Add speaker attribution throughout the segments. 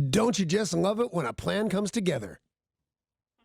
Speaker 1: Don't you just love it when a plan comes together?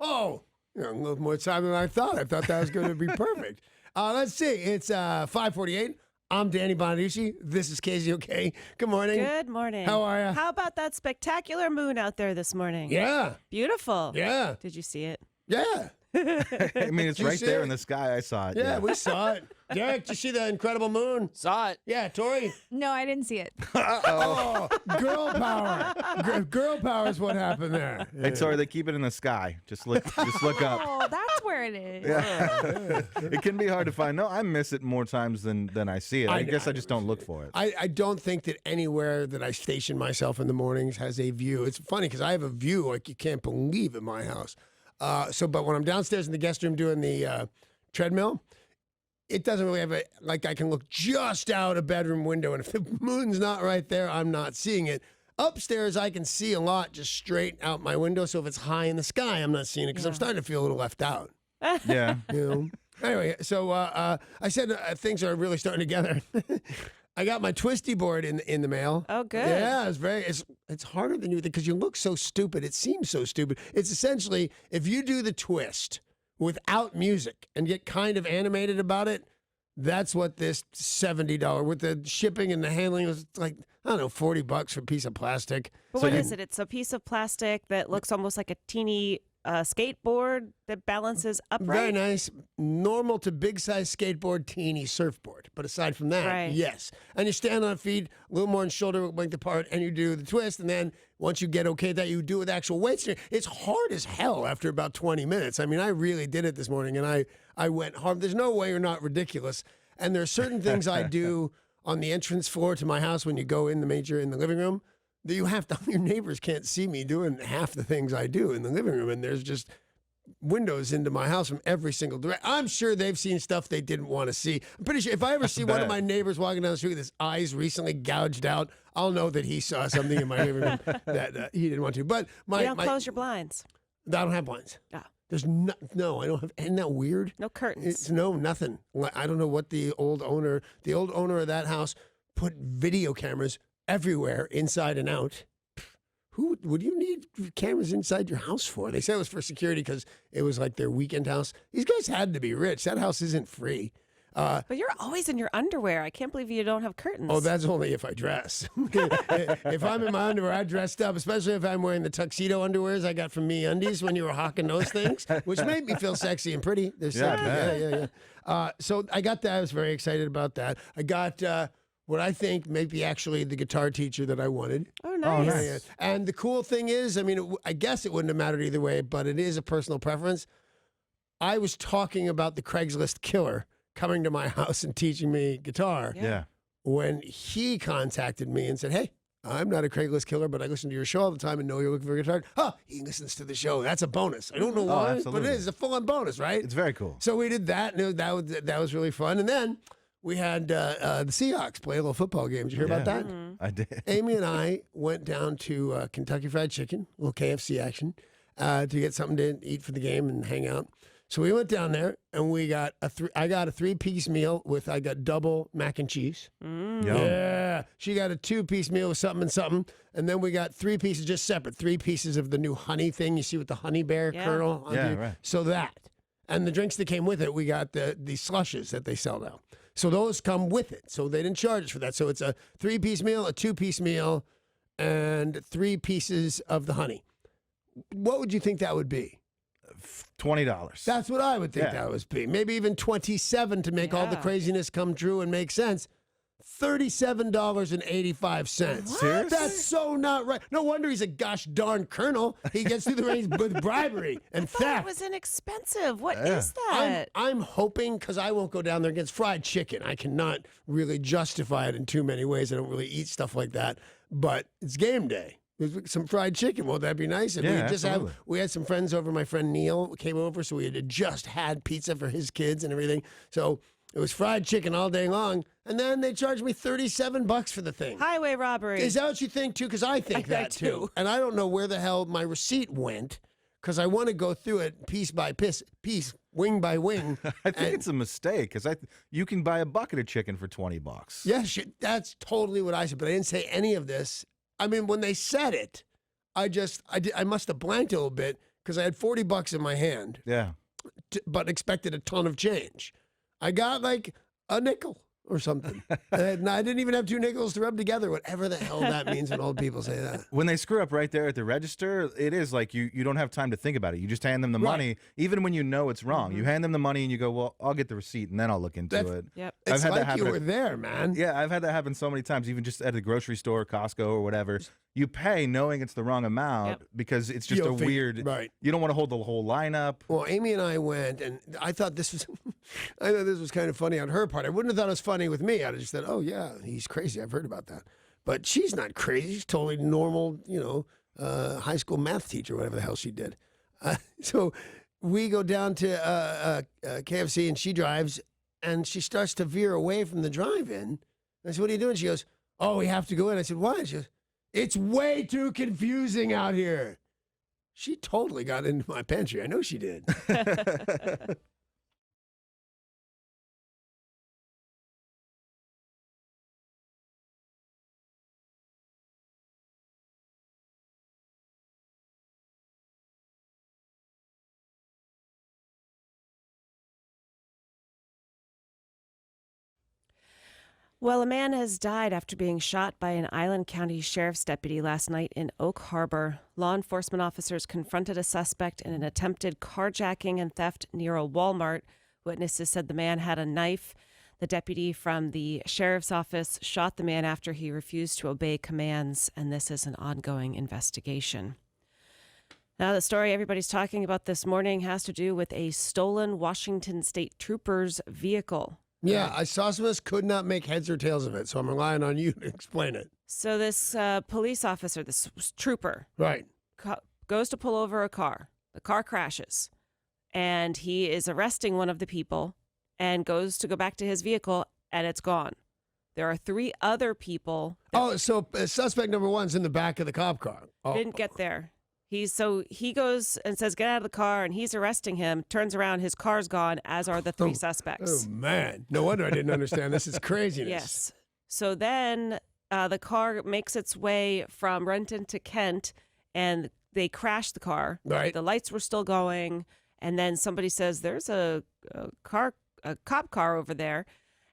Speaker 1: Oh, a little more time than I thought. I thought that was going to be perfect. Let's see. It's 5:48. I'm Danny Bonaduce. This is KZOK. Good morning.
Speaker 2: Good morning.
Speaker 1: How are you?
Speaker 2: How about that spectacular moon out there this morning?
Speaker 1: Yeah.
Speaker 2: Beautiful.
Speaker 1: Yeah.
Speaker 2: Did you see it?
Speaker 1: Yeah.
Speaker 3: I mean, it's
Speaker 1: Did you
Speaker 3: right
Speaker 1: see
Speaker 3: there
Speaker 1: it?
Speaker 3: in the sky. I saw it.
Speaker 1: Yeah, we saw it. Derek, did you see the incredible moon?
Speaker 4: Saw it.
Speaker 1: Yeah, Tori?
Speaker 5: No, I didn't see it.
Speaker 1: Oh, girl power. Girl power is what happened there.
Speaker 3: Hey, Tori, they keep it in the sky. Just look up.
Speaker 5: Oh, that's where it is.
Speaker 3: Yeah. It can be hard to find. No, I miss it more times than I see it. I guess I just don't look for it.
Speaker 1: I don't think that anywhere that I station myself in the mornings has a view. It's funny because I have a view like you can't believe in my house. But when I'm downstairs in the guest room doing the treadmill, it doesn't really have like I can look just out a bedroom window, and if the moon's not right there, I'm not seeing it. Upstairs, I can see a lot just straight out my window, so if it's high in the sky, I'm not seeing it because I'm starting to feel a little left out.
Speaker 3: Yeah.
Speaker 1: You know? Anyway, so I said things are really starting to gather. I got my twisty board in the mail.
Speaker 2: Oh, good.
Speaker 1: Yeah, it's harder than you think because you look so stupid. It seems so stupid. It's essentially if you do the twist without music and get kind of animated about it, that's what this $70 with the shipping and the handling was like. I don't know, $40 for a piece of plastic.
Speaker 2: But what is it? It's a piece of plastic that looks almost like a teeny skateboard that balances upright.
Speaker 1: Very nice. Normal to big size skateboard, teeny surfboard. But aside from that,
Speaker 2: Right.
Speaker 1: yes. And you stand on feet a little more in shoulder length apart and you do the twist. And then once you get okay that you do it with actual weights. It's hard as hell after about 20 minutes. I mean, I really did it this morning and I went hard. There's no way you're not ridiculous. And there are certain things I do on the entrance floor to my house when you go in the living room that you have to, your neighbors can't see me doing half the things I do in the living room. And there's just windows into my house from every single direction. I'm sure they've seen stuff they didn't want to see. I'm pretty sure if I ever see one of my neighbors walking down the street with his eyes recently gouged out, I'll know that he saw something in my living room that he didn't want to. But
Speaker 2: You don't close your blinds.
Speaker 1: I don't have blinds.
Speaker 2: Ah.
Speaker 1: There's no, I don't have. Isn't that weird?
Speaker 2: No curtains.
Speaker 1: It's nothing. I don't know what the old owner of that house put video cameras everywhere, inside and out. What do you need cameras inside your house for? They said it was for security because it was like their weekend house. These guys had to be rich. That house isn't free.
Speaker 2: But you're always in your underwear. I can't believe you don't have curtains.
Speaker 1: Oh, that's only if I dress. If I'm in my underwear, I dressed up, especially if I'm wearing the tuxedo underwears I got from MeUndies when you were hawking those things, which made me feel sexy and pretty. They're sexy. Yeah. So I got that. I was very excited about that. I got what I think may be actually the guitar teacher that I wanted.
Speaker 2: Oh, nice.
Speaker 1: Yeah. And the cool thing is, I mean, I guess it wouldn't have mattered either way, but it is a personal preference. I was talking about the Craigslist killer coming to my house and teaching me guitar.
Speaker 3: Yeah.
Speaker 1: When he contacted me and said, hey, I'm not a Craigslist killer, but I listen to your show all the time and know you're looking for a guitar. Oh, he listens to the show. That's a bonus. I don't know why, but
Speaker 3: absolutely.
Speaker 1: it is a full-on bonus, right?
Speaker 3: It's very cool.
Speaker 1: So we did that, and that was really fun. And then we had the Seahawks play a little football game. Did you hear about that?
Speaker 3: I did.
Speaker 1: Amy and I went down to Kentucky Fried Chicken, a little KFC action, to get something to eat for the game and hang out. So we went down there and we got I got a 3-piece meal I got double mac and cheese. Yeah. She got a 2-piece meal with something and something. And then we got 3 pieces just separate. 3 pieces of the new honey thing you see with the honey bear kernel.
Speaker 3: Right.
Speaker 1: So that. And the drinks that came with it, we got the slushes that they sell now. So those come with it. So they didn't charge us for that. So it's a 3-piece meal, a 2-piece meal, and 3 pieces of the honey. What would you think that would be?
Speaker 3: $20.
Speaker 1: That's what I would think that would be. Maybe even $27 to make all the craziness come true and make sense. $37.85.
Speaker 3: Seriously?
Speaker 1: That's so not right. No wonder he's a gosh darn colonel. He gets through the ranks with bribery and
Speaker 2: That
Speaker 1: theft.
Speaker 2: was inexpensive. What is that?
Speaker 1: I'm hoping, because I won't go down there against fried chicken. I cannot really justify it in too many ways. I don't really eat stuff like that. But it's game day. Some fried chicken. Won't that be nice? And we had some friends over. My friend Neil came over, so we had just had pizza for his kids and everything. So it was fried chicken all day long. And then they charged me $37 for the thing.
Speaker 2: Highway robbery.
Speaker 1: Is that what you think too? Because I think that too. And I don't know where the hell my receipt went, because I want to go through it piece by piece, wing by wing.
Speaker 3: I think it's a mistake because you can buy a bucket of chicken for $20.
Speaker 1: Yeah, that's totally what I said. But I didn't say any of this. I mean, when they said it, I must have blanked a little bit because I had $40 in my hand,
Speaker 3: Yeah.
Speaker 1: but expected a ton of change. I got like a nickel or something. And I didn't even have 2 nickels to rub together, whatever the hell that means when old people say that.
Speaker 3: When they screw up right there at the register, it is like you don't have time to think about it. You just hand them the money, even when you know it's wrong. You hand them the money and you go, well, I'll get the receipt and then I'll look into it.
Speaker 2: Yep.
Speaker 3: I've
Speaker 1: It's
Speaker 3: had that
Speaker 1: like you
Speaker 3: happen.
Speaker 1: were there, man.
Speaker 3: Yeah, I've had that happen so many times, even just at the grocery store, Costco, or whatever. You pay knowing it's the wrong amount because it's just
Speaker 1: You'll
Speaker 3: a
Speaker 1: think-
Speaker 3: weird.
Speaker 1: right.
Speaker 3: You don't want to hold the whole lineup.
Speaker 1: Well, Amy and I went, and I thought this was, I thought this was kind of funny on her part. I wouldn't have thought it was funny with me. I'd have just said, "Oh yeah, he's crazy. I've heard about that." But she's not crazy. She's totally normal, high school math teacher, whatever the hell she did. So we go down to KFC, and she drives, and she starts to veer away from the drive-in. I said, "What are you doing?" She goes, "Oh, we have to go in." I said, "Why?" She goes, "It's way too confusing out here." She totally got into my pantry. I know she did.
Speaker 2: Well, a man has died after being shot by an Island County Sheriff's deputy last night in Oak Harbor. Law enforcement officers confronted a suspect in an attempted carjacking and theft near a Walmart. Witnesses said the man had a knife. The deputy from the sheriff's office shot the man after he refused to obey commands, and this is an ongoing investigation. Now, the story everybody's talking about this morning has to do with a stolen Washington State Trooper's vehicle.
Speaker 1: Yeah, I saw some of this, could not make heads or tails of it, so I'm relying on you to explain it.
Speaker 2: So this police officer, this trooper,
Speaker 1: Right.
Speaker 2: goes to pull over a car. The car crashes, and he is arresting one of the people and goes to go back to his vehicle, and it's gone. There are 3 other people
Speaker 1: Oh, so suspect number 1's in the back of the cop car.
Speaker 2: that
Speaker 1: Oh.
Speaker 2: didn't get there. He goes and says, "Get out of the car," and he's arresting him. Turns around, his car's gone, as are the 3 suspects.
Speaker 1: Oh, man. No wonder I didn't understand. This is craziness.
Speaker 2: Yes. So then the car makes its way from Renton to Kent, and they crash the car.
Speaker 1: Right.
Speaker 2: The lights were still going, and then somebody says, "There's a cop car over there,"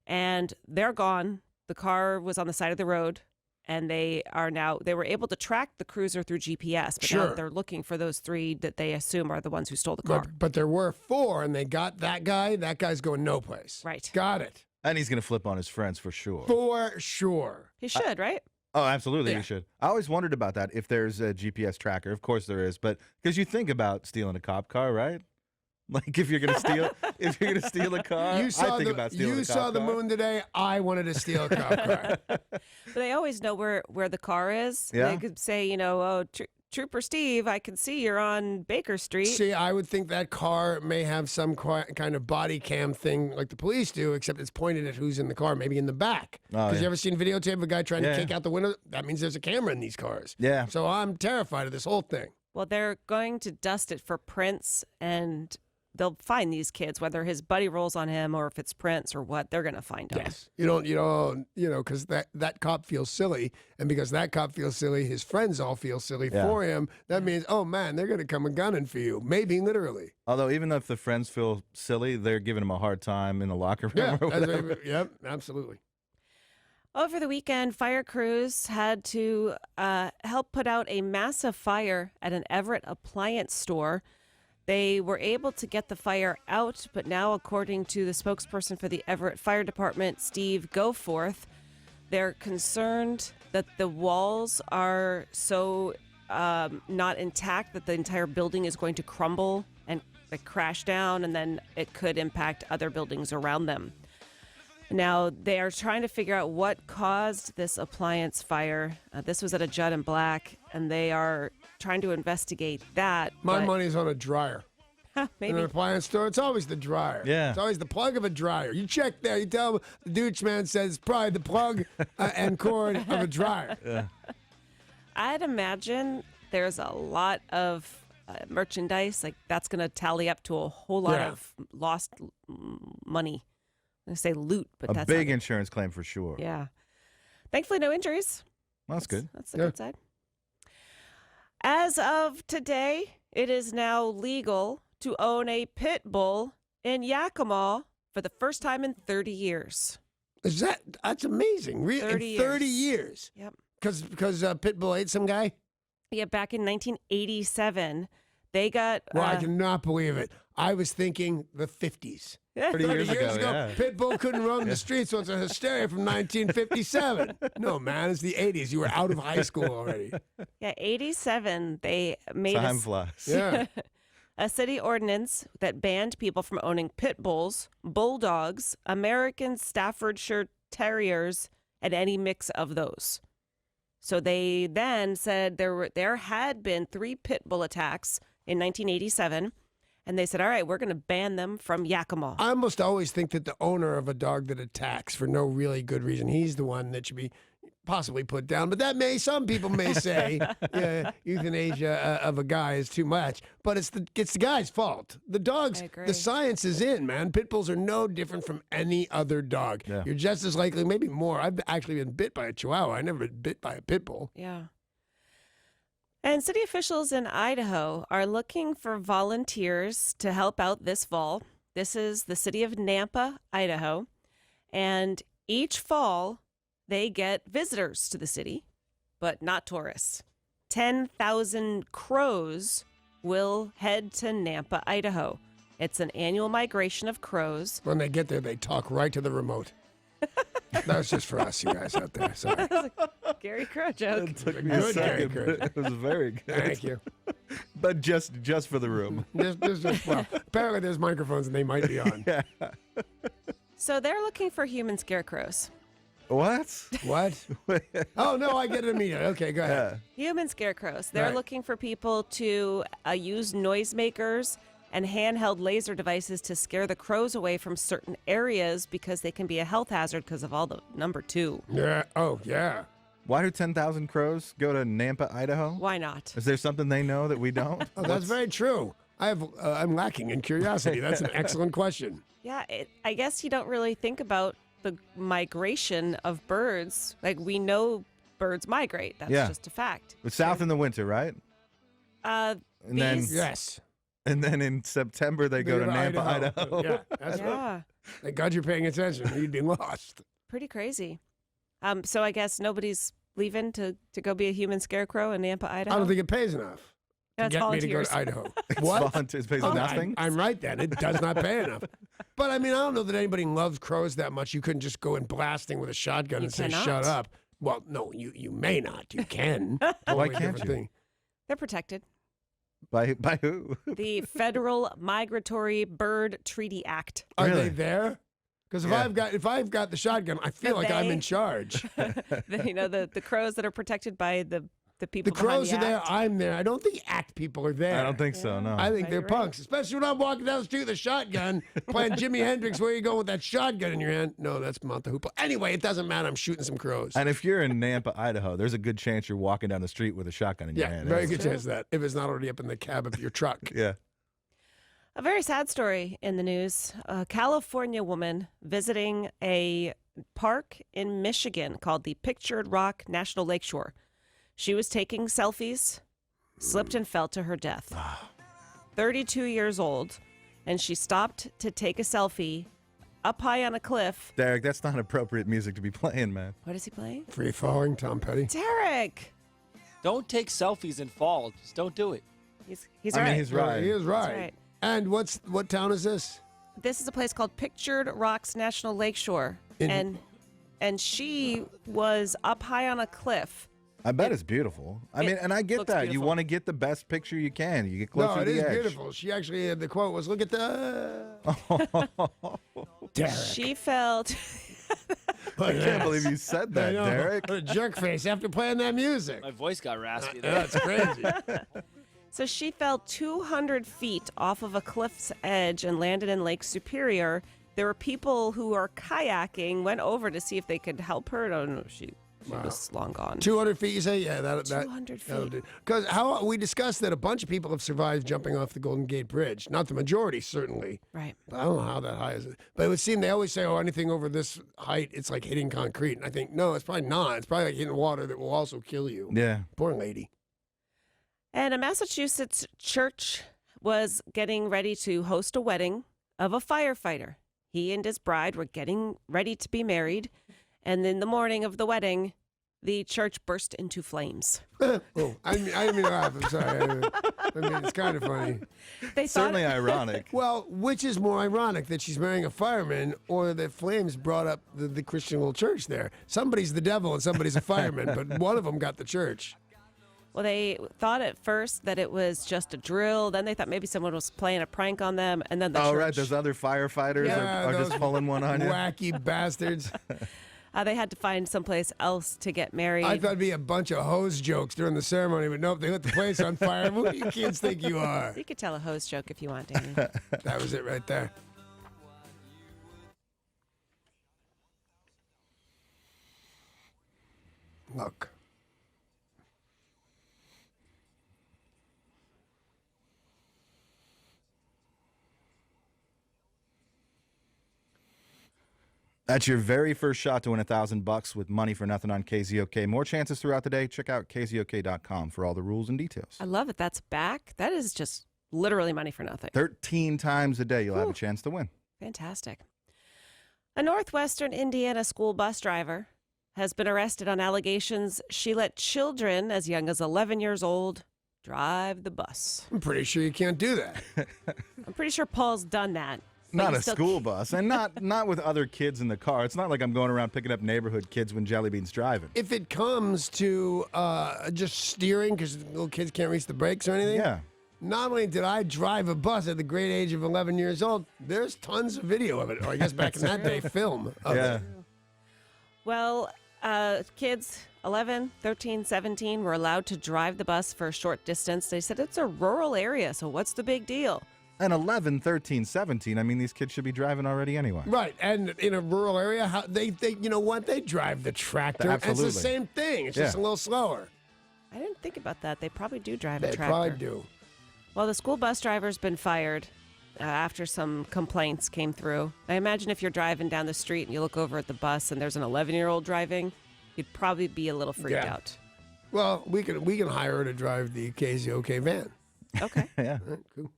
Speaker 2: and they're gone. The car was on the side of the road, and they were able to track the cruiser through GPS, but now
Speaker 1: Sure.
Speaker 2: they're looking for those 3 that they assume are the ones who stole the car.
Speaker 1: But there were 4, and they got that guy. That guy's going no place.
Speaker 2: Right.
Speaker 1: Got it.
Speaker 3: And he's going to flip on his friends for sure.
Speaker 1: For sure.
Speaker 2: He should, right?
Speaker 3: Oh, absolutely,
Speaker 1: Yeah.
Speaker 3: you should. I always wondered about that, if there's a GPS tracker. Of course there is, but because you think about stealing a cop car, right? Like if you're gonna steal a car, I think about stealing a cop car.
Speaker 1: You saw the moon today. I wanted to steal a cop car.
Speaker 2: But they always know where the car is.
Speaker 3: Yeah.
Speaker 2: They could say, "Oh, Trooper Steve, I can see you're on Baker Street."
Speaker 1: See, I would think that car may have some kind of body cam thing like the police do, except it's pointed at who's in the car, maybe in the back.
Speaker 3: Oh,
Speaker 1: Because
Speaker 3: yeah.
Speaker 1: you ever seen videotape of a guy trying to
Speaker 3: Yeah.
Speaker 1: kick out the window? That means there's a camera in these cars.
Speaker 3: Yeah.
Speaker 1: So I'm terrified of this whole thing.
Speaker 2: Well, they're going to dust it for prints, and they'll find these kids, whether his buddy rolls on him or if it's prints or what. They're going to find them.
Speaker 1: Yes. Because that cop feels silly. And because that cop feels silly, his friends all feel silly
Speaker 3: Yeah.
Speaker 1: for him. That means, oh, man, they're going to come a gunning for you. Maybe literally.
Speaker 3: Although even if the friends feel silly, they're giving him a hard time in the locker room.
Speaker 1: Yeah.
Speaker 3: or whatever.
Speaker 1: Yep. Absolutely.
Speaker 2: Over the weekend, fire crews had to help put out a massive fire at an Everett appliance store. They were able to get the fire out, but now, according to the spokesperson for the Everett Fire Department, Steve Goforth, they're concerned that the walls are so not intact that the entire building is going to crumble and crash down, and then it could impact other buildings around them. Now, they are trying to figure out what caused this appliance fire. This was at a Judd and Black, and they are trying to investigate that.
Speaker 1: My
Speaker 2: but-
Speaker 1: money's on a dryer. In
Speaker 2: Maybe.
Speaker 1: an appliance store, it's always the dryer.
Speaker 3: Yeah.
Speaker 1: It's always the plug of a dryer. You check there, you tell them the Deuce man says it's probably the plug and cord of a dryer.
Speaker 2: I'd imagine there's a lot of merchandise. That's going to tally up to a whole lot
Speaker 1: Yeah.
Speaker 2: of lost money. I'm going to say loot, but
Speaker 3: A
Speaker 2: that's
Speaker 3: big
Speaker 2: not-
Speaker 3: insurance claim for sure.
Speaker 2: Yeah. Thankfully, no injuries.
Speaker 3: Well, that's good.
Speaker 2: That's the
Speaker 1: Yeah.
Speaker 2: good side. As of today, it is now legal to own a pit bull in Yakima for the first time in 30 years.
Speaker 1: That's amazing. 30 years.
Speaker 2: Yep.
Speaker 1: Because Pitbull ate some guy?
Speaker 2: Yeah, back in 1987, they got...
Speaker 1: Well, I cannot believe it. I was thinking the 50s.
Speaker 3: 30 years ago, yeah.
Speaker 1: Pitbull couldn't roam the streets, so it's a hysteria from 1957. No, man, it's the 80s. You were out of high school already.
Speaker 2: Yeah, 87, they made
Speaker 3: Time flies.
Speaker 1: Yeah.
Speaker 2: a city ordinance that banned people from owning pit bulls, bulldogs, American Staffordshire Terriers, and any mix of those. So they then said there had been 3 pit bull attacks in 1987. And they said, all right, we're going to ban them from Yakima.
Speaker 1: I almost always think that the owner of a dog that attacks for no really good reason, he's the one that should be possibly put down. But some people may say euthanasia of a guy is too much. But it's the guy's fault. The dogs, the science is in, man. Pit bulls are no different from any other dog. Yeah. You're just as likely, maybe more. I've actually been bit by a chihuahua. I never been bit by a pit bull.
Speaker 2: Yeah. And city officials in Idaho are looking for volunteers to help out this fall. This is the city of Nampa, Idaho. And each fall, they get visitors to the city, but not tourists. 10,000 crows will head to Nampa, Idaho. It's an annual migration of crows.
Speaker 1: When they get there, they talk right to the remote. That was just for us, you guys out there. Sorry.
Speaker 2: Gary Crow joke.
Speaker 3: It took me a second, but it was very good.
Speaker 1: Thank you.
Speaker 3: But just for the room.
Speaker 1: Well, apparently there's microphones and they might be on.
Speaker 3: Yeah.
Speaker 2: So they're looking for human scarecrows.
Speaker 3: What?
Speaker 1: What? Oh, no, I get it immediately. Okay, go ahead.
Speaker 3: Yeah.
Speaker 2: Human scarecrows. They're
Speaker 1: Right.
Speaker 2: looking for people to use noisemakers and handheld laser devices to scare the crows away from certain areas because they can be a health hazard because of all the number 2.
Speaker 1: Yeah. Oh, yeah.
Speaker 3: Why do 10,000 crows go to Nampa, Idaho?
Speaker 2: Why not?
Speaker 3: Is there something they know that we don't?
Speaker 1: Oh, that's very true. I'm lacking in curiosity. That's an excellent question.
Speaker 2: Yeah, I guess you don't really think about the migration of birds. Like, we know birds migrate. That's just a fact.
Speaker 3: It's south in the winter, right?
Speaker 2: And
Speaker 3: then-
Speaker 1: Yes.
Speaker 3: And then in September, they go to Nampa, Idaho.
Speaker 1: Yeah, that's right. Thank God you're paying attention. You'd be lost.
Speaker 2: Pretty crazy. So I guess nobody's leaving to go be a human scarecrow in Nampa, Idaho?
Speaker 1: I don't think it pays enough to
Speaker 2: That's
Speaker 1: get me to go
Speaker 2: volunteers.
Speaker 1: to Idaho.
Speaker 3: It's
Speaker 1: What?
Speaker 3: volunteers, pays
Speaker 1: Oh,
Speaker 3: nothing.
Speaker 1: I'm right then. It does not pay enough. But I mean, I don't know that anybody loves crows that much. You couldn't just go in blasting with a shotgun and say,
Speaker 2: cannot.
Speaker 1: shut up. Well, no, you may not. You can.
Speaker 3: Why
Speaker 1: Totally
Speaker 3: can't
Speaker 1: different
Speaker 3: you?
Speaker 1: thing.
Speaker 2: They're protected.
Speaker 3: By who?
Speaker 2: The Federal Migratory Bird Treaty Act.
Speaker 1: Are
Speaker 3: Really?
Speaker 1: they there? Because if I've got the shotgun, I feel like I'm in charge.
Speaker 2: The crows that are protected by the people
Speaker 1: The crows
Speaker 2: behind
Speaker 1: are
Speaker 2: the
Speaker 1: there.
Speaker 2: act.
Speaker 1: I'm there. I don't think act people are there.
Speaker 3: I don't think so, no.
Speaker 1: I think
Speaker 2: Right,
Speaker 1: they're
Speaker 2: right.
Speaker 1: punks, especially when I'm walking down the street with a shotgun, playing Jimi Hendrix. Where you going with that shotgun in your hand? No, that's Mount the Hoople. Anyway, it doesn't matter. I'm shooting some crows.
Speaker 3: And if you're in Nampa, Idaho, there's a good chance you're walking down the street with a shotgun in your
Speaker 1: Yeah,
Speaker 3: hand.
Speaker 1: very
Speaker 3: That's-
Speaker 1: good chance of that. If it's not already up in the cab of your truck.
Speaker 3: Yeah.
Speaker 2: A very sad story in the news. A California woman visiting a park in Michigan called the Pictured Rock National Lakeshore. She was taking selfies, slipped and fell to her death. 32 years old, and she stopped to take a selfie up high on a cliff.
Speaker 3: Derek, that's not appropriate music to be playing, man.
Speaker 2: What is he playing?
Speaker 1: Free falling, Tom Petty.
Speaker 2: Derek!
Speaker 4: Don't take selfies and fall. Just don't do it.
Speaker 2: He's
Speaker 3: I
Speaker 2: right.
Speaker 3: mean, he's right.
Speaker 1: He is right.
Speaker 2: right.
Speaker 1: And what town is this?
Speaker 2: This is a place called Pictured Rocks National Lakeshore.
Speaker 1: In-
Speaker 2: And she was up high on a cliff.
Speaker 3: I bet it's beautiful. I mean, and I get
Speaker 2: looks
Speaker 3: that. You
Speaker 2: beautiful.
Speaker 3: want to get the best picture you can. You get closer
Speaker 1: No, it
Speaker 3: to the
Speaker 1: is
Speaker 3: edge.
Speaker 1: beautiful. She actually, the quote was, look at the... Derek.
Speaker 2: She felt
Speaker 3: I can't believe you said that,
Speaker 1: I know.
Speaker 3: Derek.
Speaker 1: What a jerk face after playing that music.
Speaker 4: My voice got raspy there.
Speaker 1: That's crazy.
Speaker 2: so she fell 200 feet off of a cliff's edge and landed in Lake Superior. There were people who are kayaking, went over to see if they could help her. Oh no, she was long gone.
Speaker 1: 200 feet, you say? Yeah, that
Speaker 2: 200 feet.
Speaker 1: Because how we discussed that a bunch of people have survived jumping off the Golden Gate Bridge. Not the majority, certainly.
Speaker 2: Right.
Speaker 1: But I don't know how that high is. But it would seem they always say, oh, anything over this height, it's like hitting concrete. And I think, no, it's probably not. It's probably like hitting water that will also kill you.
Speaker 3: Yeah.
Speaker 1: Poor lady.
Speaker 2: And a Massachusetts church was getting ready to host a wedding of a firefighter. He and his bride were getting ready to be married. And in the morning of the wedding, the church burst into flames.
Speaker 1: I didn't mean to laugh. I'm sorry. I mean, it's kind of funny.
Speaker 2: They
Speaker 3: Certainly ironic.
Speaker 1: Well, which is more ironic, that she's marrying a fireman or that flames brought up the Christian little church there? Somebody's the devil and somebody's a fireman, but one of them got the church.
Speaker 2: Well, they thought at first that it was just a drill. Then they thought maybe someone was playing a prank on them. And then the church.
Speaker 3: Right. Those other firefighters are
Speaker 1: those
Speaker 3: just pulling one on you.
Speaker 1: Wacky bastards.
Speaker 2: They had to find someplace else to get married.
Speaker 1: I thought it'd be a bunch of hose jokes during the ceremony, but nope, they lit the place on fire. Who do you kids think you are?
Speaker 2: You could tell a hose joke if you want, Danny.
Speaker 1: That was it right there. Look.
Speaker 3: That's your very first shot to win $1,000 with money for nothing on KZOK. More chances throughout the day. Check out KZOK.com for all the rules and details.
Speaker 2: I love it. That's back. That is just literally money for nothing.
Speaker 3: 13 times a day you'll have a chance to win.
Speaker 2: Fantastic. A Northwestern Indiana school bus driver has been arrested on allegations she let children as young as 11 years old drive the bus.
Speaker 1: I'm pretty sure you can't do that.
Speaker 2: I'm pretty sure Paul's done that.
Speaker 3: Not a school bus, and not with other kids in the car. It's not like I'm going around picking up neighborhood kids when Jellybean's driving.
Speaker 1: If it comes to just steering, because little kids can't reach the brakes or anything.
Speaker 3: Yeah.
Speaker 1: Not only did I drive a bus at the great age of 11 years old, there's tons of video of it. Or I guess back in that day, film of it.
Speaker 2: Well, kids 11, 13, 17 were allowed to drive the bus for a short distance. They said it's a rural area, so what's the big deal?
Speaker 3: And 11, 13, 17, I mean, these kids should be driving already anyway.
Speaker 1: Right, and in a rural area, they you know what? They drive the tractor.
Speaker 3: Absolutely.
Speaker 1: It's the same thing. It's just a little slower.
Speaker 2: I didn't think about that. They probably do drive
Speaker 1: They
Speaker 2: a tractor.
Speaker 1: probably do.
Speaker 2: Well, the school bus driver's been fired after some complaints came through. I imagine if you're driving down the street and you look over at the bus and there's an 11-year-old driving, you'd probably be a little freaked out.
Speaker 1: Well, we can hire her to drive the KZOK van.
Speaker 2: Okay.
Speaker 3: Yeah.
Speaker 1: All right, cool.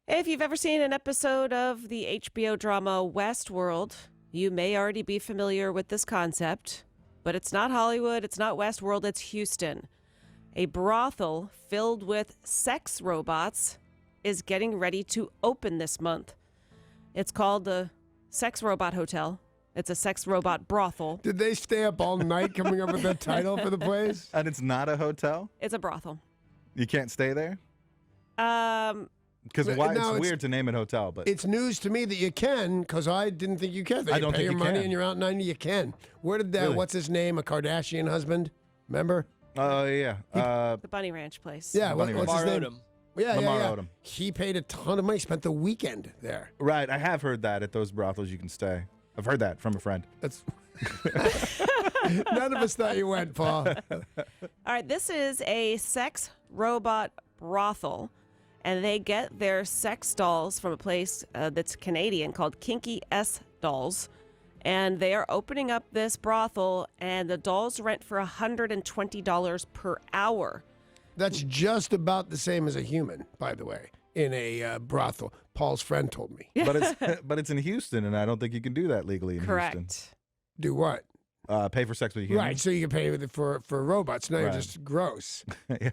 Speaker 2: If you've ever seen an episode of the HBO drama Westworld, you may already be familiar with this concept, but it's not Hollywood, it's not Westworld, it's Houston. A brothel filled with sex robots is getting ready to open this month. It's called the Sex Robot Hotel. It's a sex robot brothel.
Speaker 1: Did they stay up all night coming up with that title for the place?
Speaker 3: And it's not a hotel?
Speaker 2: It's a brothel.
Speaker 3: You can't stay there? Because
Speaker 1: No,
Speaker 3: it's weird to name it hotel, but
Speaker 1: It's news to me that you can, because I didn't think you can.
Speaker 3: I don't
Speaker 1: pay
Speaker 3: think
Speaker 1: your
Speaker 3: you
Speaker 1: money
Speaker 3: can.
Speaker 1: and you're out 90, you can. Where did that,
Speaker 3: Really?
Speaker 1: what's his name, a Kardashian husband? Remember?
Speaker 3: oh yeah,
Speaker 2: The Bunny Ranch place.
Speaker 1: Yeah,
Speaker 3: Bunny
Speaker 1: what's his
Speaker 4: Lamar
Speaker 1: name?
Speaker 4: Odom.
Speaker 1: Yeah,
Speaker 3: Lamar
Speaker 1: yeah.
Speaker 3: Odom.
Speaker 1: He paid a ton of money, spent the weekend there.
Speaker 3: right. I have heard that at those brothels you can stay. I've heard that from a friend.
Speaker 1: That's None of us thought you went, Paul.
Speaker 2: All right, this is a sex robot brothel, and they get their sex dolls from a place that's Canadian called Kinky S Dolls. And they are opening up this brothel, and the dolls rent for $120 per hour.
Speaker 1: That's just about the same as a human, by the way, in a brothel. Paul's friend told me.
Speaker 3: But it's in Houston, and I don't think you can do that legally in Houston.
Speaker 2: Correct.
Speaker 1: Do what?
Speaker 3: Pay for sex with a human.
Speaker 1: Right, so you can pay with it for robots. Now you're
Speaker 3: Right.
Speaker 1: just gross.
Speaker 3: Yeah.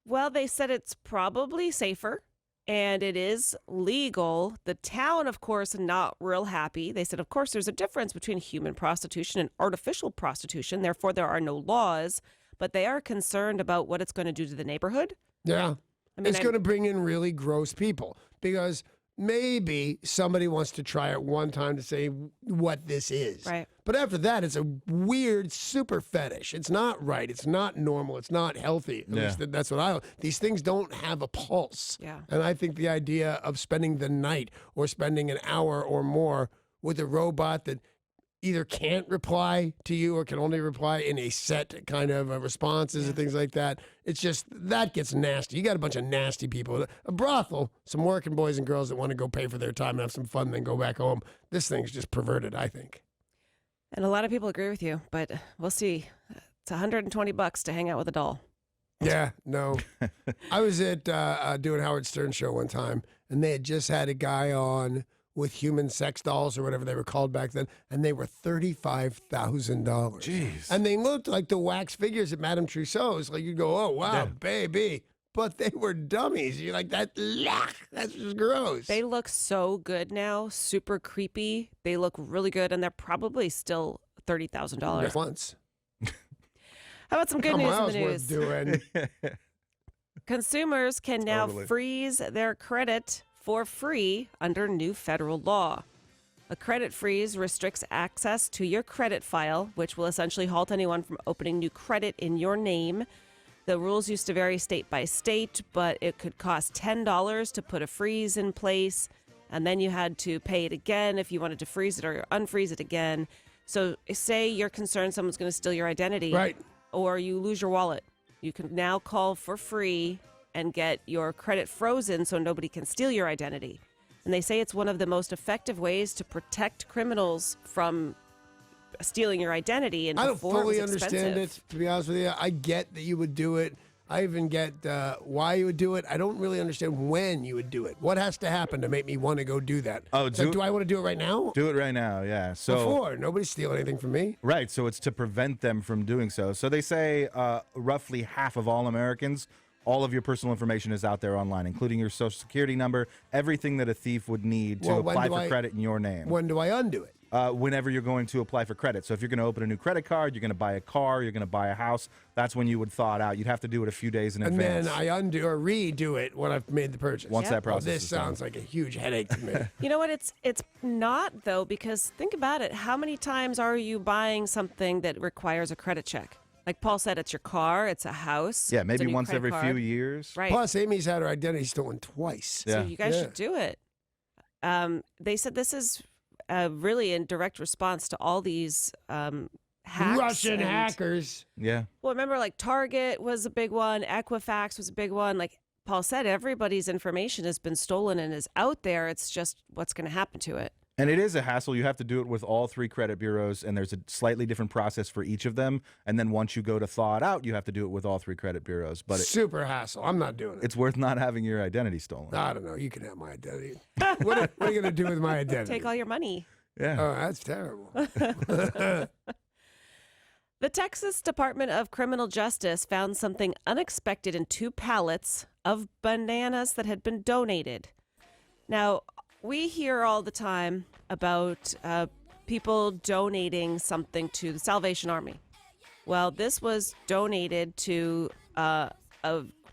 Speaker 2: Well, they said it's probably safer, and it is legal. The town, of course, not real happy. They said, of course, there's a difference between human prostitution and artificial prostitution. Therefore, there are no laws, but they are concerned about what it's going to do to the neighborhood.
Speaker 1: Yeah.
Speaker 2: I mean,
Speaker 1: It's going to bring in really gross people because maybe somebody wants to try it one time to say what this is.
Speaker 2: Right.
Speaker 1: But after that, it's a weird super fetish. It's not right. It's not normal. It's not healthy. At least that's what these things don't have a pulse.
Speaker 2: Yeah.
Speaker 1: And I think the idea of spending the night or spending an hour or more with a robot that either can't reply to you or can only reply in a set kind of responses and things like that. It's just, that gets nasty. You got a bunch of nasty people. A brothel, some working boys and girls that want to go pay for their time and have some fun and then go back home. This thing's just perverted, I think.
Speaker 2: And a lot of people agree with you, but we'll see. It's $120 to hang out with a doll.
Speaker 1: Yeah, no. I was at doing Howard Stern show one time, and they had just had a guy on with human sex dolls or whatever they were called back then, and they were $35,000.
Speaker 3: Jeez.
Speaker 1: And they looked like the wax figures at Madame Tussauds. Like you go, oh wow,
Speaker 3: Yeah.
Speaker 1: baby. But they were dummies. You're like, that's just gross.
Speaker 2: They look so good now, super creepy. They look really good, and they're probably still $30,000.
Speaker 1: Once.
Speaker 2: How about some good news in the news?
Speaker 1: Doing.
Speaker 2: Consumers can now
Speaker 3: Totally.
Speaker 2: freeze their credit for free under new federal law. A credit freeze restricts access to your credit file, which will essentially halt anyone from opening new credit in your name. The rules used to vary state by state, but it could cost $10 to put a freeze in place, and then you had to pay it again if you wanted to freeze it or unfreeze it again. So say you're concerned someone's going to steal your identity,
Speaker 1: Right.
Speaker 2: or you lose your wallet. You can now call for free and get your credit frozen so nobody can steal your identity. And they say it's one of the most effective ways to protect criminals from stealing your identity. And
Speaker 1: I don't
Speaker 2: before it
Speaker 1: fully
Speaker 2: was
Speaker 1: understand it,
Speaker 2: expensive.
Speaker 1: to be honest with you. I get that you would do it. I even get why you would do it. I don't really understand when you would do it. What has to happen to make me want to go do that?
Speaker 3: Oh,
Speaker 1: It's like, do I want to do it right now?
Speaker 3: Do it right now, yeah. So
Speaker 1: Before. Nobody's stealing anything from me.
Speaker 3: Right, so it's to prevent them from doing so. So they say roughly half of all Americans, all of your personal information is out there online, including your social security number, everything that a thief would need to
Speaker 1: Well, when
Speaker 3: apply
Speaker 1: do
Speaker 3: for
Speaker 1: I-
Speaker 3: credit in your name.
Speaker 1: When do I undo it?
Speaker 3: Whenever you're going to apply for credit. So if you're going to open a new credit card, you're going to buy a car, you're going to buy a house, that's when you would thaw it out. You'd have to do it a few days in
Speaker 1: And
Speaker 3: advance.
Speaker 1: then I undo or redo it when I've made the purchase.
Speaker 3: Once that
Speaker 1: Oh,
Speaker 3: process
Speaker 1: this
Speaker 3: is done.
Speaker 1: sounds like a huge headache to me.
Speaker 2: You know what? It's not, though, because think about it. How many times are you buying something that requires a credit check? Like Paul said, it's your car, it's a house.
Speaker 3: Yeah,
Speaker 2: it's a
Speaker 3: maybe
Speaker 2: new
Speaker 3: once
Speaker 2: credit
Speaker 3: every
Speaker 2: card.
Speaker 3: few years.
Speaker 2: Right.
Speaker 1: Plus, Amy's had her identity stolen twice.
Speaker 2: So
Speaker 3: Yeah.
Speaker 2: you guys
Speaker 1: Yeah.
Speaker 2: should do it. They said this is really in direct response to all these hacks.
Speaker 1: Russian
Speaker 2: and-
Speaker 1: hackers.
Speaker 3: Yeah.
Speaker 2: Well, remember, like Target was a big one, Equifax was a big one. Like Paul said, everybody's information has been stolen and is out there. It's just what's going to happen to it.
Speaker 3: And it is a hassle. You have to do it with all three credit bureaus, and there's a slightly different process for each of them. And then once you go to thaw it out, you have to do it with all three credit bureaus. But
Speaker 1: Super hassle. I'm not doing it.
Speaker 3: it's worth not having your identity stolen.
Speaker 1: I don't know. You can have my identity. What are you going to do with my identity?
Speaker 2: Take all your money.
Speaker 3: Yeah.
Speaker 1: Oh, that's terrible.
Speaker 2: The Texas Department of Criminal Justice found something unexpected in 2 pallets of bananas that had been donated. Now, we hear all the time about people donating something to the Salvation Army. Well, this was donated to an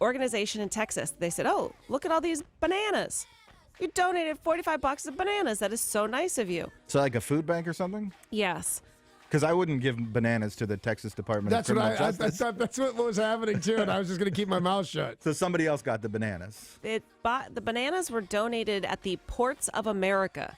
Speaker 2: organization in Texas. They said, oh, look at all these bananas. You donated 45 boxes of bananas. That is so nice of you.
Speaker 3: So like a food bank or something?
Speaker 2: Yes.
Speaker 3: Because I wouldn't give bananas to the Texas Department
Speaker 1: That's
Speaker 3: of
Speaker 1: what
Speaker 3: Criminal
Speaker 1: I
Speaker 3: Justice.
Speaker 1: thought that's what was happening too, and I was just going to keep my mouth shut.
Speaker 3: So somebody else got the bananas.
Speaker 2: The bananas were donated at the Ports of America.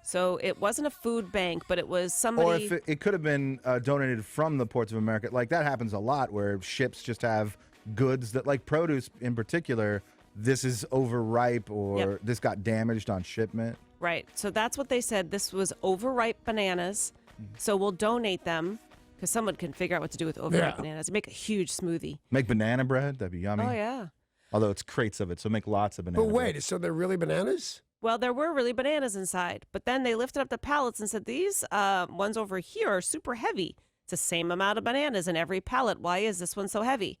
Speaker 2: So it wasn't a food bank, but it was somebody.
Speaker 3: Or if it could have been donated from the ports of America. Like that happens a lot where ships just have goods that, like produce in particular, this is overripe or
Speaker 2: Yep.
Speaker 3: this got damaged on shipment.
Speaker 2: Right. So that's what they said. This was overripe bananas. So we'll donate them because someone can figure out what to do with overripe
Speaker 1: Yeah.
Speaker 2: bananas. Make a huge smoothie.
Speaker 3: Make banana bread. That'd be yummy.
Speaker 2: Oh, yeah.
Speaker 3: Although it's crates of it, so make lots of banana
Speaker 1: But
Speaker 3: bread.
Speaker 1: wait, so they're really bananas?
Speaker 2: Well, there were really bananas inside, but then they lifted up the pallets and said, these ones over here are super heavy. It's the same amount of bananas in every pallet. Why is this one so heavy?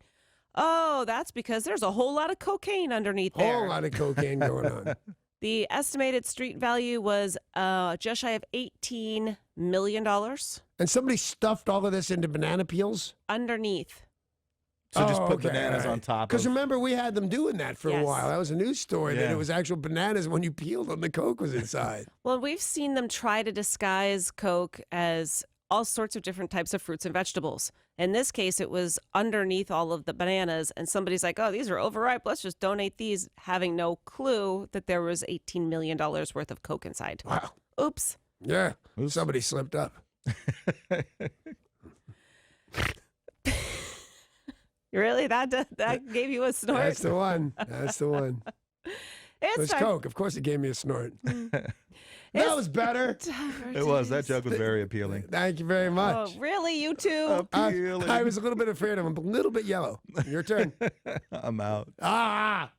Speaker 2: Oh, that's because there's a whole lot of cocaine underneath there.
Speaker 1: Whole lot of cocaine going on.
Speaker 2: The estimated street value was just shy of $18 million
Speaker 1: And somebody stuffed all of this into banana peels?
Speaker 2: underneath.
Speaker 3: So just put bananas on top
Speaker 1: Because
Speaker 3: of
Speaker 1: remember, we had them doing that for a
Speaker 2: Yes.
Speaker 1: while. That was a news story that
Speaker 3: Yeah.
Speaker 1: it was actual bananas when you peeled them. The Coke was inside.
Speaker 2: Well, we've seen them try to disguise Coke as all sorts of different types of fruits and vegetables. In this case, it was underneath all of the bananas, and somebody's like, oh, these are overripe. Let's just donate these, having no clue that there was $18 million worth of Coke inside.
Speaker 1: Wow.
Speaker 2: Oops.
Speaker 1: Yeah.
Speaker 3: Oops.
Speaker 1: Somebody slipped up.
Speaker 2: Really? That gave you a snort?
Speaker 1: That's the one. That's the one. It
Speaker 2: It's
Speaker 1: was
Speaker 2: time.
Speaker 1: Coke. Of course it gave me a snort. That was better.
Speaker 3: It was. That joke was very appealing.
Speaker 1: Thank you very much.
Speaker 2: Oh, really? You two?
Speaker 3: Appealing.
Speaker 1: I was a little bit afraid of him. A little bit yellow. Your turn.
Speaker 3: I'm out.
Speaker 1: Ah!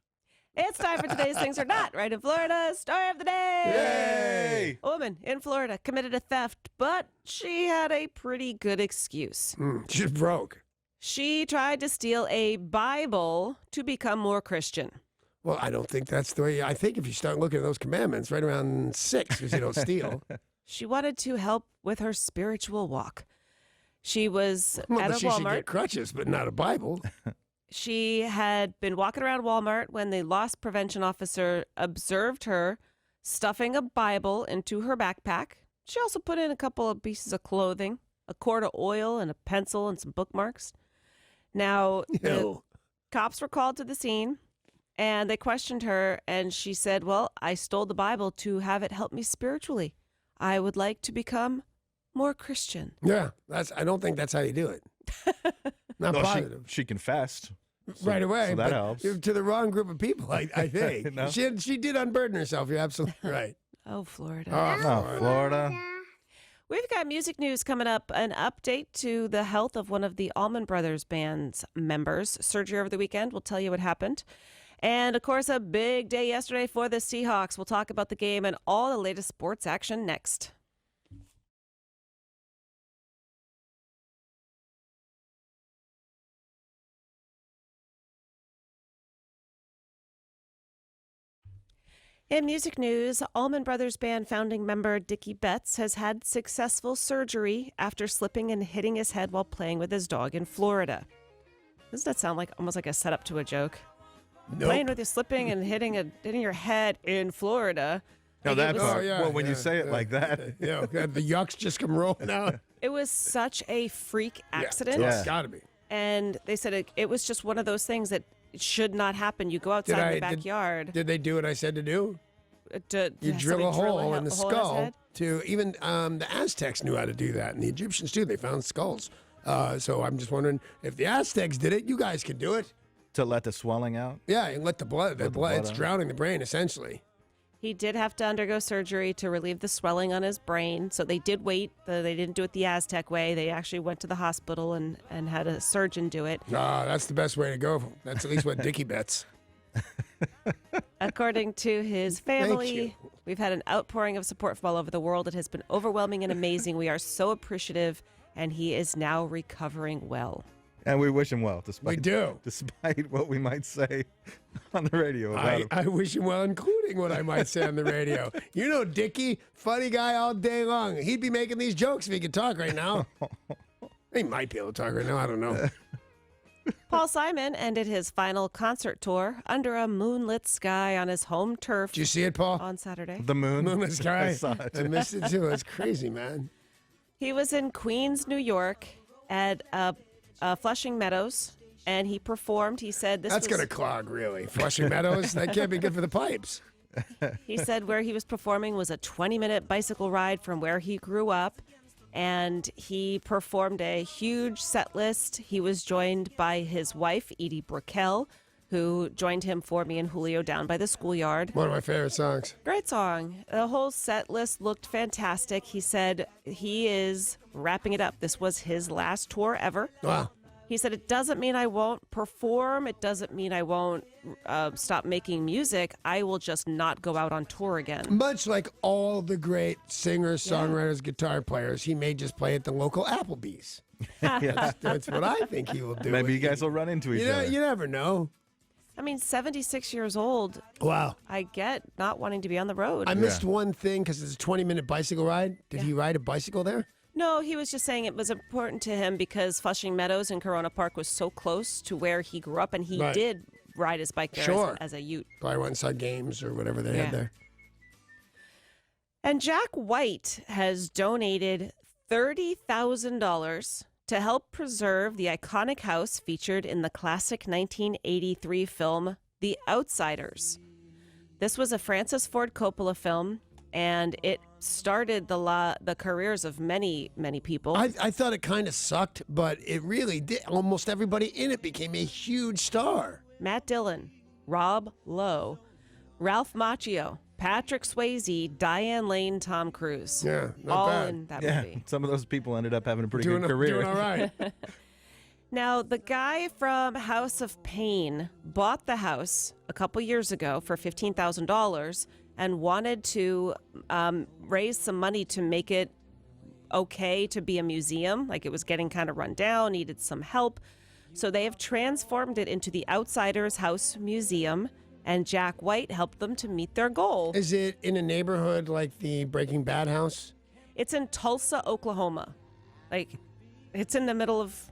Speaker 2: It's time for today's Things Are Not Right in Florida. Story of the day.
Speaker 3: Yay!
Speaker 2: A woman in Florida committed a theft, but she had a pretty good excuse.
Speaker 1: She's broke.
Speaker 2: She tried to steal a Bible to become more Christian.
Speaker 1: Well, I don't think that's the way. I think if you start looking at those commandments right around 6, because you don't steal.
Speaker 2: She wanted to help with her spiritual walk. She was
Speaker 1: Well,
Speaker 2: at a
Speaker 1: she should
Speaker 2: Walmart.
Speaker 1: get crutches, but not a Bible.
Speaker 2: She had been walking around Walmart when the loss prevention officer observed her stuffing a Bible into her backpack. She also put in a couple of pieces of clothing, a quart of oil, and a pencil and some bookmarks. Now, the
Speaker 1: Ew.
Speaker 2: cops were called to the scene, and they questioned her, and she said, well, I stole the Bible to have it help me spiritually. I would like to become more Christian.
Speaker 1: Yeah, I don't think that's how you do it. Not
Speaker 3: No,
Speaker 1: positive.
Speaker 3: she confessed.
Speaker 1: Right away.
Speaker 3: So that
Speaker 1: but
Speaker 3: helps.
Speaker 1: To the wrong group of people, I think.
Speaker 3: No?
Speaker 1: She did unburden herself. You're absolutely right.
Speaker 2: Oh, Florida.
Speaker 3: Oh, Florida.
Speaker 2: We've got music news coming up, an update to the health of one of the Allman Brothers Band's members. Surgery over the weekend. We'll tell you what happened. And, of course, a big day yesterday for the Seahawks. We'll talk about the game and all the latest sports action next. In music news, Allman Brothers Band founding member Dickie Betts has had successful surgery after slipping and hitting his head while playing with his dog in Florida. Doesn't that sound like almost like a setup to a joke?
Speaker 1: Nope.
Speaker 2: Playing with you, slipping and hitting your head in Florida.
Speaker 3: No,
Speaker 2: Like,
Speaker 3: that
Speaker 2: it was,
Speaker 3: part. Well, when you say it like that.
Speaker 1: Yeah, the yucks just come rolling out.
Speaker 2: it was such a freak accident.
Speaker 3: Yeah.
Speaker 1: It's got to be.
Speaker 2: And they said it was just one of those things that should not happen. You go outside in the backyard.
Speaker 1: Did they do what I said to do? You
Speaker 2: have
Speaker 1: drill a
Speaker 2: somebody
Speaker 1: hole in the
Speaker 2: his
Speaker 1: skull.
Speaker 2: head?
Speaker 1: To even the Aztecs knew how to do that, and the Egyptians too. They found skulls. So I'm just wondering if the Aztecs did it, you guys can do it.
Speaker 3: To let the swelling out?
Speaker 1: Yeah, and let the blood. It's
Speaker 3: out.
Speaker 1: drowning the brain essentially.
Speaker 2: He did have to undergo surgery to relieve the swelling on his brain. So they did wait. They didn't do it the Aztec way. They actually went to the hospital and had a surgeon do it.
Speaker 1: That's the best way to go. That's at least what Dickie bets.
Speaker 2: According to his
Speaker 1: Thank
Speaker 2: family,
Speaker 1: you.
Speaker 2: we've had an outpouring of support from all over the world. It has been overwhelming and amazing. We are so appreciative, and he is now recovering well.
Speaker 3: And we wish him well,
Speaker 1: We do.
Speaker 3: despite what we might say on the radio about him.
Speaker 1: I wish him well, including what I might say on the radio. You know, Dickie, funny guy all day long. He'd be making these jokes if he could talk right now. He might be able to talk right now. I don't know.
Speaker 2: Paul Simon ended his final concert tour under a moonlit sky on his home turf
Speaker 1: Did you see it, Paul?
Speaker 2: on Saturday.
Speaker 3: The moon.
Speaker 1: Moonlit sky.
Speaker 3: I saw it.
Speaker 1: I missed it too. It's crazy, man.
Speaker 2: He was in Queens, New York at Flushing Meadows, and he performed. He said
Speaker 1: That's going to clog, really. Flushing Meadows, that can't be good for the pipes.
Speaker 2: He said where he was performing was a 20-minute bicycle ride from where he grew up, and he performed a huge set list. He was joined by his wife, Edie Brickell, who joined him for Me and Julio down by the schoolyard.
Speaker 1: One of my favorite songs.
Speaker 2: Great song. The whole set list looked fantastic. He said he is wrapping it up. This was his last tour ever.
Speaker 1: Wow.
Speaker 2: He said, it doesn't mean I won't perform. It doesn't mean I won't stop making music. I will just not go out on tour again.
Speaker 1: Much like all the great singers, songwriters, guitar players, he may just play at the local Applebee's.
Speaker 3: Yes.
Speaker 1: That's what I think he will do.
Speaker 3: Maybe you guys will run into each other.
Speaker 1: You never know.
Speaker 2: I mean, 76 years old.
Speaker 1: Wow.
Speaker 2: I get not wanting to be on the road.
Speaker 1: I missed one thing because it's a 20-minute bicycle ride. Did he ride a bicycle there?
Speaker 2: No, he was just saying it was important to him because Flushing Meadows and Corona Park was so close to where he grew up, and he
Speaker 1: Right.
Speaker 2: did ride his bike there
Speaker 1: Sure.
Speaker 2: as a ute.
Speaker 1: Probably went and saw games or whatever they had there.
Speaker 2: And Jack White has donated $30,000 to help preserve the iconic house featured in the classic 1983 film, The Outsiders. This was a Francis Ford Coppola film, and it started the careers of many, many people.
Speaker 1: I thought it kind of sucked, but it really did. Almost everybody in it became a huge star.
Speaker 2: Matt Dillon, Rob Lowe, Ralph Macchio, Patrick Swayze, Diane Lane, Tom Cruise.
Speaker 1: Yeah, not
Speaker 2: all
Speaker 1: bad.
Speaker 2: in that
Speaker 3: Yeah,
Speaker 2: movie.
Speaker 3: some of those people ended up having a pretty good career.
Speaker 1: Doing all right.
Speaker 2: Now, the guy from House of Pain bought the house a couple years ago for $15,000 and wanted to raise some money to make it okay to be a museum. Like, it was getting kind of run down, needed some help. So they have transformed it into the Outsiders House Museum, and Jack White helped them to meet their goal.
Speaker 1: Is it in a neighborhood like the Breaking Bad house?
Speaker 2: It's in Tulsa, Oklahoma. Like, it's in the middle of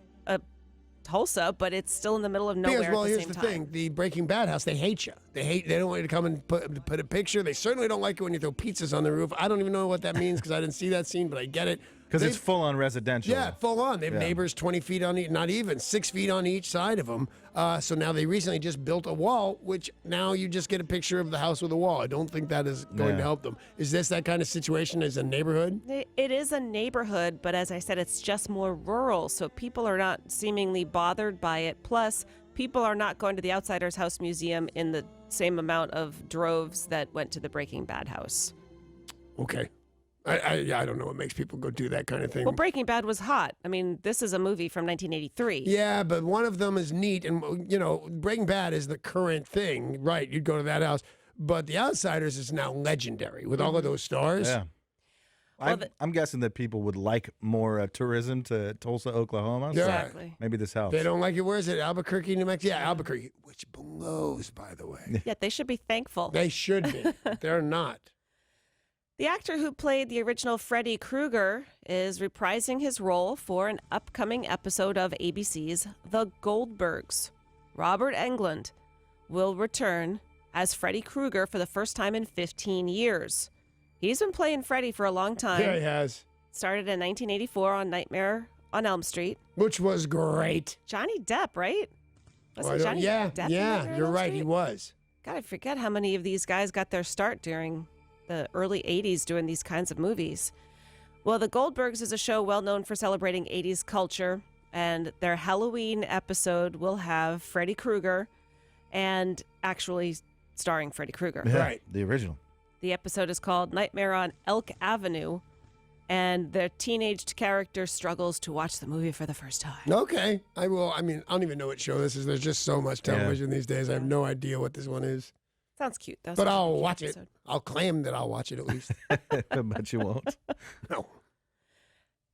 Speaker 2: Tulsa, but it's still in the middle of nowhere
Speaker 1: Because, well,
Speaker 2: at the
Speaker 1: here's
Speaker 2: same
Speaker 1: the
Speaker 2: time.
Speaker 1: thing: the Breaking Bad house, they hate you. They don't want you to come and put a picture. They certainly don't like it when you throw pizzas on the roof. I don't even know what that means because I didn't see that scene, but I get it.
Speaker 3: Because it's
Speaker 1: They've-
Speaker 3: full on residential.
Speaker 1: Yeah, full on. They have
Speaker 3: Yeah.
Speaker 1: neighbors 20 feet on each, not even 6 feet on each side of them. So now they recently just built a wall, which now you just get a picture of the house with a wall. I don't think that is going to
Speaker 3: Yeah.
Speaker 1: help them. Is this that kind of situation as a neighborhood?
Speaker 2: It is a neighborhood, but as I said, it's just more rural, so people are not seemingly bothered by it. Plus, people are not going to the Outsiders House Museum in the same amount of droves that went to the Breaking Bad house.
Speaker 1: Okay. I don't know what makes people go do that kind of thing.
Speaker 2: Well, Breaking Bad was hot. I mean, this is a movie from 1983.
Speaker 1: Yeah, but one of them is neat, and Breaking Bad is the current thing, right? You'd go to that house, but The Outsiders is now legendary with all of those stars.
Speaker 3: Yeah.
Speaker 2: Well,
Speaker 3: I'm guessing that people would like more tourism to Tulsa, Oklahoma. so
Speaker 1: Yeah.
Speaker 2: Exactly.
Speaker 3: maybe this helps.
Speaker 1: They don't like it. Where is it? Albuquerque, New Mexico. Yeah, Albuquerque, which blows, by the way.
Speaker 2: Yeah, they should be thankful.
Speaker 1: They should be. But they're not.
Speaker 2: The actor who played the original Freddy Krueger is reprising his role for an upcoming episode of ABC's The Goldbergs. Robert Englund will return as Freddy Krueger for the first time in 15 years. He's been playing Freddy for a long time.
Speaker 1: Yeah, he has.
Speaker 2: Started in 1984 on Nightmare on Elm Street.
Speaker 1: Which was great.
Speaker 2: Johnny Depp, right?
Speaker 1: Oh, I
Speaker 2: Wasn't
Speaker 1: don't-
Speaker 2: Johnny
Speaker 1: yeah,
Speaker 2: Depp in
Speaker 1: yeah,
Speaker 2: Nightmare on
Speaker 1: you're
Speaker 2: Elm
Speaker 1: right.
Speaker 2: Street?
Speaker 1: He was.
Speaker 2: God, I forget how many of these guys got their start during the early 80s doing these kinds of movies. Well, The Goldbergs is a show well known for celebrating 80s culture, and their Halloween episode will have Freddy Krueger and actually starring Freddy Krueger.
Speaker 3: Yeah,
Speaker 1: Right.
Speaker 3: The original.
Speaker 2: The episode is called Nightmare on Elk Avenue, and the teenaged character struggles to watch the movie for the first time.
Speaker 1: Okay. I will. I mean, I don't even know what show this is. There's just so much television these days. I have no idea what this one is.
Speaker 2: Sounds cute, though.
Speaker 1: But
Speaker 2: Sounds like a
Speaker 1: I'll
Speaker 2: cute
Speaker 1: watch it.
Speaker 2: episode.
Speaker 1: I'll claim that I'll watch it at least.
Speaker 3: But you won't.
Speaker 1: No.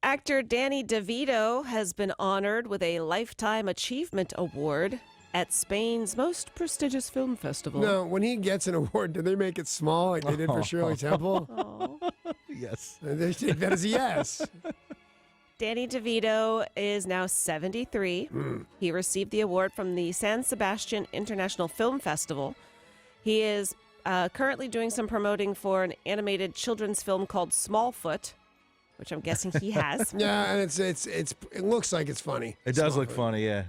Speaker 2: Actor Danny DeVito has been honored with a Lifetime Achievement Award at Spain's most prestigious film festival.
Speaker 1: No, when he gets an award, do they make it small like they did for Shirley Temple?
Speaker 2: Aw.
Speaker 3: Yes.
Speaker 1: They take that as a yes.
Speaker 2: Danny DeVito is now 73. He received the award from the San Sebastian International Film Festival. He is currently doing some promoting for an animated children's film called Smallfoot, which I'm guessing he has.
Speaker 1: Yeah, and it looks like it's funny.
Speaker 3: It does look
Speaker 1: Smallfoot.
Speaker 3: funny, yeah.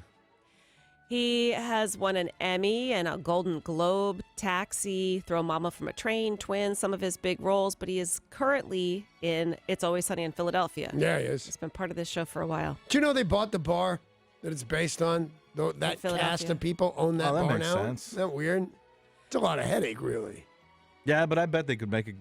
Speaker 2: He has won an Emmy and a Golden Globe, Taxi, Throw Mama from a Train, Twins, some of his big roles, but he is currently in It's Always Sunny in Philadelphia.
Speaker 1: Yeah, he is.
Speaker 2: He's been part of this show for a while.
Speaker 1: Do you know they bought the bar that it's based on? That cast
Speaker 2: Philadelphia.
Speaker 1: of people own that
Speaker 3: Oh, that
Speaker 1: bar
Speaker 3: makes
Speaker 1: now.
Speaker 3: sense.
Speaker 1: Isn't that weird? It's a lot of headache, really.
Speaker 3: Yeah, but I bet they could make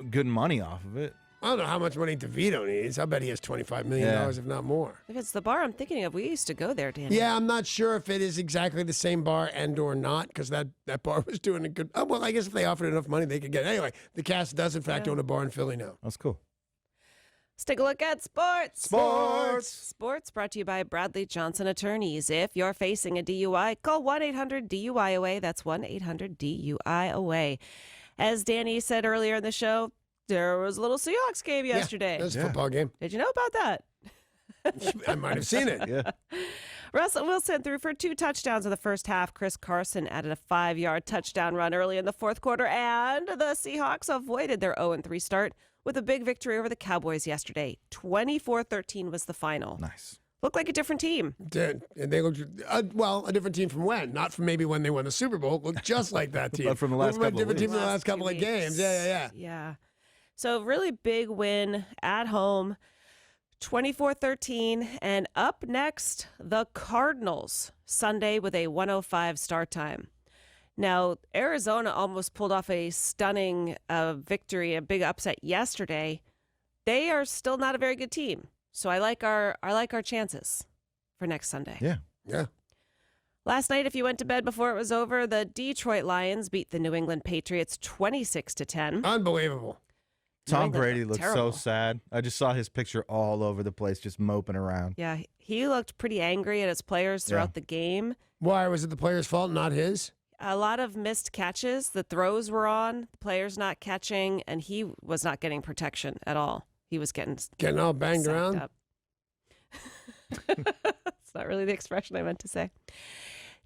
Speaker 3: good money off of it.
Speaker 1: I don't know how much money DeVito needs. I bet he has $25 million,
Speaker 3: Yeah.
Speaker 1: if not more.
Speaker 2: If it's the bar I'm thinking of, we used to go there, Danny.
Speaker 1: Yeah, I'm not sure if it is exactly the same bar and or not, because that bar was doing a good. Oh, well, I guess if they offered enough money, they could get it. Anyway, the cast does in fact own a bar in Philly now.
Speaker 3: That's cool.
Speaker 2: Let's take a look at sports.
Speaker 3: Sports.
Speaker 2: Sports brought to you by Bradley Johnson Attorneys. If you're facing a DUI, call 1-800-DUI-AWAY. That's 1-800-DUI-AWAY. As Danny said earlier in the show, there was a little Seahawks game yesterday.
Speaker 1: Yeah, that was a
Speaker 3: Yeah.
Speaker 1: football game.
Speaker 2: Did you know about that?
Speaker 1: I might have seen it.
Speaker 3: Yeah.
Speaker 2: Russell Wilson threw for 2 touchdowns in the first half. Chris Carson added a 5-yard touchdown run early in the fourth quarter, and the Seahawks avoided their 0-3 start with a big victory over the Cowboys yesterday. 24-13 was the final.
Speaker 3: Nice.
Speaker 2: Looked like a different team.
Speaker 1: Did. And they looked, a different team from when? Not from maybe when they won the Super Bowl. Looked just like that team.
Speaker 3: But from the last couple of
Speaker 1: different team
Speaker 3: weeks.
Speaker 1: from the last couple of
Speaker 2: few
Speaker 1: games.
Speaker 2: weeks.
Speaker 1: Yeah.
Speaker 2: Yeah. So really big win at home, 24-13. And up next, the Cardinals, Sunday with a 1:05 start time. Now, Arizona almost pulled off a stunning victory, a big upset yesterday. They are still not a very good team, so I like our chances for next Sunday.
Speaker 1: Yeah.
Speaker 2: Last night, if you went to bed before it was over, the Detroit Lions beat the New England Patriots 26-10.
Speaker 1: Unbelievable.
Speaker 3: Tom Brady
Speaker 2: looked
Speaker 3: looked so sad. I just saw his picture all over the place, just moping around.
Speaker 2: Yeah, he looked pretty angry at his players throughout the game.
Speaker 1: Why? Was it the player's fault, not his?
Speaker 2: A lot of missed catches. The throws were on, the players not catching, and he was not getting protection at all. He was getting
Speaker 1: all banged
Speaker 2: sacked
Speaker 1: around.
Speaker 2: up. It's not really the expression I meant to say.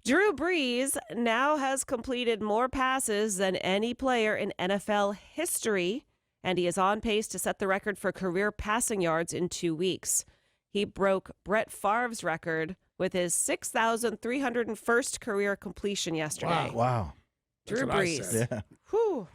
Speaker 2: Drew Brees now has completed more passes than any player in NFL history, and he is on pace to set the record for career passing yards in 2 weeks. He broke Brett Favre's record with his 6,301st career completion yesterday.
Speaker 3: Wow.
Speaker 2: Drew
Speaker 1: That's what I
Speaker 2: Brees.
Speaker 1: said.
Speaker 3: Yeah.
Speaker 2: Whew.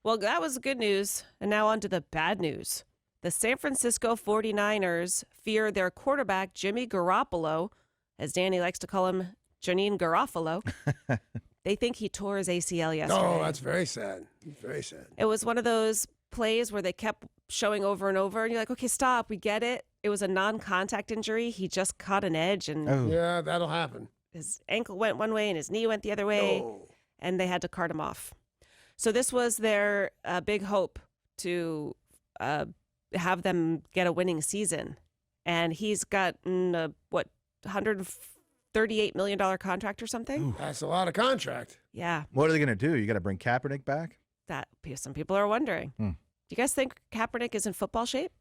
Speaker 2: Well, that was good news. And now on to the bad news. The San Francisco 49ers fear their quarterback, Jimmy Garoppolo, as Danny likes to call him, Janine Garofalo. They think he tore his ACL yesterday.
Speaker 1: Oh, that's very sad. Very sad.
Speaker 2: It was one of those plays where they kept showing over and over, and you're like, okay, stop, we get it. It was a non-contact injury. He just caught an edge, and
Speaker 3: Oh.
Speaker 1: Yeah, that'll happen.
Speaker 2: his ankle went one way and his knee went the other way,
Speaker 1: No.
Speaker 2: and they had to cart him off. So this was their big hope to have them get a winning season. And he's gotten a, $138 million contract or something?
Speaker 1: That's a lot of contract.
Speaker 2: Yeah,
Speaker 3: What are they going to do? You got to bring Kaepernick back?
Speaker 2: that some people are wondering.
Speaker 3: Hmm.
Speaker 2: Do you guys think Kaepernick is in football shape?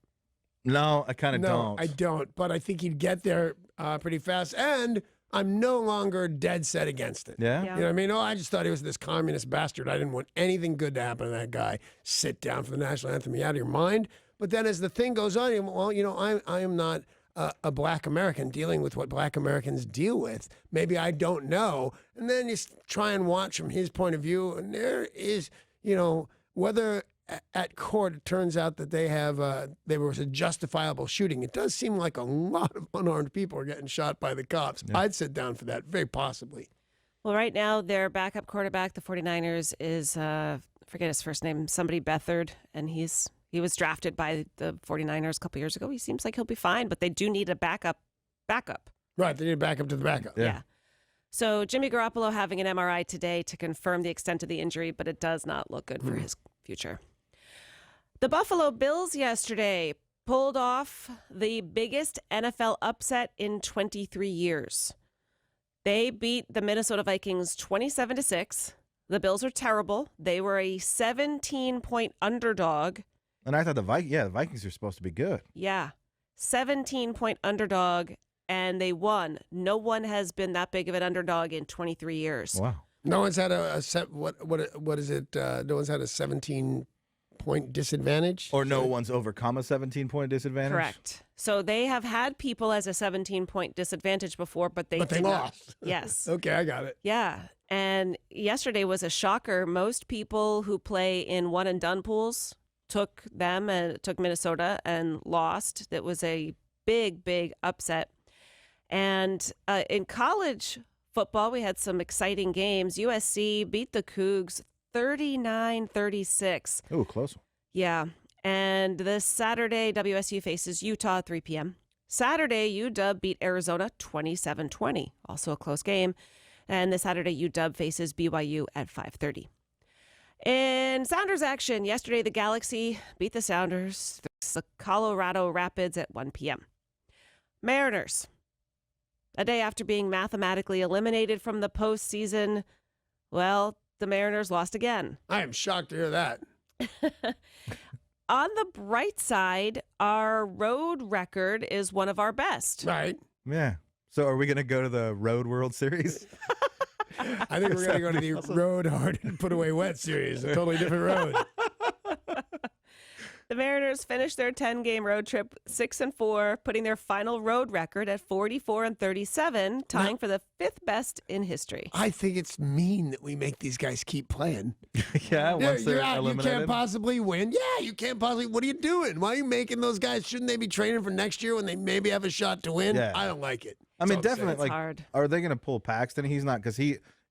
Speaker 3: No, I kind of
Speaker 1: No,
Speaker 3: don't.
Speaker 1: I don't. But I think he'd get there pretty fast. And I'm no longer dead set against it.
Speaker 3: Yeah?
Speaker 2: Yeah.
Speaker 1: You know what I mean? Oh, I just thought he was this communist bastard. I didn't want anything good to happen to that guy. Sit down for the national anthem. You out of your mind? But then as the thing goes on, well, you know, I am not a black American dealing with what black Americans deal with. Maybe I don't know. And then you try and watch from his point of view. And there is, you know, whether at court it turns out that there was a justifiable shooting. It does seem like a lot of unarmed people are getting shot by the cops.
Speaker 3: Yeah.
Speaker 1: I'd sit down for that, very possibly.
Speaker 2: Well, right now, their backup quarterback, the 49ers, is, forget his first name, somebody Beathard, and he was drafted by the 49ers a couple years ago. He seems like he'll be fine, but they do need a backup.
Speaker 1: Right, they need to back up to the backup.
Speaker 2: Yeah. So Jimmy Garoppolo having an MRI today to confirm the extent of the injury, but it does not look good for his future. The Buffalo Bills yesterday pulled off the biggest NFL upset in 23 years. They beat the Minnesota Vikings 27-6. The Bills are terrible. They were a 17-point underdog.
Speaker 3: And I thought the Vikings are supposed to be good.
Speaker 2: Yeah, 17-point underdog, and they won. No one has been that big of an underdog in 23 years.
Speaker 3: Wow.
Speaker 1: No one's had what is it? No one's had a 17-point disadvantage?
Speaker 3: Or no one's overcome a 17-point disadvantage?
Speaker 2: Correct. So they have had people as a 17-point disadvantage before, but they did not.
Speaker 1: lost.
Speaker 2: Yes.
Speaker 1: Okay, I got it.
Speaker 2: Yeah. And yesterday was a shocker. Most people who play in one and done pools took them and took Minnesota and lost. That was a big, big upset. And in college football, we had some exciting games. USC beat the Cougs 39-36.
Speaker 3: Oh, close one.
Speaker 2: Yeah. And this Saturday, WSU faces Utah at 3 p.m. Saturday, UW beat Arizona 27-20. Also a close game. And this Saturday, UW faces BYU at 5:30. In Sounders action, yesterday the Galaxy beat the Sounders. The Colorado Rapids at 1 p.m. Mariners. A day after being mathematically eliminated from the postseason, well, the Mariners lost again.
Speaker 1: I am shocked to hear that.
Speaker 2: On the bright side, our road record is one of our best.
Speaker 1: Right.
Speaker 3: Yeah. So are we going to go to the Road World Series?
Speaker 1: I think we're going to go to the Road Hard and Put Away Wet series, a totally different road.
Speaker 2: The Mariners finished their 10-game road trip 6-4, putting their final road record at 44-37, tying for the fifth best in history.
Speaker 1: I think it's mean that we make these guys keep playing.
Speaker 3: Yeah, once
Speaker 1: You're
Speaker 3: they're
Speaker 1: out. You
Speaker 3: eliminated.
Speaker 1: can't possibly win. Yeah, you can't possibly. What are you doing? Why are you making those guys? Shouldn't they be training for next year when they maybe have a shot to win?
Speaker 3: Yeah.
Speaker 1: I don't like it.
Speaker 3: I mean,
Speaker 1: That's all I'm
Speaker 3: definitely.
Speaker 2: It's
Speaker 3: Like,
Speaker 2: hard.
Speaker 3: are they going to pull Paxton? He's not, because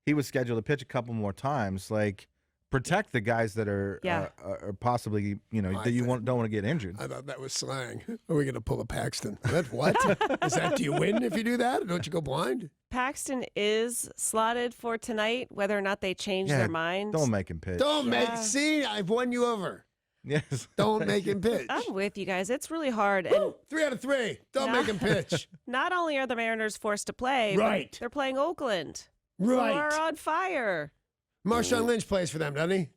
Speaker 3: he was scheduled to pitch a couple more times. Like, protect the guys that are possibly, that you don't want to get injured.
Speaker 1: I thought that was slang. Are we going to pull a Paxton? That's what? Is that, do you win if you do that? Or don't you go blind?
Speaker 2: Paxton is slotted for tonight, whether or not they change their mind.
Speaker 3: Don't make him pitch.
Speaker 1: See, I've won you over.
Speaker 3: Yes.
Speaker 1: Don't make him pitch.
Speaker 2: I'm with you guys. It's really hard. And
Speaker 1: 3 out of 3. Don't make him pitch.
Speaker 2: not only are the Mariners forced to play, but they're playing Oakland.
Speaker 1: Right.
Speaker 2: Who are on fire.
Speaker 1: Marshawn Lynch plays for them, doesn't he?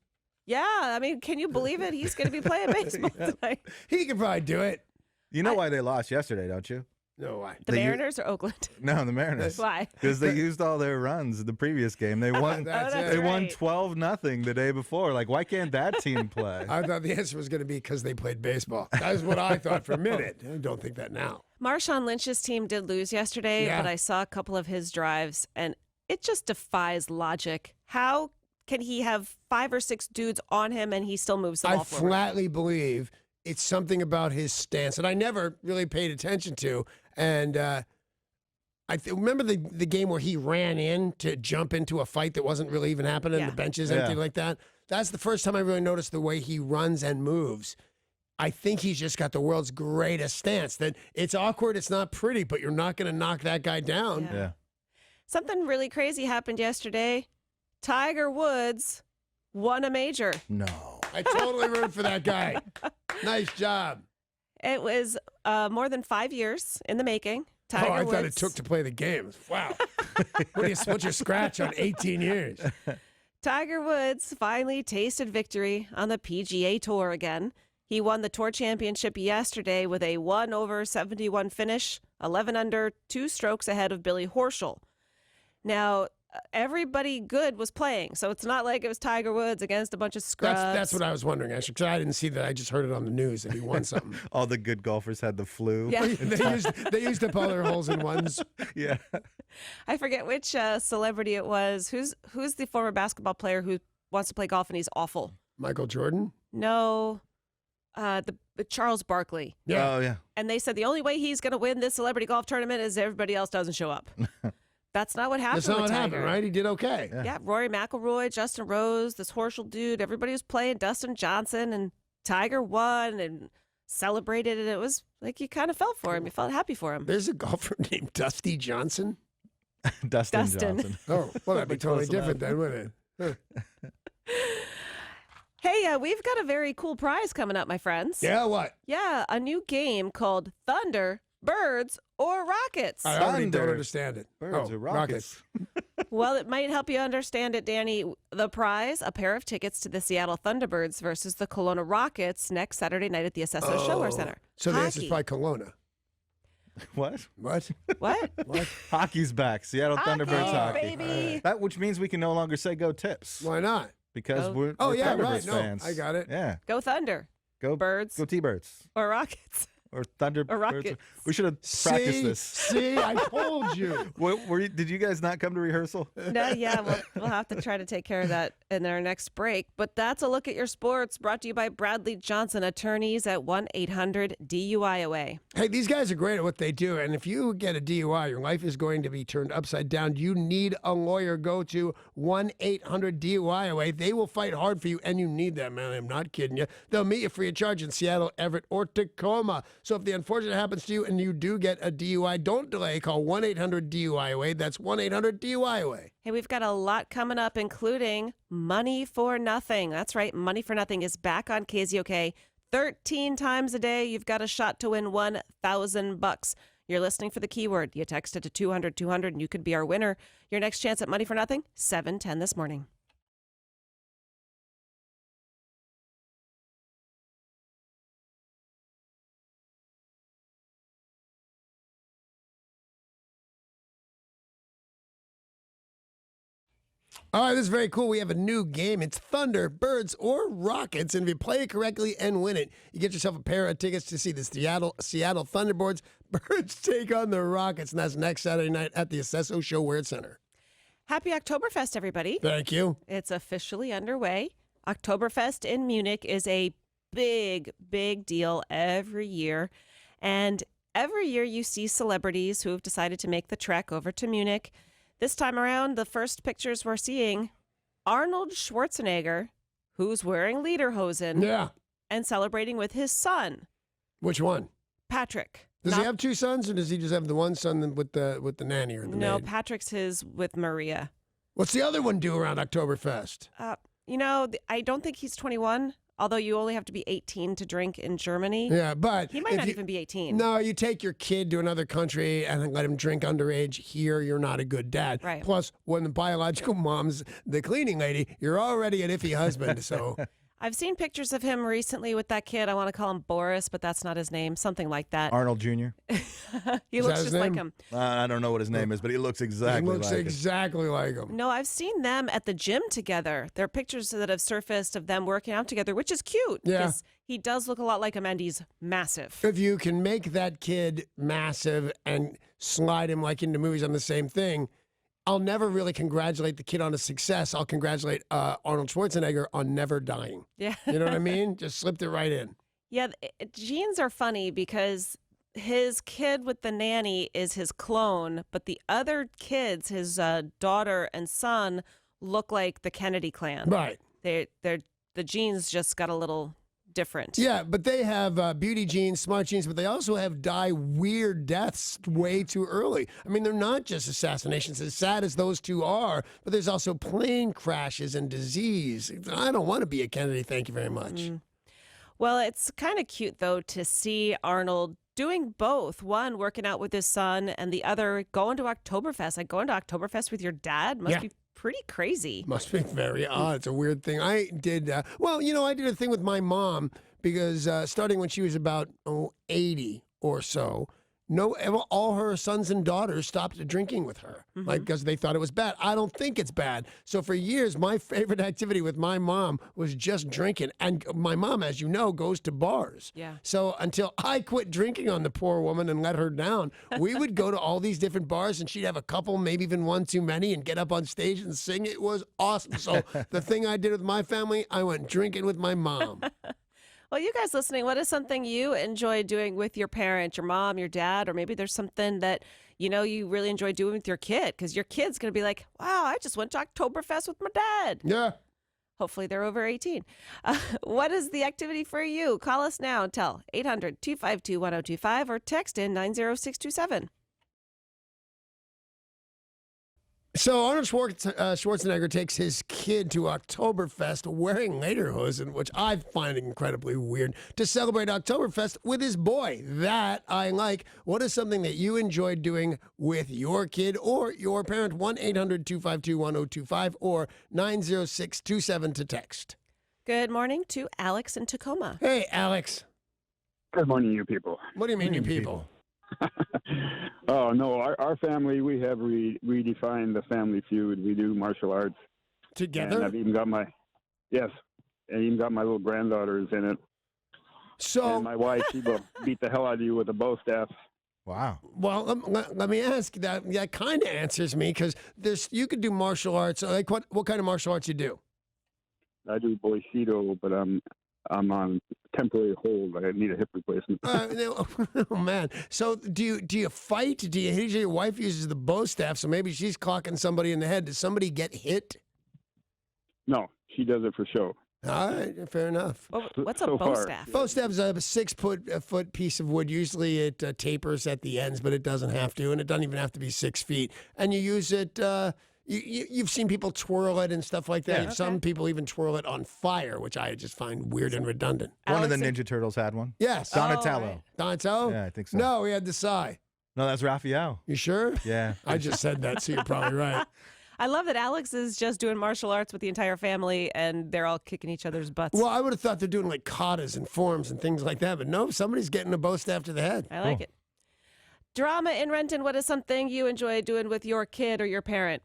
Speaker 2: Yeah, I mean, can you believe it? He's going to be playing baseball tonight.
Speaker 1: He could probably do it.
Speaker 3: You know why they lost yesterday, don't you?
Speaker 1: No, why?
Speaker 2: The Mariners or Oakland?
Speaker 3: No, the Mariners.
Speaker 2: Why?
Speaker 3: Because they used all their runs in the previous game. They won.
Speaker 1: That's
Speaker 3: They
Speaker 1: it.
Speaker 3: won 12-0 the day before. Like, why can't that team play?
Speaker 1: I thought the answer was going to be because they played baseball. That's what I thought for a minute. I don't think that now.
Speaker 2: Marshawn Lynch's team did lose yesterday, but I saw a couple of his drives, and it just defies logic. How can he have 5 or 6 dudes on him and he still moves the ball forward?
Speaker 1: I flatly believe it's something about his stance that I never really paid attention to. And remember the game where he ran in to jump into a fight that wasn't really even happening, the benches empty like that? That's the first time I really noticed the way he runs and moves. I think he's just got the world's greatest stance, that it's awkward, it's not pretty, but you're not going to knock that guy down.
Speaker 3: Yeah.
Speaker 2: Something really crazy happened yesterday. Tiger Woods won a major.
Speaker 3: No.
Speaker 1: I totally root for that guy. Nice job.
Speaker 2: It was more than 5 years in the making. Tiger
Speaker 1: I
Speaker 2: Woods.
Speaker 1: thought it took to play the game. Wow. What's your scratch on 18 years?
Speaker 2: Tiger Woods finally tasted victory on the PGA Tour again. He won the Tour Championship yesterday with a 1/71 finish, 11 under, 2 strokes ahead of Billy Horschel. Now, everybody good was playing, so it's not like it was Tiger Woods against a bunch of scrubs.
Speaker 1: That's what I was wondering, actually, because I didn't see that. I just heard it on the news that he won something.
Speaker 3: All the good golfers had the flu.
Speaker 2: Yeah.
Speaker 1: they used up all their holes in ones.
Speaker 3: Yeah.
Speaker 2: I forget which celebrity it was. Who's the former basketball player who wants to play golf and he's awful?
Speaker 1: Michael Jordan?
Speaker 2: No, the Charles Barkley.
Speaker 1: Yeah.
Speaker 3: Oh, yeah.
Speaker 2: And they said the only way he's going to win this celebrity golf tournament is everybody else doesn't show up. That's not what happened.
Speaker 1: That's not
Speaker 2: with
Speaker 1: what
Speaker 2: Tiger.
Speaker 1: happened, right? He did okay.
Speaker 2: Yeah, Rory McIlroy, Justin Rose, this Horschel dude, everybody was playing Dustin Johnson, and Tiger won and celebrated, and it was like you kind of felt for him. You felt happy for him.
Speaker 1: There's a golfer named Dusty Johnson.
Speaker 3: Dustin
Speaker 2: Dustin.
Speaker 3: Johnson.
Speaker 1: Oh, well, that'd be totally
Speaker 3: Close
Speaker 1: different then, wouldn't it? Huh.
Speaker 2: Hey, we've got a very cool prize coming up, my friends.
Speaker 1: Yeah, what?
Speaker 2: Yeah, a new game called Thunderbirds or Rockets.
Speaker 1: I already don't
Speaker 3: Thunder.
Speaker 1: understand it.
Speaker 3: Birds
Speaker 1: Oh,
Speaker 3: or rockets.
Speaker 2: Well, it might help you understand it, Danny. The prize, a pair of tickets to the Seattle Thunderbirds versus the Kelowna Rockets next Saturday night at the Acesso Showwear Center.
Speaker 1: So the answer's
Speaker 2: Hockey.
Speaker 1: probably Kelowna.
Speaker 3: What?
Speaker 1: What?
Speaker 2: What?
Speaker 1: What?
Speaker 3: Hockey's back. Seattle Thunderbirds hockey.
Speaker 2: baby.
Speaker 3: Which means we can no longer say go Tips
Speaker 1: Why not?
Speaker 3: because
Speaker 2: Oh.
Speaker 3: we're
Speaker 1: Yeah,
Speaker 3: Thunderbirds
Speaker 1: right. No,
Speaker 3: fans.
Speaker 1: I got it.
Speaker 3: Yeah.
Speaker 2: Go Thunder.
Speaker 3: Go
Speaker 2: Birds
Speaker 3: Go T-Birds.
Speaker 2: or Rockets.
Speaker 3: Or Thunderbirds.
Speaker 2: Or Rockets.
Speaker 3: We should have practiced this.
Speaker 1: See, I told you.
Speaker 3: Did you guys not come to rehearsal?
Speaker 2: No, yeah, we'll have to try to take care of that in our next break. But that's a look at your sports brought to you by Bradley Johnson, attorneys at 1-800-DUI-OA.
Speaker 1: Hey, these guys are great at what they do. And if you get a DUI, your life is going to be turned upside down. You need a lawyer. Go to 1-800-DUI-OA. They will fight hard for you, and you need that, man. I'm not kidding you. They'll meet you free of charge in Seattle, Everett, or Tacoma. So if the unfortunate happens to you and you do get a DUI, don't delay. Call 1-800-DUI-OA. That's 1-800-DUI-OA.
Speaker 2: Hey, we've got a lot coming up, including Money for Nothing. That's right. Money for Nothing is back on KZOK 13 times a day. You've got a shot to win $1,000. You're listening for the keyword. You text it to 200-200 and you could be our winner. Your next chance at Money for Nothing, 7:10 this morning.
Speaker 1: All right, this is very cool. We have a new game. It's Thunderbirds or Rockets, and if you play it correctly and win it, you get yourself a pair of tickets to see the Seattle Thunderbirds. Birds take on the Rockets, and that's next Saturday night at the Acesso Showwear Center.
Speaker 2: Happy Oktoberfest, everybody.
Speaker 1: Thank you.
Speaker 2: It's officially underway. Oktoberfest in Munich is a big, big deal every year. And every year you see celebrities who have decided to make the trek over to Munich. This time around, the first pictures we're seeing Arnold Schwarzenegger, who's wearing lederhosen
Speaker 1: Yeah.
Speaker 2: and celebrating with his son,
Speaker 1: Which one?
Speaker 2: Patrick.
Speaker 1: Does he have two sons, or does he just have the one son with the nanny or the
Speaker 2: No,
Speaker 1: maid?
Speaker 2: Patrick's his with Maria.
Speaker 1: What's the other one do around Oktoberfest?
Speaker 2: I don't think he's 21, although you only have to be 18 to drink in Germany.
Speaker 1: Yeah, but
Speaker 2: He might
Speaker 1: if
Speaker 2: not
Speaker 1: you-
Speaker 2: even be 18.
Speaker 1: No, you take your kid to another country and let him drink underage. Here, you're not a good dad.
Speaker 2: Right.
Speaker 1: Plus, when the biological mom's the cleaning lady, you're already an iffy husband. So
Speaker 2: I've seen pictures of him recently with that kid. I want to call him Boris, but that's not his name. Something like that.
Speaker 3: Arnold Jr.
Speaker 2: He
Speaker 1: Is
Speaker 2: looks
Speaker 1: that his
Speaker 2: just like
Speaker 1: name?
Speaker 2: him.
Speaker 3: I don't know what his name is, but he looks exactly
Speaker 1: he looks
Speaker 3: like
Speaker 1: exactly like him.
Speaker 2: No, I've seen them at the gym together. There are pictures that have surfaced of them working out together, which is cute.
Speaker 1: Yeah.
Speaker 2: Because he does look a lot like him, and he's massive.
Speaker 1: If you can make that kid massive and slide him like into movies on the same thing, I'll never really congratulate the kid on his success. I'll congratulate Arnold Schwarzenegger on never dying.
Speaker 2: Yeah.
Speaker 1: You know what I mean? Just slipped it right in.
Speaker 2: Yeah, genes are funny because his kid with the nanny is his clone, but the other kids, his daughter and son, look like the Kennedy clan.
Speaker 1: Right.
Speaker 2: They're the genes just got a little different.
Speaker 1: Yeah, but they have beauty genes, smart genes, but they also have die weird deaths way too early. I mean, they're not just assassinations, as sad as those two are, but there's also plane crashes and disease. I don't want to be a Kennedy, thank you very much.
Speaker 2: Well, it's kind of cute, though, to see Arnold doing both. One, working out with his son, and the other, going to Oktoberfest. Like, going to Oktoberfest with your dad must be pretty crazy.
Speaker 1: Must be very odd. It's a weird thing. I did, I did a thing with my mom because starting when she was about 80 or so, all her sons and daughters stopped drinking with her, like because they thought it was bad. I don't think it's bad. So for years, my favorite activity with my mom was just drinking. And my mom, as you know, goes to bars.
Speaker 2: Yeah.
Speaker 1: So until I quit drinking on the poor woman and let her down, we would go to all these different bars, and she'd have a couple, maybe even one too many, and get up on stage and sing. It was awesome. So the thing I did with my family, I went drinking with my mom.
Speaker 2: Well, you guys listening, what is something you enjoy doing with your parent, your mom, your dad, or maybe there's something that you really enjoy doing with your kid? Because your kid's going to be like, wow, I just went to Oktoberfest with my dad.
Speaker 1: Yeah.
Speaker 2: Hopefully they're over 18. What is the activity for you? Call us now and tell 800-252-1025 or text in 90627.
Speaker 1: So Arnold Schwarzenegger takes his kid to Oktoberfest wearing lederhosen, which I find incredibly weird, to celebrate Oktoberfest with his boy. That I like. What is something that you enjoyed doing with your kid or your parent? 1-800-252-1025 or 90627 to text.
Speaker 2: Good morning to Alex in Tacoma.
Speaker 1: Hey, Alex.
Speaker 6: Good morning, you people.
Speaker 1: What do you mean, you people?
Speaker 6: Oh, no, our family, we have redefined the family feud. We do martial arts.
Speaker 1: Together?
Speaker 6: And I've even got I even got my little granddaughters in it.
Speaker 1: So
Speaker 6: And my wife, she will beat the hell out of you with a bow staff.
Speaker 3: Wow.
Speaker 1: Well, let me ask that. That kind of answers me because you could do martial arts. Like what kind of martial arts you do?
Speaker 6: I do Bushido, but I'm on temporary hold. I need a hip replacement.
Speaker 1: Oh man! So do you fight? Do you hit? Your wife uses the bow staff, so maybe she's clocking somebody in the head. Does somebody get hit?
Speaker 6: No, she does it for show.
Speaker 1: All right, fair enough.
Speaker 2: What's a
Speaker 6: So
Speaker 2: bow
Speaker 6: far.
Speaker 2: staff?
Speaker 1: Bow staff is a 6-foot piece of wood. Usually it tapers at the ends, but it doesn't have to, and it doesn't even have to be 6 feet. And you use it. You've seen people twirl it and stuff like that.
Speaker 3: Yeah.
Speaker 1: Some people even twirl it on fire, which I just find weird and redundant.
Speaker 3: One of the
Speaker 2: Alex,
Speaker 3: Ninja Turtles had one.
Speaker 1: Yes.
Speaker 3: Donatello.
Speaker 2: right.
Speaker 1: Donatello?
Speaker 3: Yeah, I think so.
Speaker 1: No, we had Desai.
Speaker 3: No, that's Raphael.
Speaker 1: You sure?
Speaker 3: Yeah.
Speaker 1: I just said that, so you're probably right.
Speaker 2: I love that Alex is just doing martial arts with the entire family, and they're all kicking each other's butts.
Speaker 1: Well, I would have thought they're doing like katas and forms and things like that, but no, somebody's getting a bow staff to the head.
Speaker 2: I like
Speaker 3: Cool.
Speaker 2: it. Drama in Renton, what is something you enjoy doing with your kid or your parent?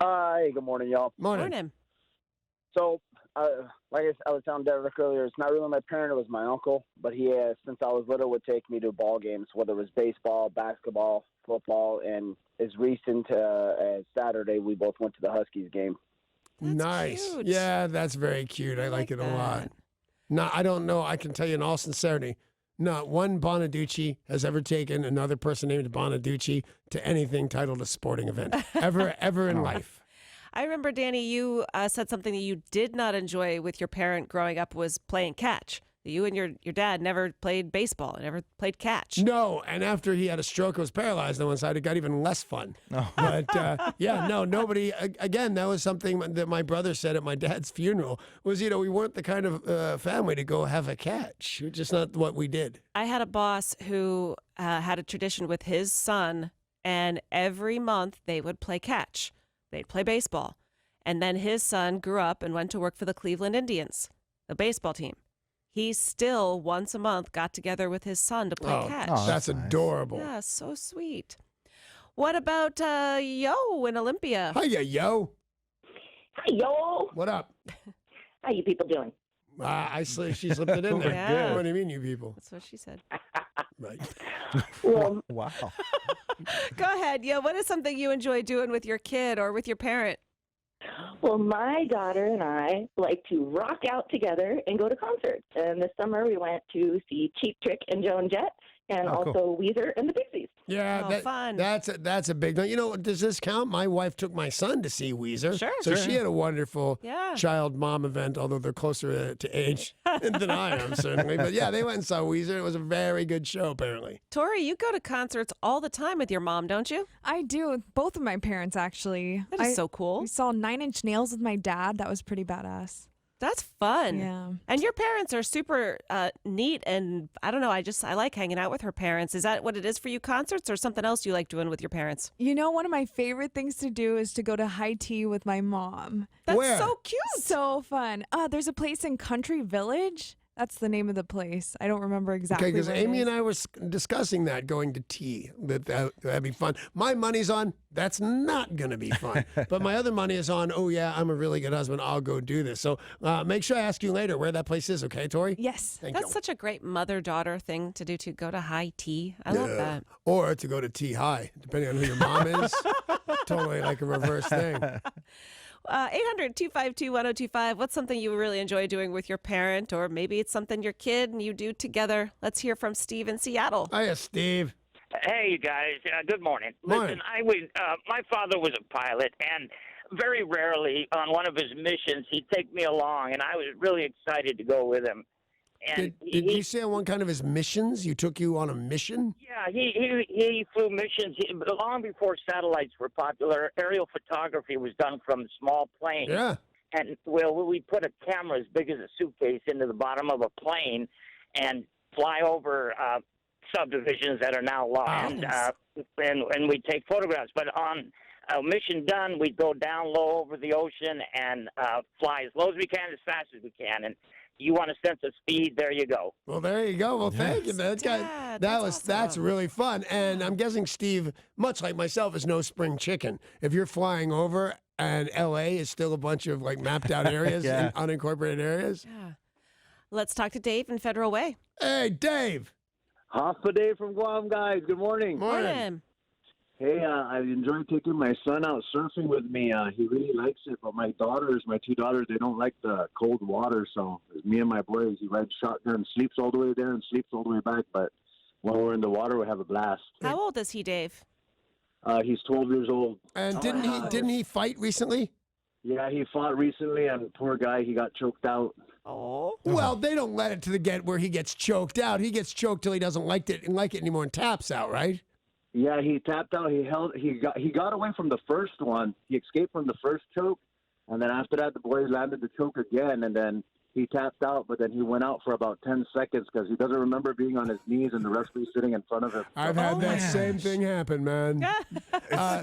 Speaker 7: Hi, good morning, y'all.
Speaker 2: Morning.
Speaker 7: So, like I was telling Derek earlier, it's not really my parent, it was my uncle. But he, since I was little, would take me to ball games, whether it was baseball, basketball, football, and as recent as Saturday, we both went to the Huskies game.
Speaker 2: That's
Speaker 1: Nice.
Speaker 2: cute.
Speaker 1: Yeah, that's very cute. I like it a lot.
Speaker 2: that.
Speaker 1: No, I don't know. I can tell you in all sincerity, Not one Bonaduce has ever taken another person named Bonaduce to anything titled a sporting event ever in life.
Speaker 2: I remember, Danny, you said something that you did not enjoy with your parent growing up was playing catch. You and your dad never played baseball, never played catch.
Speaker 1: No, and after he had a stroke, was paralyzed on one side, it got even less fun.
Speaker 3: Oh.
Speaker 1: But nobody. Again, that was something that my brother said at my dad's funeral. Was we weren't the kind of family to go have a catch. It's just not what we did.
Speaker 2: I had a boss who had a tradition with his son, and every month they would play catch. They'd play baseball, and then his son grew up and went to work for the Cleveland Indians, the baseball team. He still, once a month, got together with his son to play catch.
Speaker 1: Oh, that's
Speaker 3: nice.
Speaker 1: adorable.
Speaker 2: Yeah, so sweet. What about Yo in Olympia?
Speaker 1: Hiya, yo.
Speaker 8: Hi, yo.
Speaker 1: What up?
Speaker 8: How you people doing?
Speaker 1: She slipped it in there.
Speaker 2: Yeah.
Speaker 1: What do you mean, you people?
Speaker 2: That's what she said.
Speaker 1: Right.
Speaker 8: Well,
Speaker 3: Wow.
Speaker 2: Go ahead. Yo, what is something you enjoy doing with your kid or with your parent?
Speaker 8: well, my daughter and I like to rock out together and go to concerts. And this summer we went to see Cheap Trick and Joan Jett, and also Weezer and the Pixies.
Speaker 1: Yeah,
Speaker 2: fun.
Speaker 1: That's a big thing. Does this count? My wife took my son to see Weezer.
Speaker 2: Sure.
Speaker 1: So she had a wonderful
Speaker 2: Yeah.
Speaker 1: child-mom event, although they're closer to age than I am, certainly. But yeah, they went and saw Weezer. It was a very good show, apparently.
Speaker 2: Tori, you go to concerts all the time with your mom, don't you?
Speaker 5: I do. Both of my parents, actually.
Speaker 2: That is so cool.
Speaker 5: We saw 9 Inch Nails with my dad. That was pretty badass.
Speaker 2: That's fun.
Speaker 5: Yeah.
Speaker 2: And your parents are super neat, and I don't know, I like hanging out with her parents. Is that what it is for you, concerts, or something else you like doing with your parents?
Speaker 5: You know, one of my favorite things to do is to go to high tea with my mom.
Speaker 2: That's
Speaker 1: Where?
Speaker 2: so cute.
Speaker 5: So fun. There's a place in Country Village. That's the name of the place. I don't remember exactly.
Speaker 1: Okay, because
Speaker 5: where it
Speaker 1: Amy
Speaker 5: is.
Speaker 1: and I were discussing that, going to tea. That'd be fun. My money's on, that's not going to be fun. But my other money is on, oh, yeah, I'm a really good husband. I'll go do this. So make sure I ask you later where that place is, okay, Tori?
Speaker 5: Yes.
Speaker 1: Thank
Speaker 2: That's
Speaker 1: you.
Speaker 2: such a great mother-daughter thing to do, to go to high tea. I love that.
Speaker 1: Or to go to tea high, depending on who your mom is. Totally like a reverse thing.
Speaker 2: 800-252-1025. What's something you really enjoy doing with your parent, or maybe it's something your kid and you do together? Let's hear from Steve in Seattle.
Speaker 1: Hiya, Steve.
Speaker 9: Hey, you guys. Good morning.
Speaker 1: Morning.
Speaker 9: Listen, my father was a pilot, and very rarely on one of his missions he'd take me along, and I was really excited to go with him. And
Speaker 1: Did you say on one kind of his missions? You took you on a mission?
Speaker 9: Yeah, he flew missions. Long before satellites were popular, aerial photography was done from small planes.
Speaker 1: Yeah.
Speaker 9: And we put a camera as big as a suitcase into the bottom of a plane and fly over subdivisions that are now lost, and we take photographs. But on a mission done, we go down low over the ocean and fly as low as we can, as fast as we can. And you want a sense of speed, there you go.
Speaker 1: Well, there you go. Well, thank you. That's
Speaker 2: awesome.
Speaker 1: really fun. And I'm guessing Steve, much like myself, is no spring chicken. If you're flying over and LA is still a bunch of like mapped out areas and unincorporated areas.
Speaker 2: Yeah. Let's talk to Dave in Federal Way.
Speaker 1: Hey, Dave.
Speaker 10: Half a day from Guam, guys. Good morning.
Speaker 2: Morning.
Speaker 10: Hey, I enjoy taking my son out surfing with me. He really likes it, but my two daughters, they don't like the cold water. So it's me and my boys, he rides shotgun, sleeps all the way there and sleeps all the way back. But when we're in the water, we have a blast.
Speaker 2: How old is he, Dave?
Speaker 10: He's 12 years old.
Speaker 1: And didn't he fight recently?
Speaker 10: Yeah, he fought recently, and poor guy, he got choked out.
Speaker 2: Oh.
Speaker 1: Well, they don't let it to the get where he gets choked out. He gets choked till he doesn't like it anymore and taps out, right?
Speaker 10: Yeah, he tapped out. He got away from the first one. He escaped from the first choke, and then after that, the boys landed the choke again, and then he tapped out. But then he went out for about 10 seconds because he doesn't remember being on his knees and the referee sitting in front of him.
Speaker 1: I've had that same thing happen, man.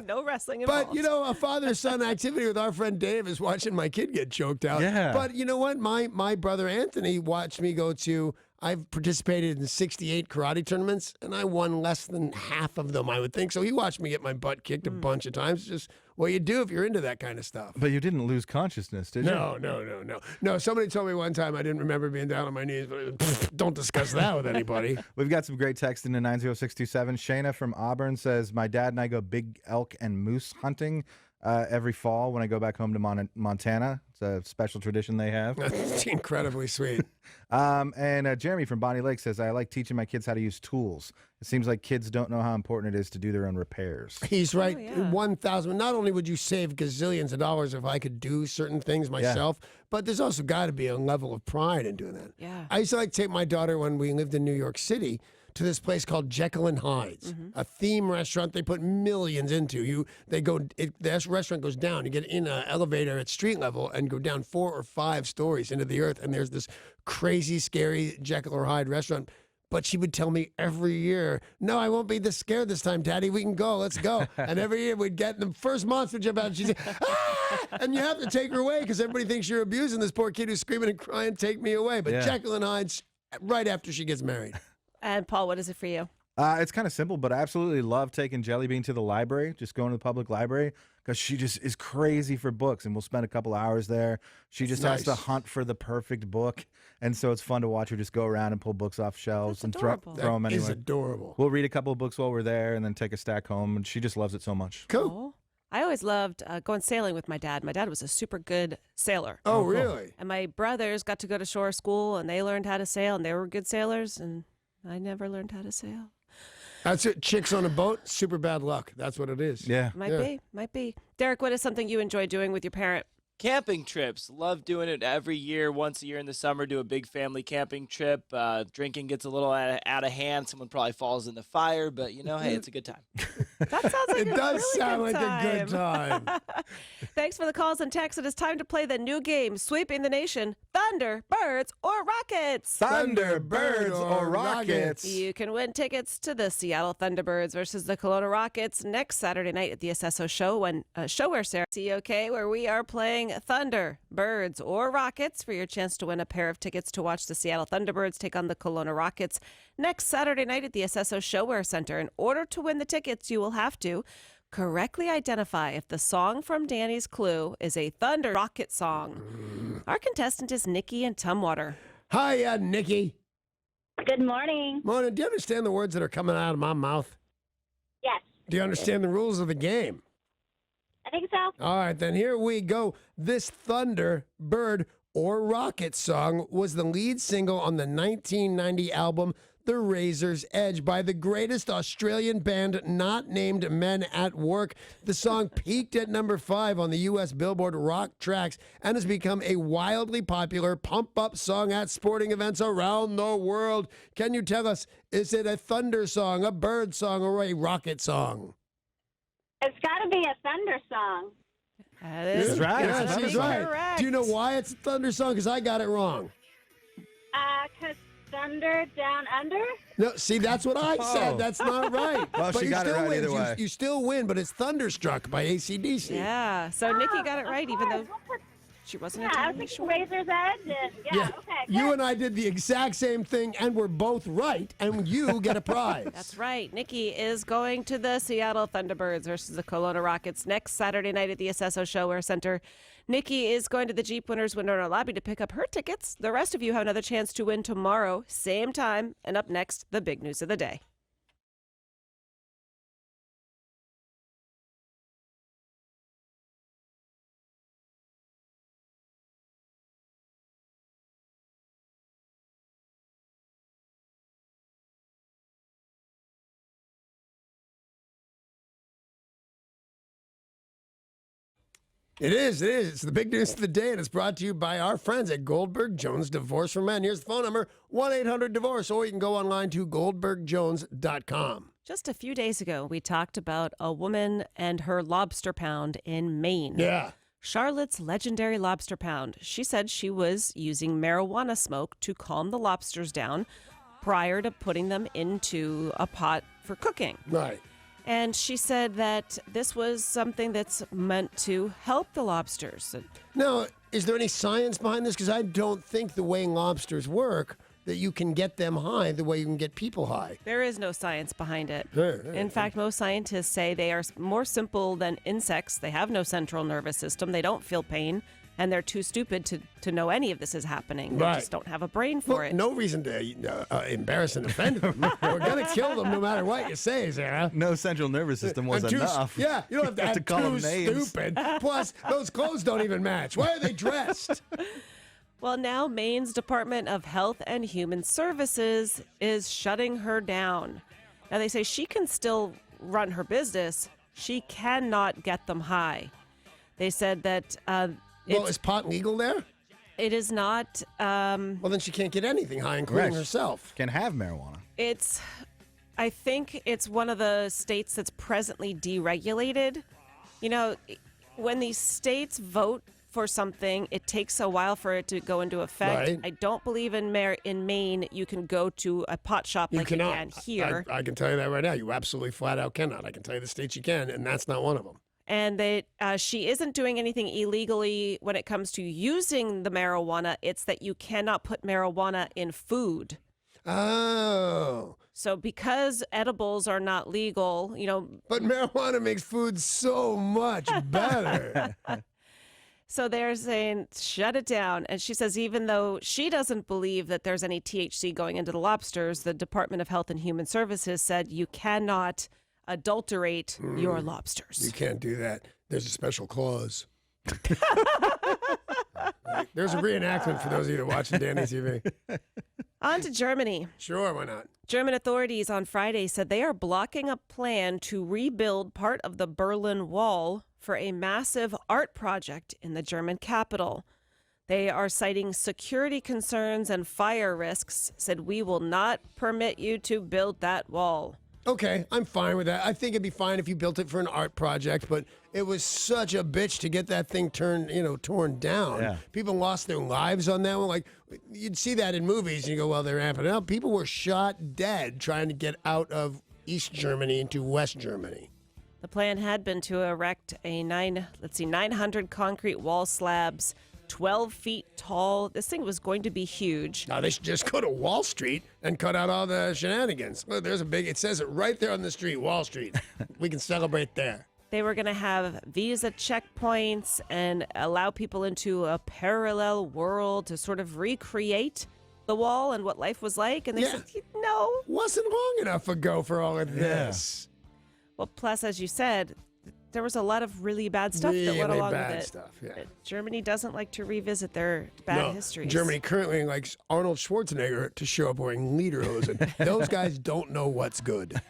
Speaker 2: No wrestling involved.
Speaker 1: But, a father-son activity with our friend Dave is watching my kid get choked out.
Speaker 3: Yeah.
Speaker 1: But you know what? My brother Anthony watched me go to, I've participated in 68 karate tournaments, and I won less than half of them, I would think. So he watched me get my butt kicked a bunch of times. It's just what you do if you're into that kind of stuff.
Speaker 3: But you didn't lose consciousness, did you?
Speaker 1: No, somebody told me one time I didn't remember being down on my knees, but don't discuss that with anybody.
Speaker 3: We've got some great text into 90627. Shayna from Auburn says, my dad and I go big elk and moose hunting every fall when I go back home to Montana It's a special tradition they have.
Speaker 1: It's incredibly sweet.
Speaker 3: And Jeremy from Bonnie Lake says, I like teaching my kids how to use tools. It seems like kids don't know how important it is to do their own repairs.
Speaker 1: He's right. 1,000. Not only would you save gazillions of dollars if I could do certain things myself, but there's also got to be a level of pride in doing that.
Speaker 2: Yeah.
Speaker 1: I used to like take my daughter when we lived in New York City to this place called Jekyll and Hyde's, a theme restaurant they put millions into. The restaurant goes down. You get in an elevator at street level and go down 4 or 5 stories into the earth, and there's this crazy, scary Jekyll or Hyde restaurant. But she would tell me every year, no, I won't be this scared this time, Daddy. We can go. Let's go. And every year we'd get the first monster jump out, and she'd say, ah! And you have to take her away because everybody thinks you're abusing this poor kid who's screaming and crying, take me away. But Jekyll and Hyde's right after she gets married.
Speaker 2: And Paul, what is it for you?
Speaker 3: It's kind of simple, but I absolutely love taking Jelly Bean to the library, just going to the public library, because she just is crazy for books, and we'll spend a couple hours there. She just has to hunt for the perfect book, and so it's fun to watch her just go around and pull books off shelves and throw them anywhere.
Speaker 1: It's adorable.
Speaker 3: We'll read a couple of books while we're there, and then take a stack home, and she just loves it so much.
Speaker 1: Cool.
Speaker 2: I always loved going sailing with my dad. My dad was a super good sailor.
Speaker 1: Oh, really?
Speaker 2: And my brothers got to go to shore school, and they learned how to sail, and they were good sailors, and I never learned how to sail.
Speaker 1: That's it. Chicks on a boat, super bad luck. That's what it is.
Speaker 3: Yeah.
Speaker 2: Might be. Derek, what is something you enjoy doing with your parent?
Speaker 4: Camping trips. Love doing it every year. Once a year in the summer, do a big family camping trip. Drinking gets a little out of hand. Someone probably falls in the fire, but, hey, it's a good time.
Speaker 2: That sounds like
Speaker 1: It does sound like a good time.
Speaker 2: Thanks for the calls and texts. It is time to play the new game, sweeping the nation, Thunderbirds or Rockets.
Speaker 3: Thunderbirds or Rockets.
Speaker 2: You can win tickets to the Seattle Thunderbirds versus the Kelowna Rockets next Saturday night at the SSO show Showware Sarah KZOK, where we are playing Thunderbirds or Rockets for your chance to win a pair of tickets to watch the Seattle Thunderbirds take on the Kelowna Rockets next Saturday night at the SSO Showware Center. In order to win the tickets, you will have to correctly identify if the song from Danny's Clue is a Thunder Rocket song. Our contestant is Nikki in Tumwater.
Speaker 1: Hiya, Nikki.
Speaker 11: Good morning.
Speaker 1: Mona, do you understand the words that are coming out of my mouth?
Speaker 11: Yes.
Speaker 1: Do you understand the rules of the game?
Speaker 11: I think so.
Speaker 1: All right, then here we go. This Thunderbird or Rocket song was the lead single on the 1990 album The Razor's Edge by the greatest Australian band not named Men at Work. The song peaked at number 5 on the U.S. Billboard Rock Tracks and has become a wildly popular pump-up song at sporting events around the world. Can you tell us, is it a thunder song, a bird song, or a rocket song?
Speaker 11: It's got to be a thunder song.
Speaker 2: That is
Speaker 3: right.
Speaker 1: Yeah, she's right.
Speaker 2: Correct.
Speaker 1: Do you know why it's a thunder song? Because I got it wrong.
Speaker 11: Because thunder down under?
Speaker 1: No, see, that's what I said. That's not right.
Speaker 3: Well,
Speaker 1: but
Speaker 3: she
Speaker 1: you
Speaker 3: got it
Speaker 1: still
Speaker 3: right
Speaker 1: win.
Speaker 3: either way.
Speaker 1: You still win, but it's Thunderstruck by AC/DC.
Speaker 2: Yeah, so Nikki got it right, even though she wasn't
Speaker 11: I was
Speaker 2: entirely
Speaker 11: thinking
Speaker 2: sure.
Speaker 11: Razor's Edge. And, okay.
Speaker 1: You and I did the exact same thing, and we're both right, and you get a prize.
Speaker 2: That's right. Nikki is going to the Seattle Thunderbirds versus the Kelowna Rockets next Saturday night at the SSO Showware Center. Nikki is going to the Jeep Winners Window Lobby to pick up her tickets. The rest of you have another chance to win tomorrow, same time, and up next, the big news of the day.
Speaker 1: It is. It's the big news of the day, and it's brought to you by our friends at Goldberg Jones Divorce for Men. Here's the phone number, 1-800-DIVORCE, or you can go online to goldbergjones.com.
Speaker 2: Just a few days ago, we talked about a woman and her lobster pound in Maine.
Speaker 1: Yeah.
Speaker 2: Charlotte's legendary lobster pound. She said she was using marijuana smoke to calm the lobsters down prior to putting them into a pot for cooking.
Speaker 1: Right.
Speaker 2: And she said that this was something that's meant to help the lobsters.
Speaker 1: Now, is there any science behind this? Because I don't think the way lobsters work, that you can get them high the way you can get people high.
Speaker 2: There is no science behind it.
Speaker 1: Yeah.
Speaker 2: In fact, most scientists say they are more simple than insects. They have no central nervous system. They don't feel pain. and they're too stupid to know any of this is happening. They
Speaker 1: Right.
Speaker 2: just don't have a brain for it.
Speaker 1: No reason to embarrass and offend them. We're going to kill them no matter what you say, Sarah.
Speaker 3: No central nervous system was
Speaker 1: And too-
Speaker 3: enough.
Speaker 1: Yeah, you don't have to
Speaker 3: call
Speaker 1: have
Speaker 3: them
Speaker 1: too
Speaker 3: names.
Speaker 1: stupid. Plus, those clothes don't even match. Why are they dressed?
Speaker 2: Well, now Maine's Department of Health and Human Services is shutting her down. Now, they say she can still run her business. She cannot get them high. They said that
Speaker 1: Is pot legal there?
Speaker 2: it is not.
Speaker 1: Well, then she can't get anything high, including
Speaker 3: Right.
Speaker 1: herself.
Speaker 3: Can have marijuana.
Speaker 2: I think it's one of the states that's presently deregulated. You know, when these states vote for something, it takes a while for it to go into effect.
Speaker 1: Right.
Speaker 2: I don't believe in Maine you can go to a pot shop like you can here.
Speaker 1: I can tell you that right now. You absolutely flat out cannot. I can tell you the states you can, and that's not one of them.
Speaker 2: And she isn't doing anything illegally when it comes to using the marijuana. It's that you cannot put marijuana in food.
Speaker 1: Oh.
Speaker 2: So because edibles are not legal,
Speaker 1: But marijuana makes food so much better.
Speaker 2: so they're saying shut it down. And she says even though she doesn't believe that there's any THC going into the lobsters, the Department of Health and Human Services said you cannot adulterate your lobsters.
Speaker 1: You can't do that. There's a special clause. Right. There's a reenactment for those of you that are watching Danny TV.
Speaker 2: On to Germany.
Speaker 1: Sure, why not?
Speaker 2: German authorities on Friday said they are blocking a plan to rebuild part of the Berlin Wall for a massive art project in the German capital. They are citing security concerns and fire risks, said we will not permit you to build that wall.
Speaker 1: Okay, I'm fine with that. I think it'd be fine if you built it for an art project, but it was such a bitch to get that thing torn down.
Speaker 3: Yeah.
Speaker 1: People lost their lives on that one. Like, you'd see that in movies, and you go, well, they're amping it up. People were shot dead trying to get out of East Germany into West Germany.
Speaker 2: The plan had been to erect a 900 concrete wall slabs, 12 feet tall. This thing was going to be huge.
Speaker 1: Now, they should just go to Wall Street and cut out all the shenanigans. Look, it says it right there on the street, Wall Street. We can celebrate there.
Speaker 2: They were going to have visa checkpoints and allow people into a parallel world to sort of recreate the wall and what life was like. And they said, no.
Speaker 1: Wasn't long enough ago for all of this.
Speaker 2: Well, plus, as you said, there was a lot of really bad stuff that went along with it.
Speaker 1: Stuff, yeah.
Speaker 2: Germany doesn't like to revisit their bad
Speaker 1: No,
Speaker 2: histories.
Speaker 1: Germany currently likes Arnold Schwarzenegger to show up wearing lederhosen. Those guys don't know what's good.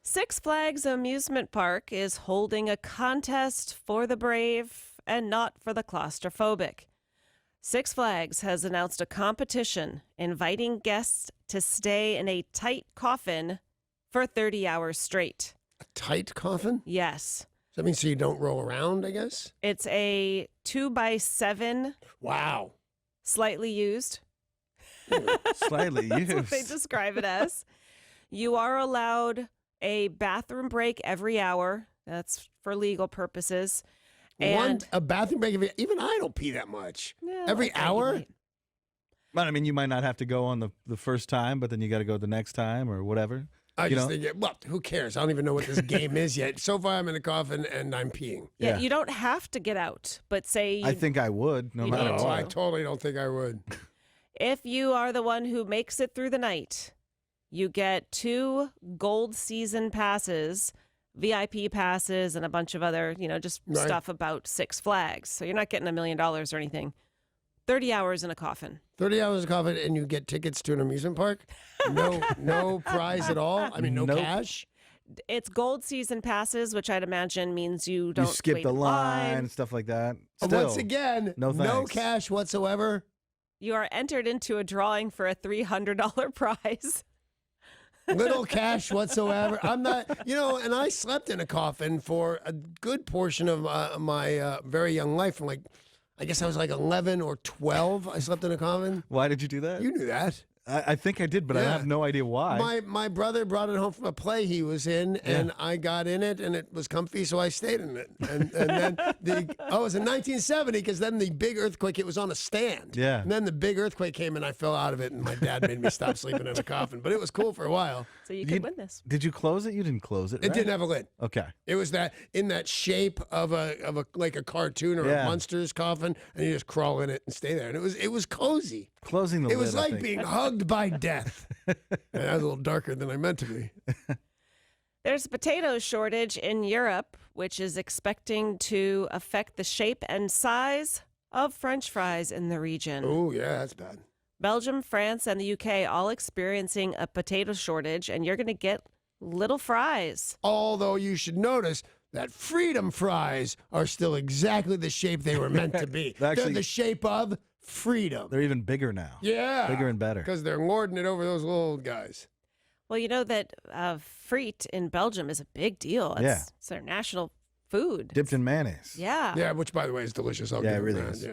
Speaker 2: Six Flags Amusement Park is holding a contest for the brave and not for the claustrophobic. Six Flags has announced a competition inviting guests to stay in a tight coffin for 30 hours straight.
Speaker 1: A tight coffin?
Speaker 2: Yes.
Speaker 1: Does that mean so you don't roll around, I guess?
Speaker 2: It's a 2x7.
Speaker 1: Wow.
Speaker 2: Slightly used.
Speaker 3: Slightly
Speaker 2: That's what
Speaker 3: used.
Speaker 2: they describe it as. You are allowed a bathroom break every hour. That's for legal purposes. And
Speaker 1: A bathroom break. Even I don't pee that much.
Speaker 2: No,
Speaker 1: Every
Speaker 2: I thought you
Speaker 1: hour?
Speaker 2: might.
Speaker 3: But I mean, you might not have to go on the first time, but then you got to go the next time or whatever.
Speaker 1: I just think, well, who cares? I don't even know what this game is yet. So far, I'm in a coffin and I'm peeing.
Speaker 2: Yeah, you don't have to get out, but say
Speaker 3: I think I would, no
Speaker 2: you
Speaker 3: matter
Speaker 2: need
Speaker 3: what.
Speaker 2: to.
Speaker 1: I totally don't think I would.
Speaker 2: If you are the one who makes it through the night, you get 2 gold season passes, VIP passes, and a bunch of other, just
Speaker 1: Right.
Speaker 2: stuff about Six Flags. So you're not getting $1 million or anything. 30 hours in a coffin.
Speaker 1: 30 hours of coffin and you get tickets to an amusement park? No prize at all? I mean, no
Speaker 3: Nope.
Speaker 1: cash?
Speaker 2: It's gold season passes, which I'd imagine means you don't
Speaker 3: You skip
Speaker 2: wait
Speaker 3: the
Speaker 2: in
Speaker 3: line, stuff like that.
Speaker 1: Once
Speaker 3: Still,
Speaker 1: again,
Speaker 3: no
Speaker 1: no
Speaker 3: thanks.
Speaker 1: cash whatsoever.
Speaker 2: You are entered into a drawing for a $300 prize.
Speaker 1: Little cash whatsoever. I'm not, and I slept in a coffin for a good portion of my very young life. From I guess I was like 11 or 12. I slept in a coffin.
Speaker 3: Why did you do that?
Speaker 1: You knew that.
Speaker 3: I think I did, but I
Speaker 1: Yeah.
Speaker 3: have no idea why.
Speaker 1: My brother brought it home from a play he was in, and I got in it, and it was comfy, so I stayed in it. And then it was in 1970, because then the big earthquake, it was on a stand.
Speaker 3: Yeah.
Speaker 1: And then the big earthquake came, and I fell out of it, and my dad made me stop sleeping in a coffin. But it was cool for a while.
Speaker 2: So you could win this.
Speaker 3: Did you close it? You didn't close it,
Speaker 1: It
Speaker 3: right?
Speaker 1: didn't have a lid.
Speaker 3: Okay.
Speaker 1: It was in that shape of a like a cartoon or a monster's coffin, and you just crawl in it and stay there. And it was cozy.
Speaker 3: Closing the
Speaker 1: It
Speaker 3: lid,
Speaker 1: was
Speaker 3: I
Speaker 1: like
Speaker 3: think.
Speaker 1: being hugged by death. And that was a little darker than I meant to be.
Speaker 2: There's a potato shortage in Europe, which is expecting to affect the shape and size of French fries in the region.
Speaker 1: Oh, yeah, that's bad.
Speaker 2: Belgium, France, and the UK all experiencing a potato shortage, and you're going to get little fries.
Speaker 1: Although you should notice that freedom fries are still exactly the shape they were meant to be.
Speaker 3: Actually-
Speaker 1: They're the shape of freedom.
Speaker 3: They're even bigger now.
Speaker 1: Yeah.
Speaker 3: Bigger and better.
Speaker 1: Because they're lording it over those little guys.
Speaker 2: Well, you know that frites in Belgium is a big deal. It's their national food.
Speaker 3: Dipped in mayonnaise.
Speaker 2: Yeah.
Speaker 1: Yeah, which, by the way, is delicious. I'll
Speaker 3: Yeah,
Speaker 1: give
Speaker 3: it really
Speaker 1: that.
Speaker 3: is.
Speaker 1: Yeah.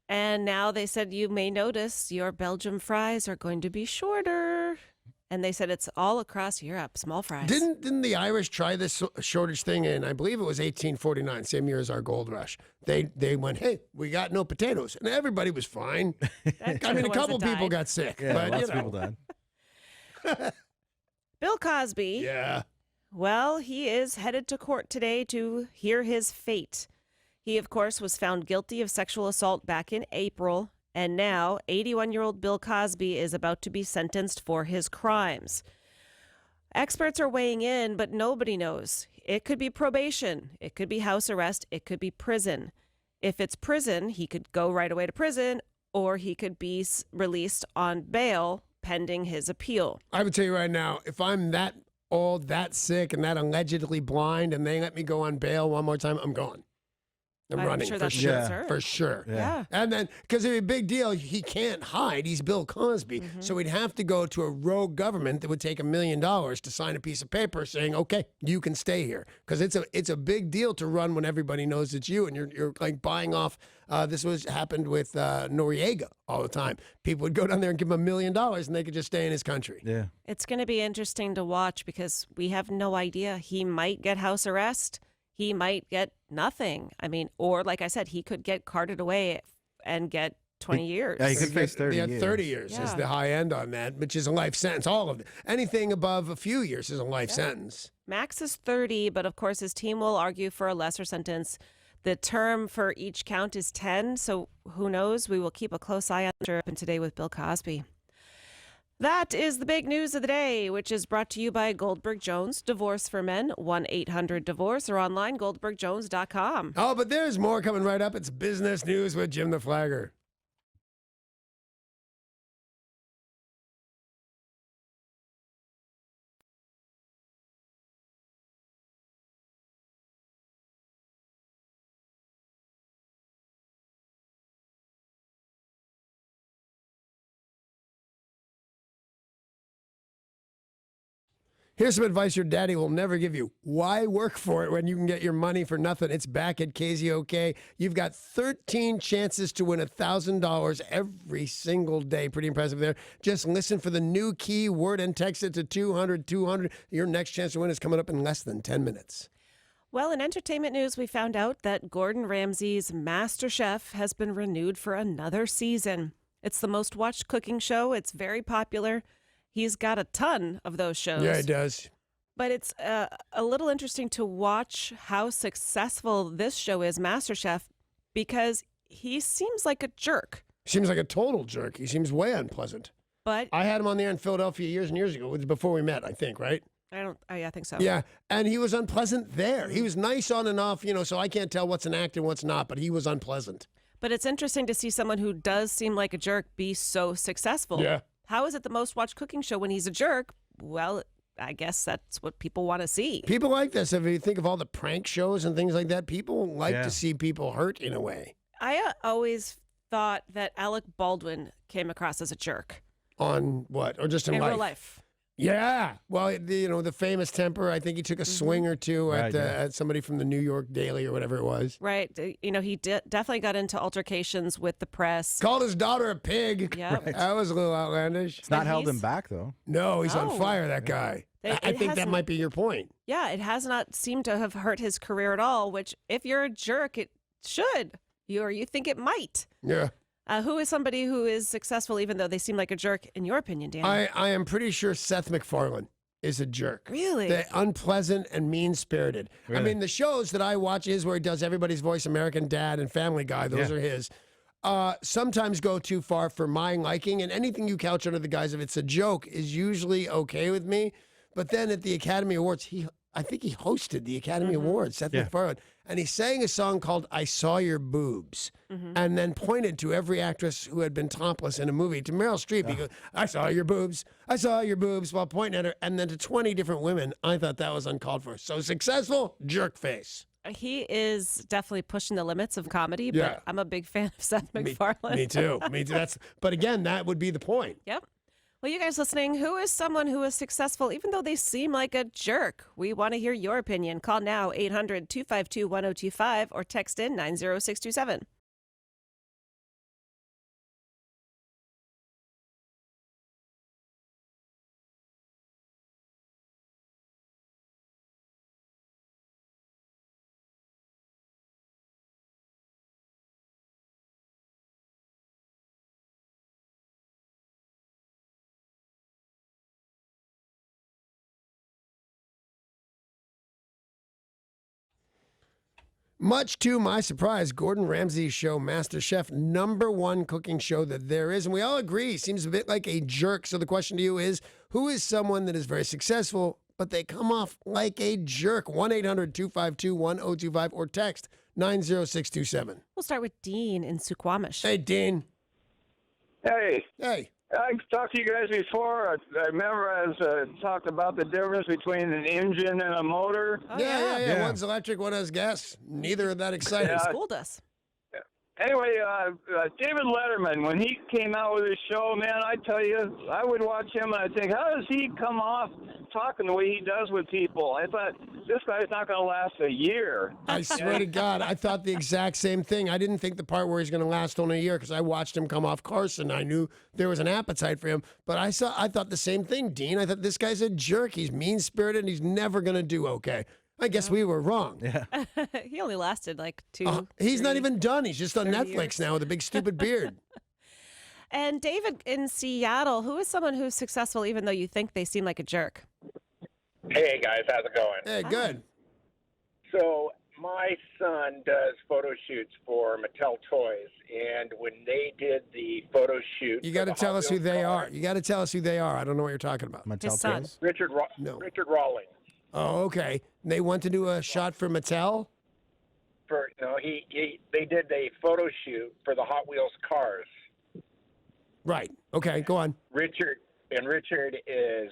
Speaker 2: And now they said you may notice your Belgium fries are going to be shorter. And they said it's all across Europe, small fries.
Speaker 1: Didn't the Irish try this shortage thing in, I believe it was 1849, same year as our gold rush? They went, hey, we got no potatoes. And everybody was fine. I mean, a couple people got sick.
Speaker 3: Yeah,
Speaker 1: but,
Speaker 3: lots
Speaker 1: you
Speaker 3: of people
Speaker 1: know.
Speaker 3: died.
Speaker 2: Bill Cosby.
Speaker 1: Yeah.
Speaker 2: Well, he is headed to court today to hear his fate. He, of course, was found guilty of sexual assault back in April, and now 81-year-old Bill Cosby is about to be sentenced for his crimes. Experts are weighing in, but nobody knows. It could be probation, it could be house arrest, it could be prison. If it's prison, he could go right away to prison, or he could be released on bail pending his appeal.
Speaker 1: I would tell you right now, if I'm that old, that sick, and that allegedly blind, and they let me go on bail one more time, I'm gone. I'm running
Speaker 2: sure
Speaker 1: for
Speaker 2: that's
Speaker 1: sure.
Speaker 2: absurd.
Speaker 1: For sure.
Speaker 2: Yeah.
Speaker 1: And then, because it'd be a big deal, he can't hide. He's Bill Cosby. So he'd have to go to a rogue government that would take $1 million to sign a piece of paper saying, okay, you can stay here. Because it's a big deal to run when everybody knows it's you, and you're like buying off. Happened with Noriega all the time. People would go down there and give him $1 million, and they could just stay in his country.
Speaker 3: Yeah.
Speaker 2: It's going to be interesting to watch because we have no idea. He might get house arrest. He might get nothing. I mean, or like I said, he could get carted away and get 20 years.
Speaker 3: Yeah, he could face 30
Speaker 1: Yeah,
Speaker 3: years.
Speaker 1: 30 years is
Speaker 2: Yeah.
Speaker 1: the high end on that, which is a life sentence. All of it. Anything above a few years is a life sentence.
Speaker 2: Max is 30, but of course his team will argue for a lesser sentence. The term for each count is 10, so who knows? We will keep a close eye on it today with Bill Cosby. That is the big news of the day, which is brought to you by Goldberg Jones, Divorce for Men, 1-800-DIVORCE, or online, goldbergjones.com.
Speaker 1: Oh, but there's more coming right up. It's business news with Jim the Flagger. Here's some advice your daddy will never give you. Why work for it when you can get your money for nothing? It's back at KZOK. You've got 13 chances to win $1,000 every single day. Pretty impressive there. Just listen for the new keyword and text it to 200-200. Your next chance to win is coming up in less than 10 minutes.
Speaker 2: Well, in entertainment news, we found out that Gordon Ramsay's MasterChef has been renewed for another season. It's the most watched cooking show. It's very popular. He's got a ton of those shows.
Speaker 1: Yeah, he does.
Speaker 2: But it's a little interesting to watch how successful this show is, MasterChef, because he seems like a jerk.
Speaker 1: Seems like a total jerk. He seems way unpleasant.
Speaker 2: But
Speaker 1: I had him on the air in Philadelphia years and years ago, it was before we met, I think, right?
Speaker 2: I think so.
Speaker 1: Yeah, and he was unpleasant there. He was nice on and off, so I can't tell what's an act and what's not, but he was unpleasant.
Speaker 2: But it's interesting to see someone who does seem like a jerk be so successful.
Speaker 1: Yeah.
Speaker 2: How is it the most watched cooking show when he's a jerk? Well, I guess that's what people want to see.
Speaker 1: People like this. If you think of all the prank shows and things like that, people like to see people hurt in a way.
Speaker 2: I always thought that Alec Baldwin came across as a jerk.
Speaker 1: On what? Or just in life?
Speaker 2: Real life.
Speaker 1: Yeah. Well, the famous temper. I think he took a swing or two at somebody from the New York Daily or whatever it was.
Speaker 2: Right. He definitely got into altercations with the press.
Speaker 1: Called his daughter a pig.
Speaker 2: Yeah.
Speaker 3: Right.
Speaker 1: That was a little outlandish.
Speaker 3: It's not held him back, though.
Speaker 1: No, he's on
Speaker 2: No.
Speaker 1: fire, that guy. I think that
Speaker 2: hasn't-
Speaker 1: might be your point.
Speaker 2: Yeah, it has not seemed to have hurt his career at all, which if you're a jerk, it should. You think it might.
Speaker 1: Yeah.
Speaker 2: Who is somebody who is successful even though they seem like a jerk, in your opinion, Dan?
Speaker 1: I am pretty sure Seth MacFarlane is a jerk.
Speaker 2: Really?
Speaker 1: They're unpleasant and mean-spirited.
Speaker 3: Really?
Speaker 1: I mean, the shows that I watch is where he does Everybody's Voice, American Dad, and Family Guy. Those are his. Sometimes go too far for my liking, and anything you couch under the guise of it's a joke is usually okay with me. But then at the Academy Awards, I think he hosted the Academy Awards, Seth MacFarlane, and he sang a song called I Saw Your Boobs, and then pointed to every actress who had been topless in a movie. To Meryl Streep, he goes, I saw your boobs, while pointing at her, and then to 20 different women. I thought that was uncalled for. So successful, jerk face.
Speaker 2: He is definitely pushing the limits of comedy, but
Speaker 1: Yeah.
Speaker 2: I'm a big fan of Seth MacFarlane.
Speaker 1: Me too. But again, that would be the point.
Speaker 2: Yep. Well, you guys listening, who is someone who is successful even though they seem like a jerk? We want to hear your opinion. Call now 800-252-1025 or text in 90627.
Speaker 1: Much to my surprise, Gordon Ramsay's show, MasterChef, #1 cooking show that there is. And we all agree, he seems a bit like a jerk. So the question to you is, who is someone that is very successful, but they come off like a jerk? 1-800-252-1025 or text 90627.
Speaker 2: We'll start with Dean in Suquamish.
Speaker 1: Hey, Dean.
Speaker 12: Hey.
Speaker 1: Hey.
Speaker 12: I've talked to you guys before. I remember I was talked about the difference between an engine and a motor.
Speaker 2: Oh,
Speaker 1: Yeah. One's electric, one has gas. Neither are that exciting.
Speaker 12: Yeah.
Speaker 2: Schooled us.
Speaker 12: Anyway, David Letterman, when he came out with his show, man, I tell you, I would watch him and I think, how does he come off talking the way he does with people? I thought, this guy's not going to last a year.
Speaker 1: I swear to God, I thought the exact same thing. I didn't think the part where he's going to last only a year because I watched him come off Carson. I knew there was an appetite for him, but I thought the same thing, Dean. I thought this guy's a jerk. He's mean-spirited and he's never going to do okay. I guess we were wrong.
Speaker 3: Yeah.
Speaker 2: He only lasted like two.
Speaker 1: He's not
Speaker 2: 3,
Speaker 1: even done. He's just on
Speaker 2: 30
Speaker 1: Netflix
Speaker 2: years.
Speaker 1: now with a big stupid beard.
Speaker 2: And David in Seattle, who is someone who's successful even though you think they seem like a jerk?
Speaker 13: Hey guys, how's it going?
Speaker 1: Hey, good.
Speaker 13: So my son does photo shoots for Mattel Toys, and when they did the photo shoot,
Speaker 1: You got to tell us who they are. You got to tell us who they are. I don't know what you're talking about.
Speaker 2: His son.
Speaker 13: Richard Rawlings.
Speaker 1: Oh, okay. They went to do a shot for Mattel?
Speaker 13: They did a photo shoot for the Hot Wheels cars.
Speaker 1: Right. Okay, go on.
Speaker 13: Richard is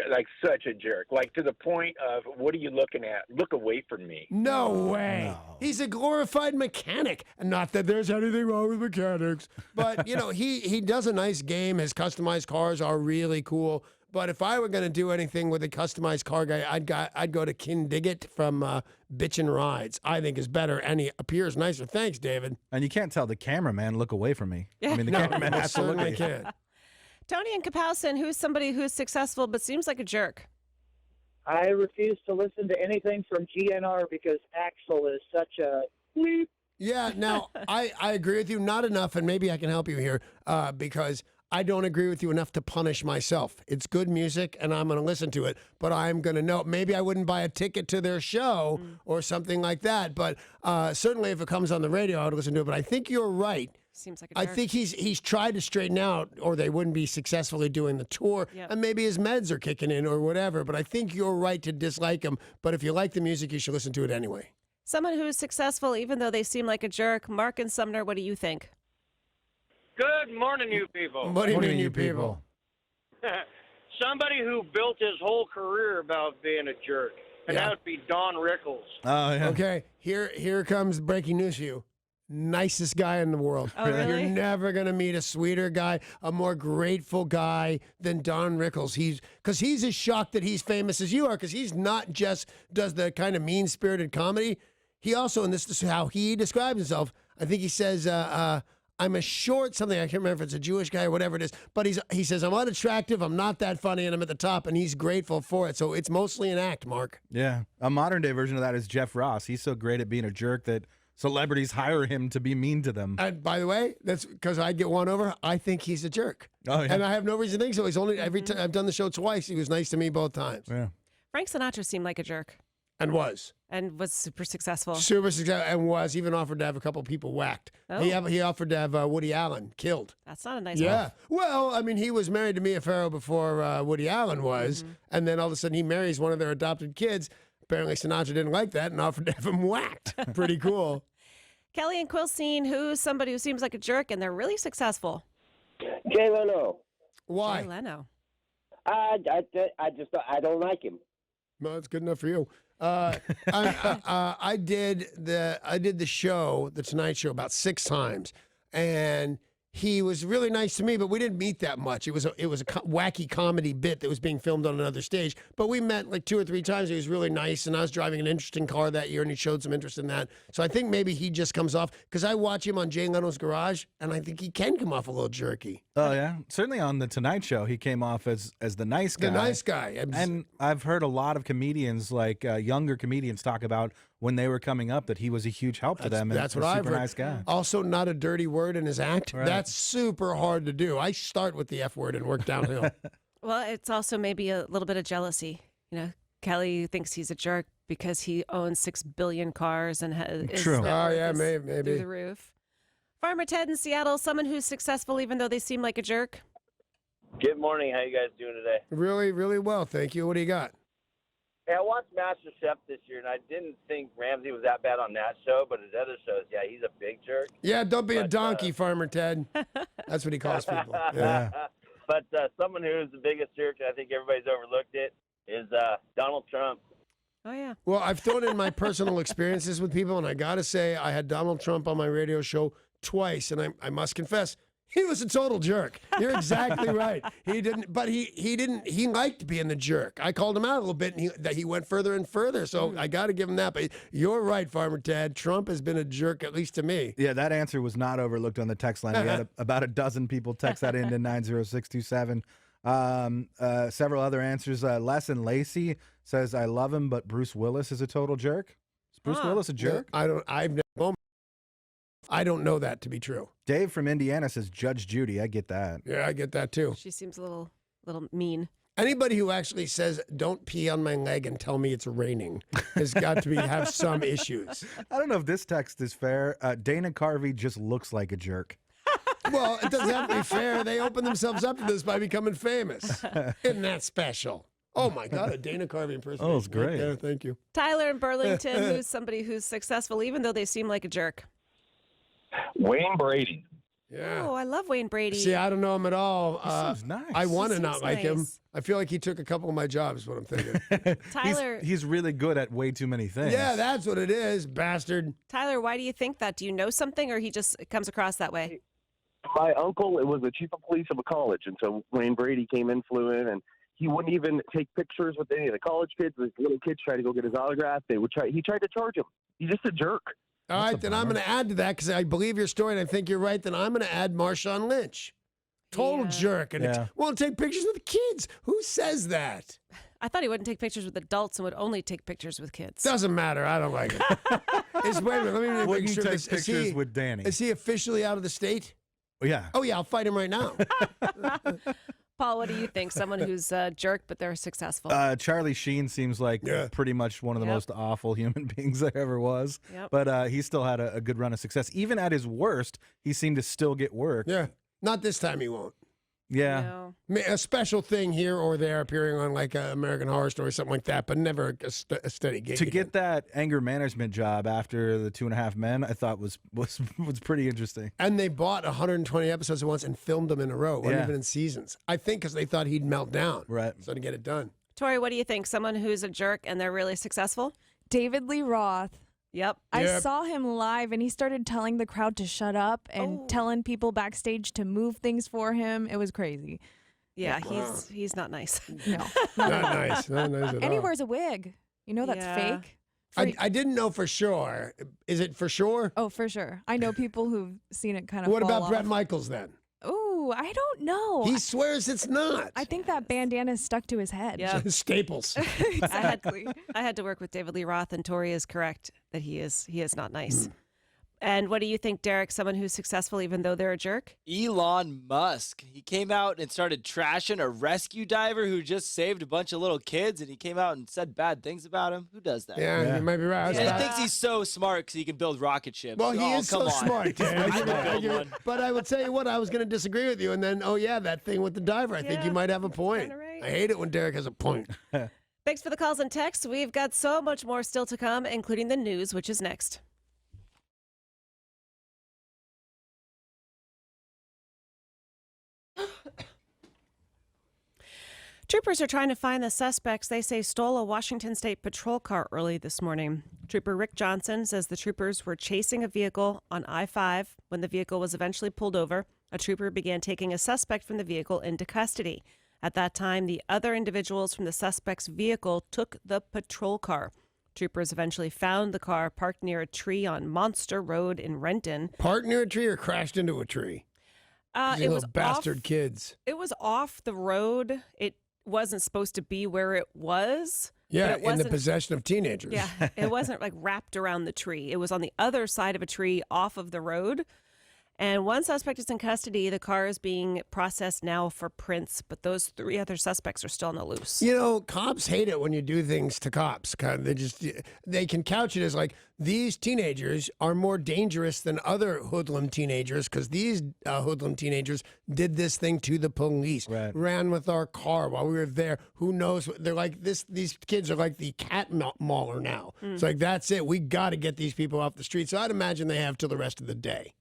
Speaker 13: like such a jerk, like to the point of, what are you looking at? Look away from me.
Speaker 1: No way.
Speaker 3: No.
Speaker 1: He's a glorified mechanic. And not that there's anything wrong with mechanics, but he does a nice game. His customized cars are really cool. But if I were going to do anything with a customized car guy, I'd go to Ken Diggett from Bitchin' Rides. I think is better, and he appears nicer. Thanks, David.
Speaker 3: And you can't tell the cameraman, look away from me.
Speaker 2: Yeah.
Speaker 3: I mean, the
Speaker 1: No,
Speaker 3: cameraman
Speaker 1: I
Speaker 3: has to look
Speaker 1: certainly
Speaker 3: at you.
Speaker 1: can't.
Speaker 2: Tony in Kapowson, who's somebody who's successful but seems like a jerk?
Speaker 14: I refuse to listen to anything from GNR because Axel is such a bleep.
Speaker 1: Yeah, now, I agree with you. Not enough, and maybe I can help you here, because I don't agree with you enough to punish myself. It's good music, and I'm going to listen to it, but I'm going to know. Maybe I wouldn't buy a ticket to their show or something like that, but certainly if it comes on the radio, I would listen to it. But I think you're right.
Speaker 2: Seems like a
Speaker 1: I
Speaker 2: jerk.
Speaker 1: think he's tried to straighten out, or they wouldn't be successfully doing the tour,
Speaker 2: Yep.
Speaker 1: and maybe his meds are kicking in or whatever. But I think you're right to dislike him. But if you like the music, you should listen to it anyway.
Speaker 2: Someone who's successful even though they seem like a jerk. Mark and Sumner, what do you think?
Speaker 15: Good morning, you people.
Speaker 1: What do you mean, you people?
Speaker 15: Somebody who built his whole career about being a jerk, and
Speaker 1: Yeah.
Speaker 15: that would be Don Rickles.
Speaker 3: Oh, yeah.
Speaker 1: Okay, here comes breaking news for you. nicest guy in the world.
Speaker 2: Oh, really?
Speaker 1: You're never going to meet a sweeter guy, a more grateful guy than Don Rickles. Because he's as shocked that he's famous as you are, because he's not just does the kind of mean-spirited comedy. He also, and this is how he describes himself, I think he says, I'm a short something. I can't remember if it's a Jewish guy or whatever it is. But he says, I'm unattractive, I'm not that funny, and I'm at the top, and he's grateful for it. So it's mostly an act, Mark.
Speaker 3: Yeah. A modern-day version of that is Jeff Ross. He's so great at being a jerk that celebrities hire him to be mean to them.
Speaker 1: And by the way, that's because I get one over. I think he's a jerk.
Speaker 3: Oh, yeah.
Speaker 1: And I have no reason to think so. He's only every time I've done the show twice. He was nice to me both times.
Speaker 3: Yeah.
Speaker 2: Frank Sinatra seemed like a jerk
Speaker 1: And was.
Speaker 2: and was super successful.
Speaker 1: Super successful and was even offered to have a couple people whacked.
Speaker 2: Oh.
Speaker 1: He offered to have Woody Allen killed.
Speaker 2: That's not a nice
Speaker 1: Yeah.
Speaker 2: move.
Speaker 1: Well, I mean, he was married to Mia Farrow before Woody Allen was. And then all of a sudden he marries one of their adopted kids. Apparently Sinatra didn't like that and offered to have him whacked. Pretty cool.
Speaker 2: Kelly and Quilcene, who's somebody who seems like a jerk and they're really successful?
Speaker 16: Jay Leno.
Speaker 1: Why?
Speaker 2: Jay Leno.
Speaker 16: I don't like him.
Speaker 1: No, that's good enough for you. I did the show, the Tonight Show, about 6 times, and he was really nice to me, but we didn't meet that much. It was a wacky comedy bit that was being filmed on another stage, but we met like 2 or 3 times. He was really nice, and I was driving an interesting car that year, and he showed some interest in that. So I think maybe he just comes off, because I watch him on Jay Leno's Garage, and I think he can come off a little jerky.
Speaker 3: Oh, yeah. Certainly on The Tonight Show, he came off as the nice guy.
Speaker 1: The nice guy.
Speaker 3: And I've heard a lot of comedians, like younger comedians, talk about when they were coming up that he was a huge help to them. And
Speaker 1: That's what
Speaker 3: a
Speaker 1: I've
Speaker 3: super
Speaker 1: heard.
Speaker 3: nice guy.
Speaker 1: Also, not a dirty word in his act.
Speaker 3: Right.
Speaker 1: That's super hard to do. I start with the F word and work downhill.
Speaker 2: Well, it's also maybe a little bit of jealousy. You know, Kelly thinks he's a jerk because he owns 6 billion cars and has
Speaker 1: True. Oh, yeah, maybe.
Speaker 2: through the roof. Farmer Ted in Seattle, someone who's successful even though they seem like a jerk.
Speaker 17: Good morning. How you guys doing today?
Speaker 1: Really, really well. Thank you. What do you got?
Speaker 17: Hey, I watched Master Chef this year, and I didn't think Ramsay was that bad on that show, but his other shows, yeah, he's a big jerk.
Speaker 1: Yeah, don't be a donkey, Farmer Ted. That's what he calls people. Yeah.
Speaker 17: But someone who is the biggest jerk, and I think everybody's overlooked it, is Donald Trump.
Speaker 2: Oh, yeah.
Speaker 1: Well, I've thrown in my personal experiences with people, and I got to say, I had Donald Trump on my radio show twice, and I must confess, he was a total jerk. You're exactly right. He didn't, but he liked being the jerk. I called him out a little bit, and he went further and further. So I got to give him that. But you're right, Farmer Ted. Trump has been a jerk, at least to me.
Speaker 3: Yeah, that answer was not overlooked on the text line. We had about a dozen people text that into 90627. Several other answers. Les and Lacey says, I love him, but Bruce Willis is a total jerk. Is Bruce Willis a jerk?
Speaker 1: I don't know that to be true.
Speaker 3: Dave from Indiana says Judge Judy. I get that.
Speaker 1: Yeah, I get that too.
Speaker 2: She seems a little mean.
Speaker 1: Anybody who actually says, don't pee on my leg and tell me it's raining has got to have some issues.
Speaker 3: I don't know if this text is fair. Dana Carvey just looks like a jerk.
Speaker 1: Well, it doesn't have to be fair. They opened themselves up to this by becoming famous. Isn't that special? Oh, my God, a Dana Carvey impersonation.
Speaker 3: Oh, it's great.
Speaker 1: Yeah, thank you.
Speaker 2: Tyler in Burlington, who's somebody who's successful even though they seem like a jerk.
Speaker 18: Wayne Brady.
Speaker 1: Yeah.
Speaker 2: Oh, I love Wayne Brady.
Speaker 1: See, I don't know him at all.
Speaker 3: seems nice.
Speaker 1: I want to
Speaker 2: He
Speaker 1: not
Speaker 2: seems
Speaker 1: like him.
Speaker 2: nice.
Speaker 1: I feel like he took a couple of my jobs, is what I'm thinking.
Speaker 2: Tyler,
Speaker 3: He's really good at way too many things.
Speaker 1: Yeah, that's what it is, bastard.
Speaker 2: Tyler, why do you think that? Do you know something or he just comes across that way?
Speaker 18: My uncle was the chief of police of a college, and so Wayne Brady came in, flew in, and he wouldn't even take pictures with any of the college kids. The little kids tried to go get his autograph. He tried to charge him. He's just a jerk.
Speaker 1: All right, then I'm going to add to that because I believe your story and I think you're right. Then I'm going to add Marshawn Lynch. Total jerk. And won't take pictures with kids. Who says that?
Speaker 2: I thought he wouldn't take pictures with adults and would only take pictures with kids.
Speaker 1: Doesn't matter. I don't like it. Wait a minute. Let me
Speaker 3: Wouldn't
Speaker 1: make sure.
Speaker 3: take
Speaker 1: Is
Speaker 3: pictures
Speaker 1: he,
Speaker 3: with Danny.
Speaker 1: Is he officially out of the state?
Speaker 3: Yeah.
Speaker 1: Oh, yeah. I'll fight him right now.
Speaker 2: Paul, what do you think? Someone who's a jerk, but they're successful.
Speaker 3: Charlie Sheen seems like pretty much one of the most awful human beings there ever was.
Speaker 2: Yep.
Speaker 3: But he still had a good run of success. Even at his worst, he seemed to still get work.
Speaker 1: Yeah. Not this time he won't.
Speaker 3: Yeah.
Speaker 1: A special thing here or there appearing on like American Horror Story, something like that, but never a steady gig.
Speaker 3: To get that anger management job after the 2.5 Men, I thought was pretty interesting.
Speaker 1: And they bought 120 episodes at once and filmed them in a row, wasn't even in seasons. I think because they thought he'd melt down.
Speaker 3: Right.
Speaker 1: So to get it done.
Speaker 2: Tori, what do you think? Someone who's a jerk and they're really successful?
Speaker 5: David Lee Roth.
Speaker 2: Yep.
Speaker 5: I saw him live, and he started telling the crowd to shut up and telling people backstage to move things for him. It was crazy.
Speaker 2: Yeah, he's not nice.
Speaker 5: No,
Speaker 1: Not nice. Not nice at
Speaker 5: and he
Speaker 1: all.
Speaker 5: wears a wig. You know that's
Speaker 2: Yeah.
Speaker 5: fake.
Speaker 1: I didn't know for sure. Is it for sure?
Speaker 5: Oh, for sure. I know people who've seen it kind of.
Speaker 1: What about
Speaker 5: fall
Speaker 1: Bret
Speaker 5: off.
Speaker 1: Michaels then?
Speaker 5: Ooh, I don't know.
Speaker 1: He swears it's not.
Speaker 5: I think that bandana is stuck to his head.
Speaker 2: Yeah.
Speaker 1: Staples.
Speaker 5: Exactly.
Speaker 2: I had to work with David Lee Roth, and Tori is correct that he is not nice. And what do you think, Derek? Someone who's successful even though they're a jerk?
Speaker 4: Elon Musk. He came out and started trashing a rescue diver who just saved a bunch of little kids, and he came out and said bad things about him. Who does that?
Speaker 1: Yeah, you might be right.
Speaker 4: And he thinks he's so smart because he can build rocket ships.
Speaker 1: Well, he
Speaker 4: Oh,
Speaker 1: is
Speaker 4: come
Speaker 1: so
Speaker 4: on.
Speaker 1: smart. Dan.
Speaker 4: I can build one.
Speaker 1: But I will tell you what, I was going to disagree with you, and then, that thing with the diver. I think you might have a point. I hate it when Derek has a point.
Speaker 2: Thanks for the calls and texts. We've got so much more still to come, including the news, which is next. Troopers are trying to find the suspects they say stole a Washington State patrol car early this morning. Trooper Rick Johnson says the troopers were chasing a vehicle on I-5. When the vehicle was eventually pulled over, a trooper began taking a suspect from the vehicle into custody. At that time, the other individuals from the suspect's vehicle took the patrol car. Troopers eventually found the car parked near a tree on Monster Road in Renton.
Speaker 1: Parked near a tree or crashed into a tree? These
Speaker 2: It
Speaker 1: little
Speaker 2: was
Speaker 1: bastard
Speaker 2: off,
Speaker 1: kids.
Speaker 2: It was off the road. It wasn't supposed to be where it was.
Speaker 1: Yeah,
Speaker 2: but it
Speaker 1: in the
Speaker 2: wasn't-
Speaker 1: possession of teenagers.
Speaker 2: Yeah, it wasn't like wrapped around the tree. It was on the other side of a tree off of the road. And one suspect is in custody. The car is being processed now for prints, but those 3 other suspects are still on the loose.
Speaker 1: You know, cops hate it when you do things to cops. They can couch it as like, these teenagers are more dangerous than other hoodlum teenagers because these hoodlum teenagers did this thing to the police, ran with our car while we were there. Who knows? They're like this. These kids are like the cat mauler now. It's like, that's it. We got to get these people off the street. So I'd imagine they have till the rest of the day.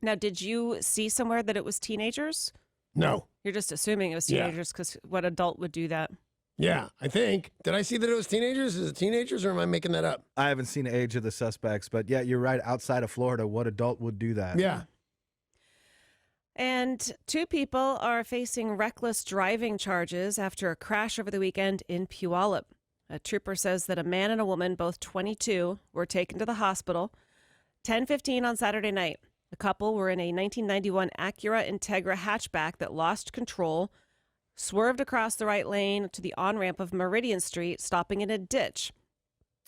Speaker 2: Now, did you see somewhere that it was teenagers?
Speaker 1: No.
Speaker 2: You're just assuming it was
Speaker 1: Yeah.
Speaker 2: teenagers because what adult would do that?
Speaker 1: Yeah, I think. Did I see that it was teenagers? Is it teenagers or am I making that up?
Speaker 3: I haven't seen the age of the suspects, but yeah, you're right. Outside of Florida, what adult would do that?
Speaker 1: Yeah.
Speaker 2: And 2 people are facing reckless driving charges after a crash over the weekend in Puyallup. A trooper says that a man and a woman, both 22, were taken to the hospital 10:15 on Saturday night. The couple were in a 1991 Acura Integra hatchback that lost control, swerved across the right lane to the on-ramp of Meridian Street, stopping in a ditch.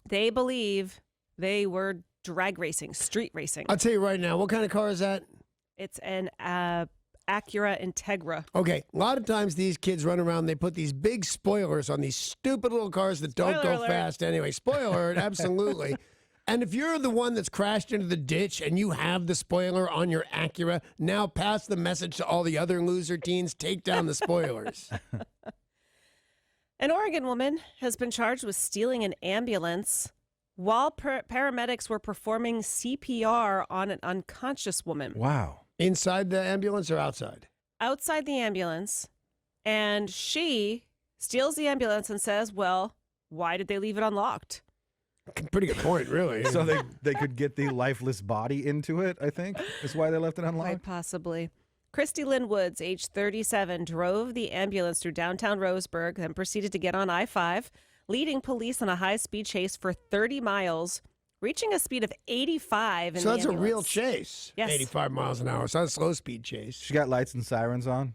Speaker 2: They believe they were drag racing, street racing.
Speaker 1: I'll tell you right now, what kind of car is that?
Speaker 2: It's an Acura Integra.
Speaker 1: Okay, a lot of times these kids run around, they put these big spoilers on these stupid little cars that don't
Speaker 2: Spoiler
Speaker 1: go
Speaker 2: alert.
Speaker 1: fast anyway. Spoiler alert, absolutely. And if you're the one that's crashed into the ditch and you have the spoiler on your Acura, now pass the message to all the other loser teens, take down the spoilers.
Speaker 2: An Oregon woman has been charged with stealing an ambulance while paramedics were performing CPR on an unconscious woman.
Speaker 3: Wow.
Speaker 1: Inside the ambulance or outside?
Speaker 2: Outside the ambulance. And she steals the ambulance and says, well, why did they leave it unlocked?
Speaker 1: Pretty good point, really.
Speaker 3: So they could get the lifeless body into it, I think, is why they left it unlocked.
Speaker 2: Quite possibly. Christy Lynn Woods, age 37, drove the ambulance through downtown Roseburg, then proceeded to get on I-5, leading police on a high-speed chase for 30 miles, reaching a speed of 85 in
Speaker 1: So
Speaker 2: the
Speaker 1: that's a real
Speaker 2: ambulance.
Speaker 1: chase.
Speaker 2: Yes.
Speaker 1: 85 miles an hour. So that's a slow speed chase.
Speaker 3: She got lights and sirens on.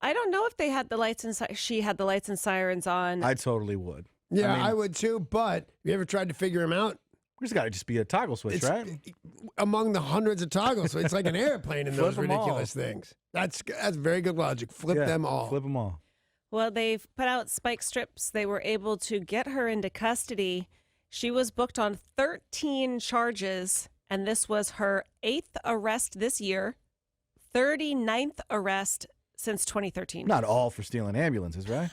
Speaker 2: I don't know if they had the lights and she had the lights and sirens on.
Speaker 3: I totally would.
Speaker 1: Yeah,
Speaker 3: I mean-
Speaker 1: I would too. But have you ever tried to figure them out?
Speaker 3: There's got to just be a toggle switch,
Speaker 1: It's
Speaker 3: right?
Speaker 1: among the hundreds of toggles. So it's like an airplane in those
Speaker 3: Flip 'em all.
Speaker 1: ridiculous things. That's very good logic. Flip
Speaker 3: Yeah,
Speaker 1: them all.
Speaker 3: Flip them all.
Speaker 2: Well, they've put out spike strips. They were able to get her into custody. She was booked on 13 charges, and this was her 8th arrest this year, 39th arrest since 2013.
Speaker 3: Not all for stealing ambulances, right?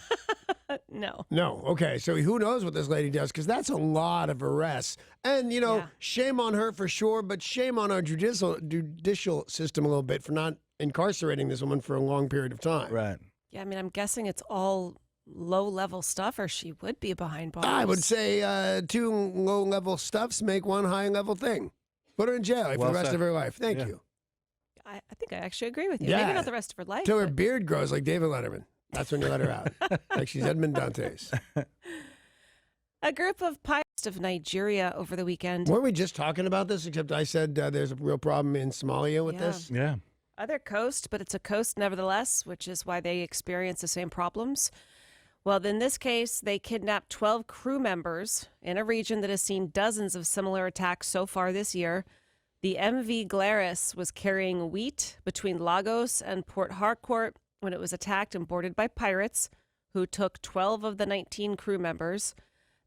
Speaker 2: No.
Speaker 1: No. Okay. So who knows what this lady does? Because that's a lot of arrests. And, you know, shame on her for sure, but shame on our judicial system a little bit for not incarcerating this woman for a long period of time.
Speaker 3: Right.
Speaker 2: Yeah, I mean, I'm guessing it's all low-level stuff, or she would be behind bars.
Speaker 1: I would say 2 low-level stuffs make 1 high-level thing. Put her in jail for
Speaker 3: Well
Speaker 1: the rest
Speaker 3: said.
Speaker 1: of her life. Thank
Speaker 3: Yeah.
Speaker 1: you.
Speaker 2: I think I actually agree with you.
Speaker 1: Yeah.
Speaker 2: Maybe not the rest of her life.
Speaker 1: Till her
Speaker 2: but-
Speaker 1: beard grows like David Letterman. That's when you let her out. Like she's Edmund Dantes.
Speaker 2: A group of pirates of Nigeria over the weekend.
Speaker 1: Weren't we just talking about this? Except I said there's a real problem in Somalia with
Speaker 2: Yeah.
Speaker 1: this.
Speaker 3: Yeah.
Speaker 2: Other coast, but it's a coast nevertheless, which is why they experience the same problems. Well, in this case, they kidnapped 12 crew members in a region that has seen dozens of similar attacks so far this year. The MV Glarus was carrying wheat between Lagos and Port Harcourt when it was attacked and boarded by pirates who took 12 of the 19 crew members.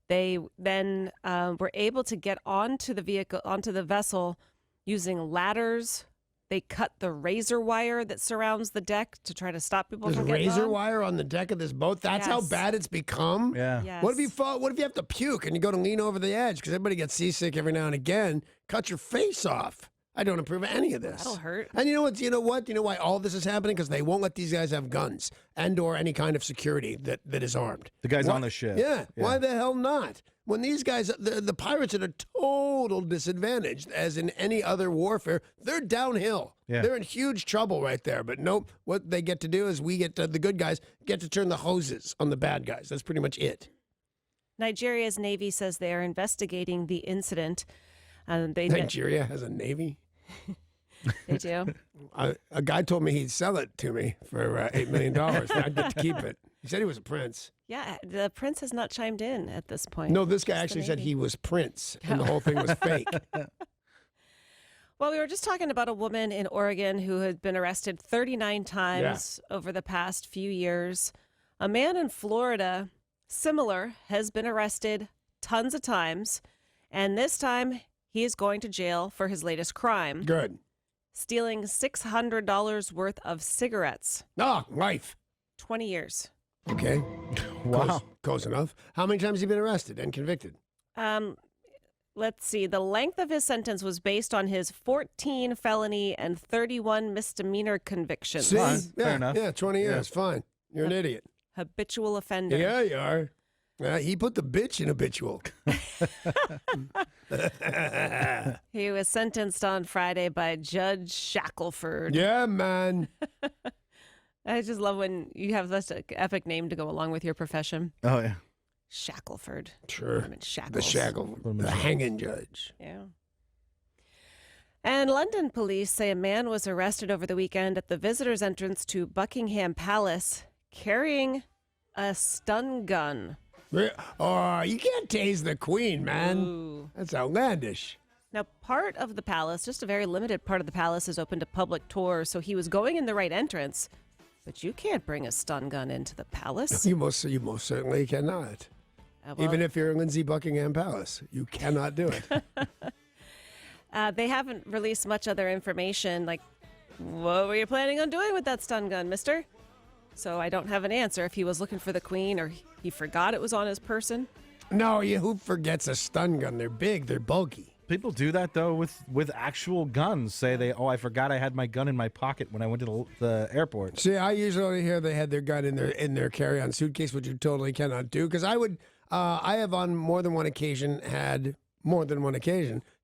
Speaker 2: They then were able to get onto the vessel using ladders. They cut the razor wire that surrounds the deck to try to stop people
Speaker 1: There's
Speaker 2: from getting
Speaker 1: razor
Speaker 2: on.
Speaker 1: wire on the deck of this boat. That's how
Speaker 2: Yes.
Speaker 1: bad it's become.
Speaker 3: Yeah.
Speaker 2: Yes.
Speaker 1: What if you fall? What if you have to puke and you go to lean over the edge because everybody gets seasick every now and again? Cut your face off. I don't approve of any of this.
Speaker 2: That'll hurt.
Speaker 1: And you know what? You know what? You know why all this is happening? Because they won't let these guys have guns and/or any kind of security that is armed.
Speaker 3: The guys
Speaker 1: Why-
Speaker 3: on the ship.
Speaker 1: Yeah. Why the hell not? When these guys, the pirates, are at a total disadvantage, as in any other warfare, they're downhill.
Speaker 3: Yeah.
Speaker 1: They're in huge trouble right there. But nope, what they get to do is we get to, the good guys get to turn the hoses on the bad guys. That's pretty much it.
Speaker 2: Nigeria's Navy says they are investigating the incident.
Speaker 1: Nigeria has a navy.
Speaker 2: They do.
Speaker 1: A guy told me he'd sell it to me for $8 million. I'd get to keep it. He said he was a prince.
Speaker 2: Yeah, the prince has not chimed in at this point.
Speaker 1: No, this guy
Speaker 2: Just the
Speaker 1: actually said
Speaker 2: Navy.
Speaker 1: he was Prince, and the whole thing was fake.
Speaker 2: Well, we were just talking about a woman in Oregon who had been arrested 39 times over the past few years. A man in Florida, similar, has been arrested tons of times, and this time he is going to jail for his latest crime.
Speaker 1: Good.
Speaker 2: Stealing $600 worth of cigarettes.
Speaker 1: Ah, life.
Speaker 2: 20 years.
Speaker 1: Okay.
Speaker 3: Wow.
Speaker 1: Close enough. How many times has he been arrested and convicted?
Speaker 2: Let's see. The length of his sentence was based on his 14 felony and 31 misdemeanor convictions.
Speaker 1: See?
Speaker 3: Fine.
Speaker 1: Yeah,
Speaker 3: Fair enough.
Speaker 1: Yeah, 20 years. Fine. You're an idiot.
Speaker 2: Habitual offender.
Speaker 1: Yeah, you are. He put the bitch in habitual.
Speaker 2: He was sentenced on Friday by Judge Shackelford.
Speaker 1: Yeah, man.
Speaker 2: I just love when you have such an epic name to go along with your profession.
Speaker 3: Oh, yeah.
Speaker 2: Shackelford.
Speaker 1: Sure.
Speaker 2: I'm in shackles.
Speaker 1: The shackle. The hanging judge.
Speaker 2: Yeah. And London police say a man was arrested over the weekend at the visitors' entrance to Buckingham Palace carrying a stun gun.
Speaker 1: Oh, you can't tase the queen, man.
Speaker 2: Ooh.
Speaker 1: That's outlandish.
Speaker 2: Now, part of the palace, just a very limited part of the palace, is open to public tours, so he was going in the right entrance. But you can't bring a stun gun into the palace.
Speaker 1: You most certainly cannot.
Speaker 2: Well,
Speaker 1: Even if you're in Lindsay Buckingham Palace, you cannot do it.
Speaker 2: they haven't released much other information, like, what were you planning on doing with that stun gun, mister? So I don't have an answer if he was looking for the queen or he forgot it was on his person.
Speaker 1: No, who forgets a stun gun? They're big, they're bulky.
Speaker 3: People do that though with actual guns. Say I forgot I had my gun in my pocket when I went to the airport.
Speaker 1: See, I usually only hear they had their gun in their carry-on suitcase, which you totally cannot do. Because I have on more than one occasion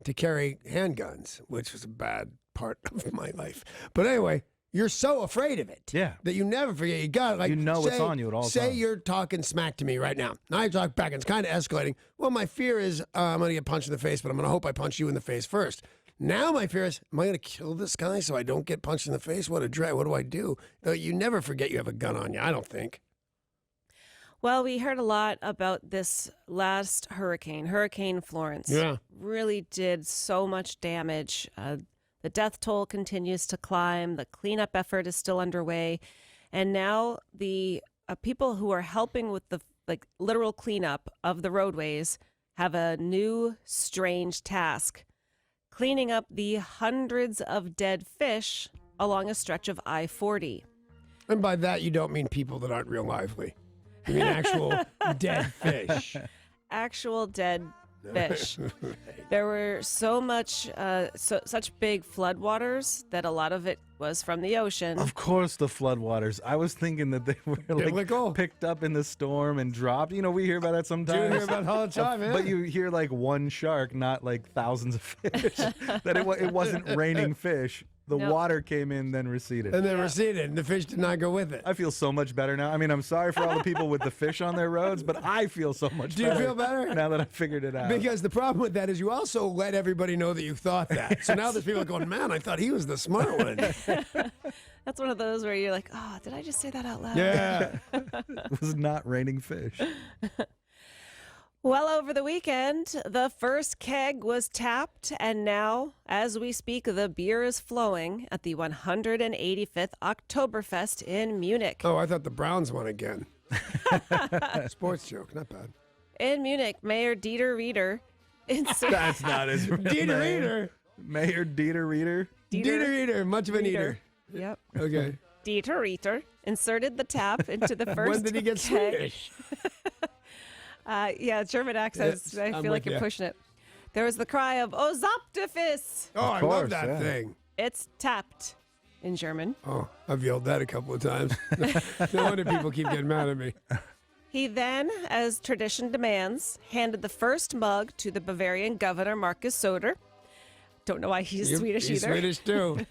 Speaker 1: to carry handguns, which was a bad part of my life. But anyway, you're so afraid of it, that you never forget. You got it.
Speaker 3: It's on you at all times.
Speaker 1: Say you're talking smack to me right now. Now I talk back, and it's kind of escalating. Well, my fear is I'm going to get punched in the face, but I'm going to hope I punch you in the face first. Now my fear is, am I going to kill this guy so I don't get punched in the face? What a dread. What do I do? No, you never forget you have a gun on you, I don't think.
Speaker 2: Well, we heard a lot about this last hurricane, Hurricane Florence.
Speaker 1: Yeah.
Speaker 2: Really did so much damage. The death toll continues to climb. The cleanup effort is still underway. And now the people who are helping with the literal cleanup of the roadways have a new strange task. Cleaning up the hundreds of dead fish along a stretch of I-40.
Speaker 1: And by that, you don't mean people that aren't real lively. You mean actual dead fish.
Speaker 2: Actual dead fish. There were such big floodwaters that a lot of it was from the ocean.
Speaker 3: Of course, the floodwaters. I was thinking that they were picked up in the storm and dropped. You know, we hear about that sometimes.
Speaker 1: Do hear about it all the time, yeah.
Speaker 3: But you hear like one shark, not like thousands of fish. That it wasn't raining fish. The water came in, then receded.
Speaker 1: And then receded, and the fish did not go with it.
Speaker 3: I feel so much better now. I mean, I'm sorry for all the people with the fish on their roads, but I feel so much better.
Speaker 1: Do you feel better?
Speaker 3: Now that I figured it out.
Speaker 1: Because the problem with that is you also let everybody know that you thought that. So now there's people going, man, I thought he was the smart one.
Speaker 2: That's one of those where you're like, oh, did I just say that out loud?
Speaker 3: Yeah. It was not raining fish.
Speaker 2: Well, over the weekend, the first keg was tapped, and now, as we speak, the beer is flowing at the 185th Oktoberfest in Munich.
Speaker 1: Oh, I thought the Browns won again. Sports joke, not bad.
Speaker 2: In Munich, Mayor Dieter Rieder.
Speaker 3: That's not his real
Speaker 1: Dieter
Speaker 3: name.
Speaker 1: Rieder.
Speaker 3: Mayor Dieter Rieder.
Speaker 1: Dieter Rieder, much of an eater.
Speaker 2: Yep.
Speaker 1: Okay.
Speaker 2: Dieter Rieder inserted the tap into the first
Speaker 1: When did he get
Speaker 2: keg.
Speaker 1: Swedish?
Speaker 2: Yeah, German accents.
Speaker 1: Yes,
Speaker 2: I
Speaker 1: I'm
Speaker 2: feel like
Speaker 1: with
Speaker 2: you're
Speaker 1: ya.
Speaker 2: pushing it. There was the cry of Oktoberfest.
Speaker 1: Oh, I love that thing.
Speaker 2: It's tapped in German.
Speaker 1: Oh, I've yelled that a couple of times. No wonder people keep getting mad at me.
Speaker 2: He then, as tradition demands, handed the first mug to the Bavarian governor, Markus Söder. Don't know why he's Swedish
Speaker 1: He's
Speaker 2: either.
Speaker 1: Swedish too.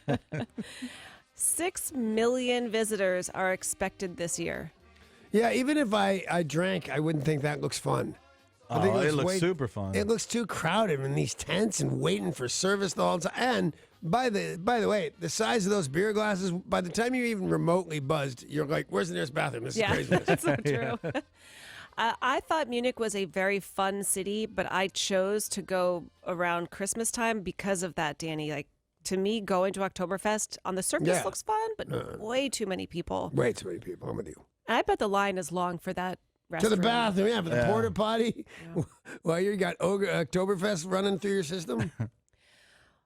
Speaker 2: 6 million visitors are expected this year.
Speaker 1: Yeah, even if I drank, I wouldn't think that looks fun. I think
Speaker 3: It looks super fun.
Speaker 1: It looks too crowded in these tents and waiting for service the whole time. And by the way, the size of those beer glasses, by the time you're even remotely buzzed, you're like, where's the nearest bathroom? This is craziness.
Speaker 2: That's so true. I thought Munich was a very fun city, but I chose to go around Christmas time because of that, Danny. Like, to me, going to Oktoberfest on the surface looks fun, but way too many people.
Speaker 1: Way too many people. I'm with you.
Speaker 2: I bet the line is long for that restroom.
Speaker 1: To the bathroom, yeah, for the porta potty. Well, you got Oktoberfest running through your system.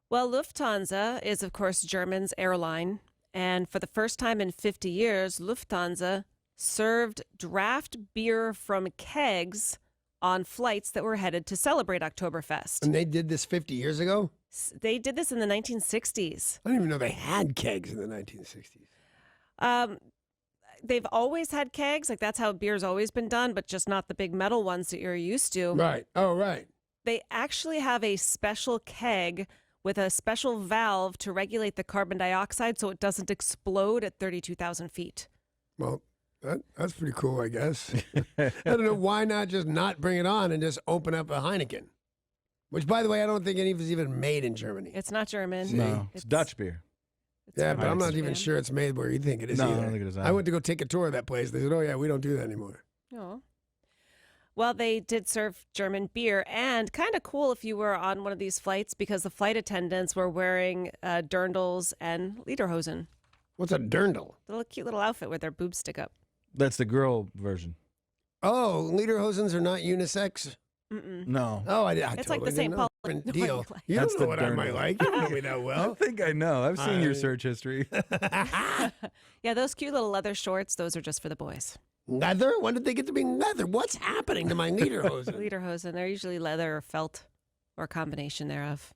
Speaker 2: Well, Lufthansa is, of course, German's airline. And for the first time in 50 years, Lufthansa served draft beer from kegs on flights that were headed to celebrate Oktoberfest.
Speaker 1: And they did this 50 years ago?
Speaker 2: They did this in the 1960s.
Speaker 1: I didn't even know they had kegs in the 1960s.
Speaker 2: They've always had kegs. Like, that's how beer's always been done, but just not the big metal ones that you're used to.
Speaker 1: Right. Oh, right.
Speaker 2: They actually have a special keg with a special valve to regulate the carbon dioxide so it doesn't explode at 32,000 feet.
Speaker 1: Well, that's pretty cool, I guess. I don't know. Why not just not bring it on and just open up a Heineken? Which, by the way, I don't think any of it is even made in Germany.
Speaker 2: It's not German.
Speaker 3: No, it's Dutch beer.
Speaker 1: Yeah, but I'm not even sure it's made where you think it is
Speaker 3: No, I
Speaker 1: either.
Speaker 3: don't think it is
Speaker 1: I went to go take a tour of that place. They said, oh, yeah, we don't do that anymore.
Speaker 2: Oh. Well, they did serve German beer, and kind of cool if you were on one of these flights because the flight attendants were wearing dirndls and lederhosen.
Speaker 1: What's a dirndl?
Speaker 2: The cute little outfit where their boobs stick up.
Speaker 3: That's the girl version.
Speaker 1: Oh, lederhosens are not unisex?
Speaker 2: Mm-mm.
Speaker 3: No.
Speaker 1: Oh, I
Speaker 2: It's
Speaker 1: totally
Speaker 2: like the St.
Speaker 1: didn't know.
Speaker 2: Paul
Speaker 1: Different deal. You
Speaker 3: That's
Speaker 1: don't know
Speaker 3: the
Speaker 1: what I might
Speaker 3: dirndl.
Speaker 1: like. You don't know me that
Speaker 3: I
Speaker 1: well.
Speaker 3: think I know. I've seen your search history.
Speaker 2: Yeah, those cute little leather shorts, those are just for the boys.
Speaker 1: Leather? When did they get to be leather? What's happening to my lederhosen?
Speaker 2: Lederhosen, they're usually leather or felt or a combination thereof.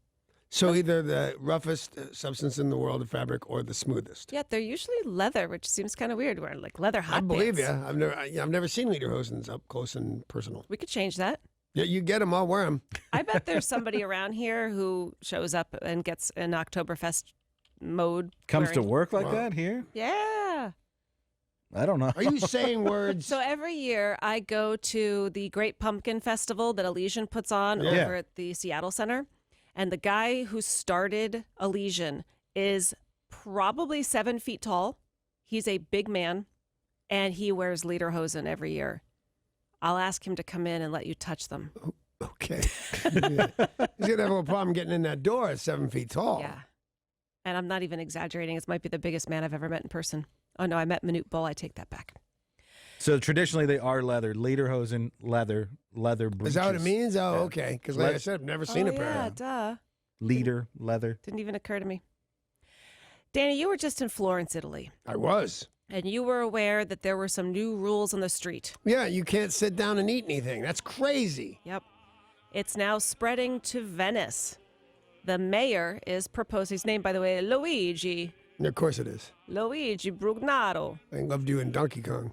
Speaker 1: So either the roughest substance in the world of fabric or the smoothest.
Speaker 2: Yeah, they're usually leather, which seems kind of weird. We're like leather hot
Speaker 1: I believe
Speaker 2: pants.
Speaker 1: you. I've never seen lederhosens up close and personal.
Speaker 2: We could change that.
Speaker 1: Yeah, you get them. I'll wear them.
Speaker 2: I bet there's somebody around here who shows up and gets in Oktoberfest mode.
Speaker 3: Comes to
Speaker 2: wearing-
Speaker 3: work like that here?
Speaker 2: Yeah.
Speaker 3: I don't know.
Speaker 1: Are you saying words?
Speaker 2: So every year I go to the Great Pumpkin Festival that Elysian puts on
Speaker 1: Yeah.
Speaker 2: over at the Seattle Center. And the guy who started Elysian is probably 7 feet tall. He's a big man, and he wears lederhosen every year. I'll ask him to come in and let you touch them.
Speaker 1: Okay. He's going to have a little problem getting in that door at 7 feet tall.
Speaker 2: Yeah. And I'm not even exaggerating. This might be the biggest man I've ever met in person. Oh, no, I met Manute Bull. I take that back.
Speaker 3: So traditionally they are leather. Lederhosen, leather breeches.
Speaker 1: Is that what it means? Oh,
Speaker 3: Yeah.
Speaker 1: okay. Because like I said, I've never seen a pair.
Speaker 2: Yeah, duh.
Speaker 3: Leader, leather.
Speaker 2: Didn't even occur to me. Danny, you were just in Florence, Italy.
Speaker 1: I was.
Speaker 2: And you were aware that there were some new rules on the street.
Speaker 1: Yeah, you can't sit down and eat anything. That's crazy.
Speaker 2: Yep. It's now spreading to Venice. The mayor is proposing, his name, by the way, Luigi.
Speaker 1: Of course it is.
Speaker 2: Luigi Brugnaro.
Speaker 1: I loved you in Donkey Kong.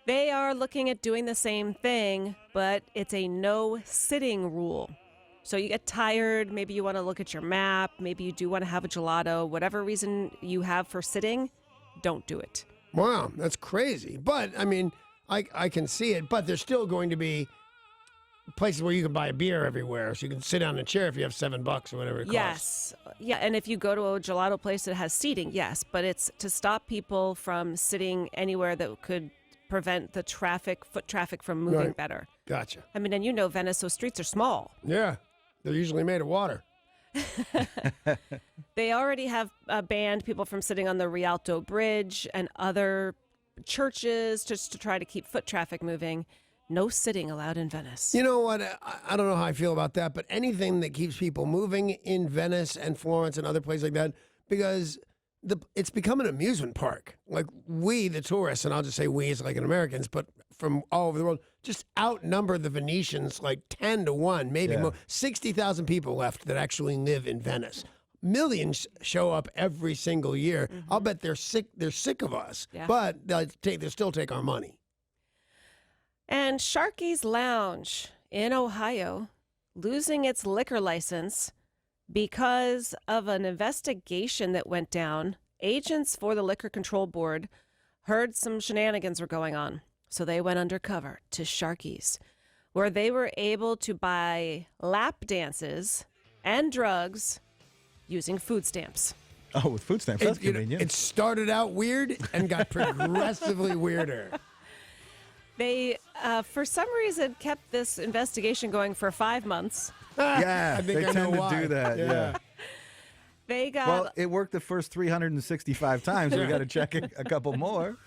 Speaker 2: They are looking at doing the same thing, but it's a no sitting rule. So you get tired, maybe you want to look at your map, maybe you do want to have a gelato, whatever reason you have for sitting, don't do it.
Speaker 1: Wow, that's crazy. But, I mean, I can see it, but there's still going to be places where you can buy a beer everywhere, so you can sit down in a chair if you have $7 or whatever it costs.
Speaker 2: Yes. Yeah, and if you go to a gelato place that has seating, yes, but it's to stop people from sitting anywhere that could prevent the foot traffic from moving
Speaker 1: Right.
Speaker 2: better.
Speaker 1: Gotcha.
Speaker 2: I mean, and you know Venice, those streets are small.
Speaker 1: Yeah, they're usually made of water.
Speaker 2: They already have banned people from sitting on the Rialto Bridge and other churches just to try to keep foot traffic moving. No sitting allowed in Venice.
Speaker 1: You know what? I don't know how I feel about that, but anything that keeps people moving in Venice and Florence and other places like that, because it's become an amusement park. Like we, the tourists, and I'll just say we as like an Americans, but from all over the world, just outnumber the Venetians like 10-1, maybe more. 60,000 people left that actually live in Venice. Millions show up every single year. I'll bet they're sick. They're sick of us, but they'll still take our money.
Speaker 2: And Sharky's Lounge in Ohio losing its liquor license because of an investigation that went down. Agents for the Liquor Control Board heard some shenanigans were going on, so they went undercover to Sharky's, where they were able to buy lap dances and drugs using food stamps.
Speaker 3: Oh, with food stamps, that's convenient.
Speaker 1: It started out weird and got progressively weirder.
Speaker 2: They, for some reason, kept this investigation going for 5 months.
Speaker 3: Yeah,
Speaker 1: I think
Speaker 3: they
Speaker 1: I know
Speaker 3: tend to
Speaker 1: why.
Speaker 3: do that. Yeah.
Speaker 2: They got
Speaker 3: Well, it worked the first 365 times. We got to check a couple more.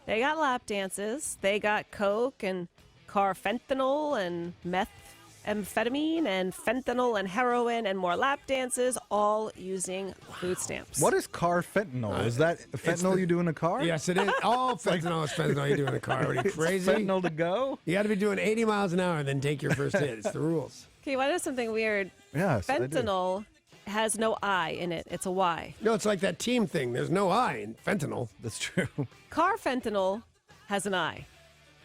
Speaker 2: they got lap dances. They got coke and carfentanil and methamphetamine and fentanyl and heroin and more lap dances, all using food stamps.
Speaker 3: What is carfentanil? Is that fentanyl you do in a car?
Speaker 1: Yes, it is. All fentanyl is fentanyl you do in a car. Are you crazy?
Speaker 3: Fentanyl to go?
Speaker 1: You got to be doing 80 miles an hour and then take your first hit. It's the rules.
Speaker 2: Okay, why is something weird?
Speaker 3: Yes, I do.
Speaker 2: Fentanyl has no I in it. It's a Y.
Speaker 1: No, it's like that team thing. There's no I in fentanyl.
Speaker 3: That's true.
Speaker 2: Carfentanil has an I.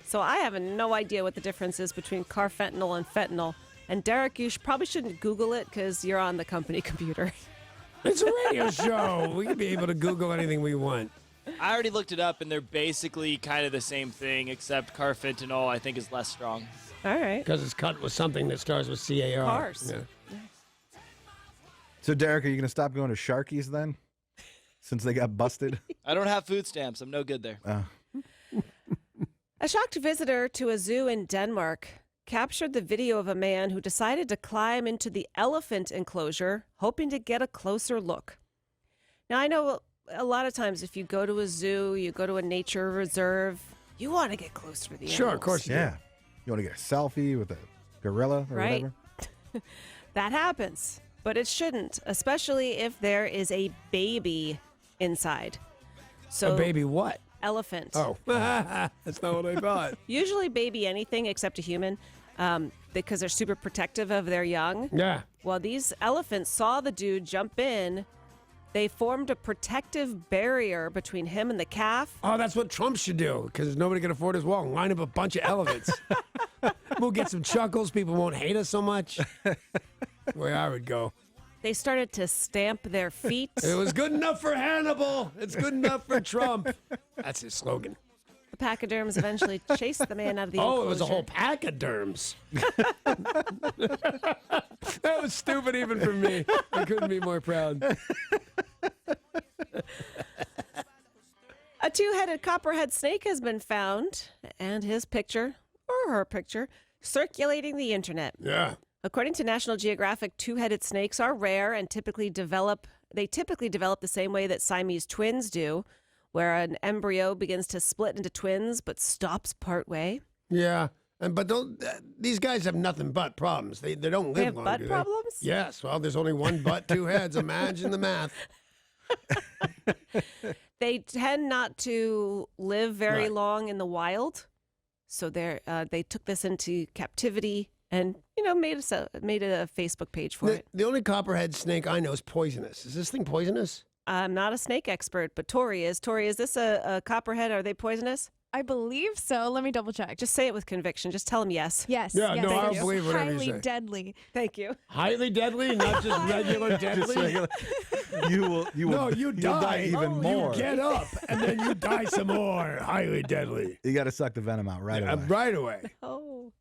Speaker 2: So I have no idea what the difference is between carfentanil and fentanyl. And Derek, you probably shouldn't Google it because you're on the company computer.
Speaker 1: It's a radio show. We can be able to Google anything we want.
Speaker 4: I already looked it up, and they're basically kind of the same thing, except carfentanil, I think, is less strong.
Speaker 2: All right.
Speaker 1: Because it's cut with something that starts with C-A-R.
Speaker 2: Cars.
Speaker 1: Yeah.
Speaker 3: So, Derek, are you going to stop going to Sharky's then? Since they got busted?
Speaker 4: I don't have food stamps. I'm no good there.
Speaker 2: A shocked visitor to a zoo in Denmark captured the video of a man who decided to climb into the elephant enclosure, hoping to get a closer look. Now, I know a lot of times if you go to a zoo, you go to a nature reserve, you want to get closer to the animals.
Speaker 1: Sure, of course you do.
Speaker 3: Yeah. You want to get a selfie with a gorilla or
Speaker 2: Right.
Speaker 3: whatever?
Speaker 2: That happens, but it shouldn't, especially if there is a baby inside. So
Speaker 1: A baby what?
Speaker 2: Elephant.
Speaker 1: Oh, that's not what I thought.
Speaker 2: Usually baby anything except a human, because they're super protective of their young.
Speaker 1: Yeah.
Speaker 2: Well, these elephants saw the dude jump in. They formed a protective barrier between him and the calf.
Speaker 1: Oh, that's what Trump should do, because nobody can afford his wall. Line up a bunch of elephants. We'll get some chuckles. People won't hate us so much. Where I would go.
Speaker 2: They started to stamp their feet.
Speaker 1: It was good enough for Hannibal. It's good enough for Trump. That's his slogan.
Speaker 2: The pachyderms eventually chased the man out of the
Speaker 1: Oh, it was a
Speaker 2: enclosure.
Speaker 1: whole pack of derms. That was stupid even for me. I couldn't be more proud.
Speaker 2: A two-headed copperhead snake has been found, and his picture, or her picture, circulating the internet.
Speaker 1: Yeah.
Speaker 2: According to National Geographic, two-headed snakes are rare and typically develop the same way that Siamese twins do, where an embryo begins to split into twins but stops partway.
Speaker 1: Yeah. But these guys have nothing but problems. They don't live
Speaker 2: They have
Speaker 1: long,
Speaker 2: butt
Speaker 1: do they?
Speaker 2: problems?
Speaker 1: Yes. Well, there's only one butt, two heads. Imagine the math.
Speaker 2: They tend not to live very
Speaker 1: Right.
Speaker 2: long in the wild. So they took this into captivity and, made it a Facebook page for it.
Speaker 1: The only copperhead snake I know is poisonous. Is this thing poisonous?
Speaker 2: I'm not a snake expert, but Tori is. Tori, is this a copperhead? Are they poisonous?
Speaker 5: I believe so. Let me double check.
Speaker 2: Just say it with conviction. Just tell them yes.
Speaker 5: Yes.
Speaker 1: Yeah,
Speaker 5: yes,
Speaker 1: no, I'll
Speaker 5: yes.
Speaker 1: believe whatever you
Speaker 5: Highly
Speaker 1: say.
Speaker 5: deadly.
Speaker 2: Thank you.
Speaker 1: Highly deadly, not just regular deadly. You die
Speaker 3: even more.
Speaker 1: You get up and then you die some more. Highly deadly.
Speaker 3: You got to suck the venom out right away.
Speaker 1: Right away.
Speaker 2: Oh.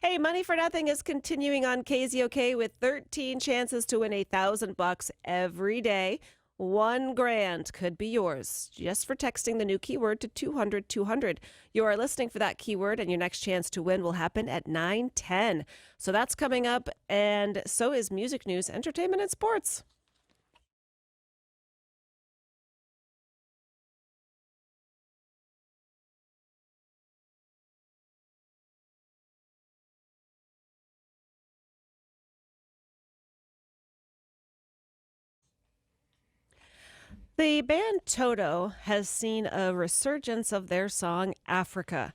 Speaker 2: Hey, Money for Nothing is continuing on KZOK with 13 chances to win $1,000 every day. $1,000 could be yours just for texting the new keyword to 200-200. You are listening for that keyword, and your next chance to win will happen at 9:10. So that's coming up, and so is music news, entertainment, and sports. The band Toto has seen a resurgence of their song Africa.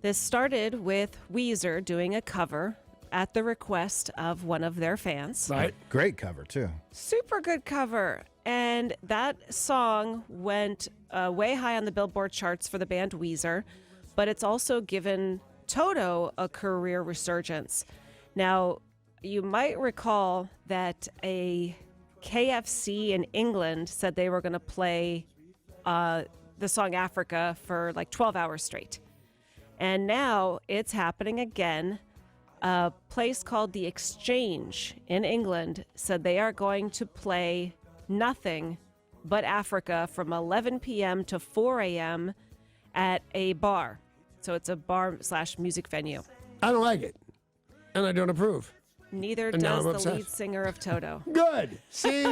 Speaker 2: This started with Weezer doing a cover at the request of one of their fans.
Speaker 3: Right. Great cover, too.
Speaker 2: Super good cover. And that song went way high on the Billboard charts for the band Weezer, but it's also given Toto a career resurgence. Now, you might recall that a KFC in England said they were going to play the song Africa for like 12 hours straight. And now it's happening again. A place called The Exchange in England said they are going to play nothing but Africa from 11 p.m. to 4 a.m. at a bar. So it's a bar/music venue.
Speaker 1: I don't like it. And I don't approve.
Speaker 2: Neither
Speaker 1: And now
Speaker 2: does
Speaker 1: I'm
Speaker 2: the
Speaker 1: upset.
Speaker 2: lead singer of Toto.
Speaker 1: Good. See?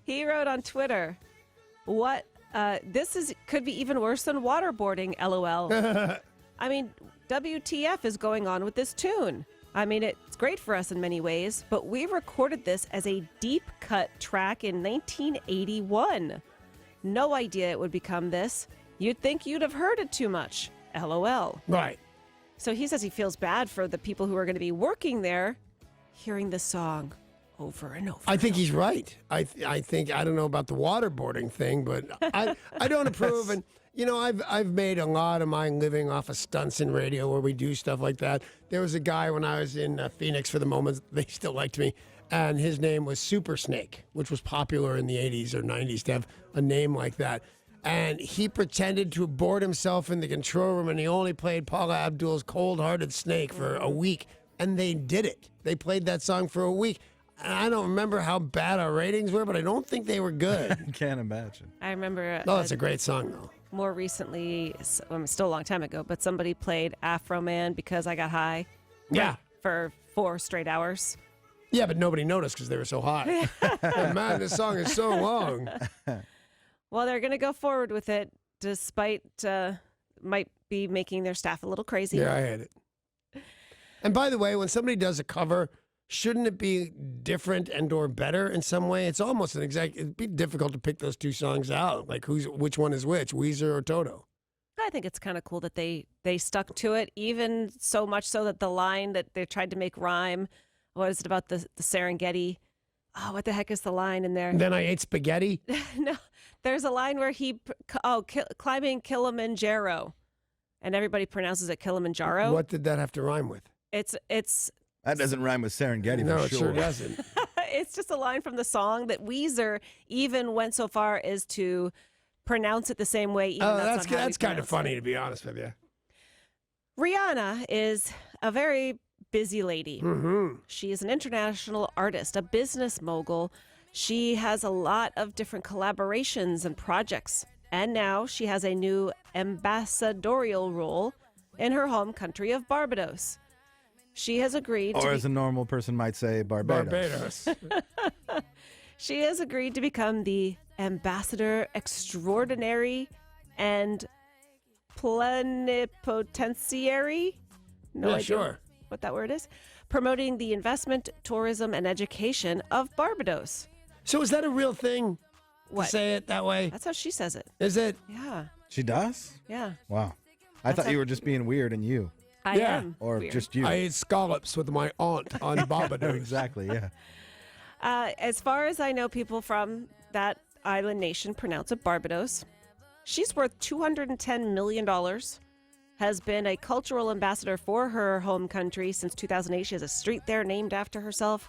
Speaker 2: He wrote on Twitter, "What? Could be even worse than waterboarding. LOL." I mean, WTF is going on with this tune? I mean, it's great for us in many ways, but we recorded this as a deep cut track in 1981. No idea it would become this. You'd think you'd have heard it too much. LOL.
Speaker 1: Right.
Speaker 2: So he says he feels bad for the people who are going to be working there hearing the song over and over.
Speaker 1: I think he's right. I think, I don't know about the waterboarding thing, but I don't approve. And, I've made a lot of my living off of stunts in radio where we do stuff like that. There was a guy when I was in Phoenix for the moment, they still liked me, and his name was Super Snake, which was popular in the 80s or 90s to have a name like that. And he pretended to board himself in the control room, and he only played Paula Abdul's Cold-Hearted Snake for a week. And they did it. They played that song for a week. And I don't remember how bad our ratings were, but I don't think they were good.
Speaker 3: I can't imagine.
Speaker 2: I remember.
Speaker 1: Oh, it's a great song, though.
Speaker 2: More recently, still a long time ago, but somebody played Afro Man Because I Got High.
Speaker 1: Yeah.
Speaker 2: For 4 straight hours.
Speaker 1: Yeah, but nobody noticed because they were so high. And man, this song is so long.
Speaker 2: Well, they're going to go forward with it, despite might be making their staff a little crazy.
Speaker 1: Yeah, I hate it. And by the way, when somebody does a cover, shouldn't it be different and or better in some way? It's almost it'd be difficult to pick those two songs out. Like which one is which, Weezer or Toto?
Speaker 2: I think it's kind of cool that they stuck to it, even so much so that the line that they tried to make rhyme, what is it about the Serengeti? Oh, what the heck is the line in there?
Speaker 1: Then I ate spaghetti.
Speaker 2: No, there's a line where climbing Kilimanjaro, and everybody pronounces it Kilimanjaro.
Speaker 1: What did that have to rhyme with?
Speaker 2: It's
Speaker 3: That doesn't rhyme with Serengeti
Speaker 1: No,
Speaker 3: for
Speaker 1: it
Speaker 3: sure.
Speaker 1: sure doesn't.
Speaker 2: it's just a line from the song that Weezer even went so far as to pronounce it the same way. Even
Speaker 1: That's
Speaker 2: not how
Speaker 1: kind
Speaker 2: we
Speaker 1: of funny, to be honest with you.
Speaker 2: Rihanna is a very busy lady.
Speaker 1: Mm-hmm.
Speaker 2: She is an international artist, a business mogul. She has a lot of different collaborations and projects. And now she has a new ambassadorial role in her home country of Barbados. She has agreed
Speaker 3: Or as a normal person might say, Barbados.
Speaker 2: She has agreed to become the ambassador extraordinary and plenipotentiary. No
Speaker 1: Yeah,
Speaker 2: idea
Speaker 1: sure.
Speaker 2: what that word is. Promoting the investment, tourism, and education of Barbados.
Speaker 1: So is that a real thing?
Speaker 2: What?
Speaker 1: To say it that way?
Speaker 2: That's how she says it.
Speaker 1: Is it?
Speaker 2: Yeah.
Speaker 3: She does?
Speaker 2: Yeah.
Speaker 3: Wow. I thought you were just being weird and you.
Speaker 2: I am.
Speaker 3: Or
Speaker 2: weird.
Speaker 3: just you.
Speaker 1: I ate scallops with my aunt on Bonaduce.
Speaker 3: Exactly, yeah.
Speaker 2: As far as I know, people from that island nation pronounce it Barbados. She's worth $210 million, has been a cultural ambassador for her home country since 2008. She has a street there named after herself.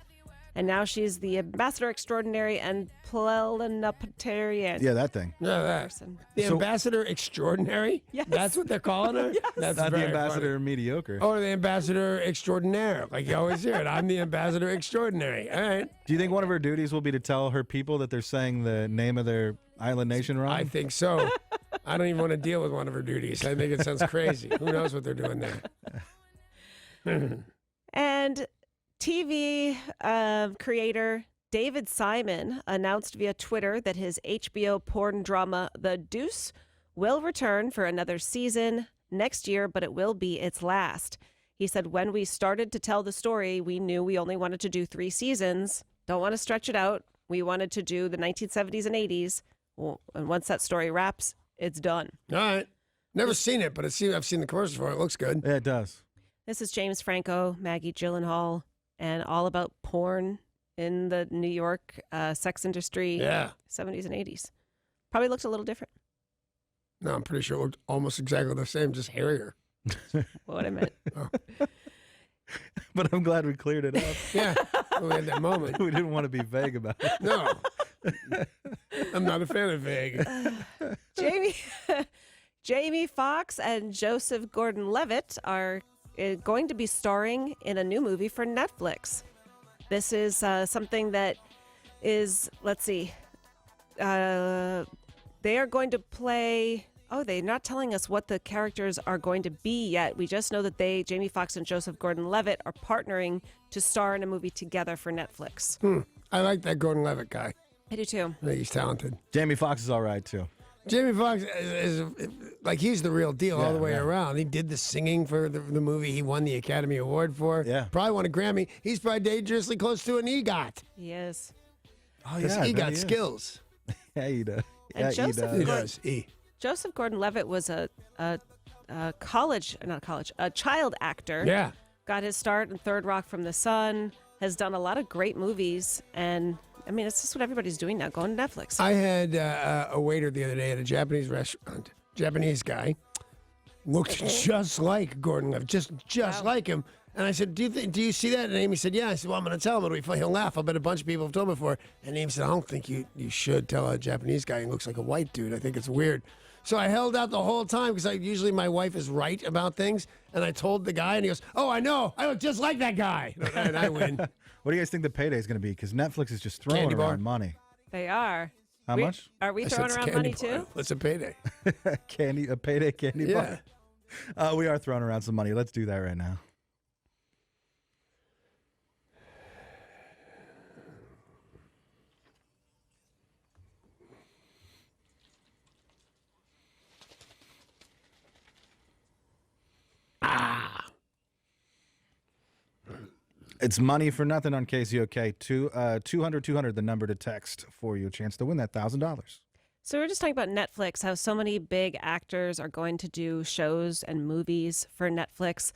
Speaker 2: And now she's the ambassador extraordinary and plenipotentiary.
Speaker 3: Yeah, that thing.
Speaker 1: Yeah, that.
Speaker 2: person.
Speaker 1: The ambassador extraordinary?
Speaker 2: Yes.
Speaker 1: That's what they're calling her?
Speaker 2: Yes.
Speaker 1: That's
Speaker 3: Not the
Speaker 1: very
Speaker 3: ambassador
Speaker 1: funny.
Speaker 3: mediocre.
Speaker 1: Or the ambassador extraordinaire. Like you always hear it. I'm the ambassador extraordinary. All right.
Speaker 3: Do you think one of her duties will be to tell her people that they're saying the name of their island nation wrong?
Speaker 1: I think so. I don't even want to deal with one of her duties. I think it sounds crazy. Who knows what they're doing there?
Speaker 2: And TV creator David Simon announced via Twitter that his HBO porn drama, The Deuce, will return for another season next year, but it will be its last. He said, when we started to tell the story, we knew we only wanted to do 3 seasons. Don't want to stretch it out. We wanted to do the 1970s and 80s. Well, and once that story wraps, it's done.
Speaker 1: All right. Never seen it, but I've seen the commercials for it. It looks good.
Speaker 3: Yeah, it does.
Speaker 2: This is James Franco, Maggie Gyllenhaal, and all about porn in the New York sex industry,
Speaker 1: Yeah.
Speaker 2: 70s and 80s. Probably looked a little different.
Speaker 1: No, I'm pretty sure it looked almost exactly the same, just hairier.
Speaker 2: What I meant.
Speaker 3: But I'm glad we cleared it up.
Speaker 1: Yeah. We had that moment.
Speaker 3: We didn't want to be vague about it.
Speaker 1: No. I'm not a fan of vague.
Speaker 2: Jamie Foxx and Joseph Gordon-Levitt are going to be starring in a new movie for Netflix. This is something that is, let's see, they are going to play. Oh, they're not telling us what the characters are going to be yet. We just know that Jamie Foxx and Joseph Gordon-Levitt, are partnering to star in a movie together for Netflix.
Speaker 1: I like that Gordon-Levitt guy.
Speaker 2: I do too.
Speaker 1: I think he's talented.
Speaker 3: Jamie Foxx is all right, too.
Speaker 1: Jamie Foxx is like, he's the real deal all the way around. He did the singing for the movie he won the Academy Award for.
Speaker 3: Yeah.
Speaker 1: Probably won a Grammy. He's probably dangerously close to an EGOT.
Speaker 2: He is.
Speaker 3: Oh,
Speaker 1: Because
Speaker 3: yeah.
Speaker 1: he got skills.
Speaker 3: Yeah, he does.
Speaker 2: And
Speaker 3: Yeah,
Speaker 2: Joseph
Speaker 1: He
Speaker 2: Gordon-
Speaker 1: does. E.
Speaker 2: Joseph Gordon-Levitt was a child actor.
Speaker 1: Yeah.
Speaker 2: Got his start in Third Rock from the Sun, has done a lot of great movies, and I mean, it's just what everybody's doing now, going to Netflix.
Speaker 1: I had a waiter the other day at a Japanese restaurant. Japanese guy. Looked just like Gordon-Levitt, just like him. And I said, do you see that? And Amy said, yeah. I said, well, I'm going to tell him. It'll be funny. He'll laugh. I bet a bunch of people have told him before. And Amy said, I don't think you should tell a Japanese guy he looks like a white dude. I think it's weird. So I held out the whole time because usually my wife is right about things. And I told the guy, and he goes, oh, I know. I look just like that guy. And I win.
Speaker 3: What do you guys think the payday is going to be? Because Netflix is just throwing
Speaker 1: Candy bar.
Speaker 3: around money.
Speaker 2: They are.
Speaker 3: How much?
Speaker 2: Are we
Speaker 1: I said
Speaker 2: throwing
Speaker 1: it's
Speaker 2: around
Speaker 1: candy
Speaker 2: money
Speaker 1: bar.
Speaker 2: too?
Speaker 1: It's a payday.
Speaker 3: A payday candy
Speaker 1: Yeah.
Speaker 3: bar. We are throwing around some money. Let's do that right now. It's money for nothing on KZOK. 200, the number to text for you. A chance to win that $1,000.
Speaker 2: So we're just talking about Netflix, how so many big actors are going to do shows and movies for Netflix.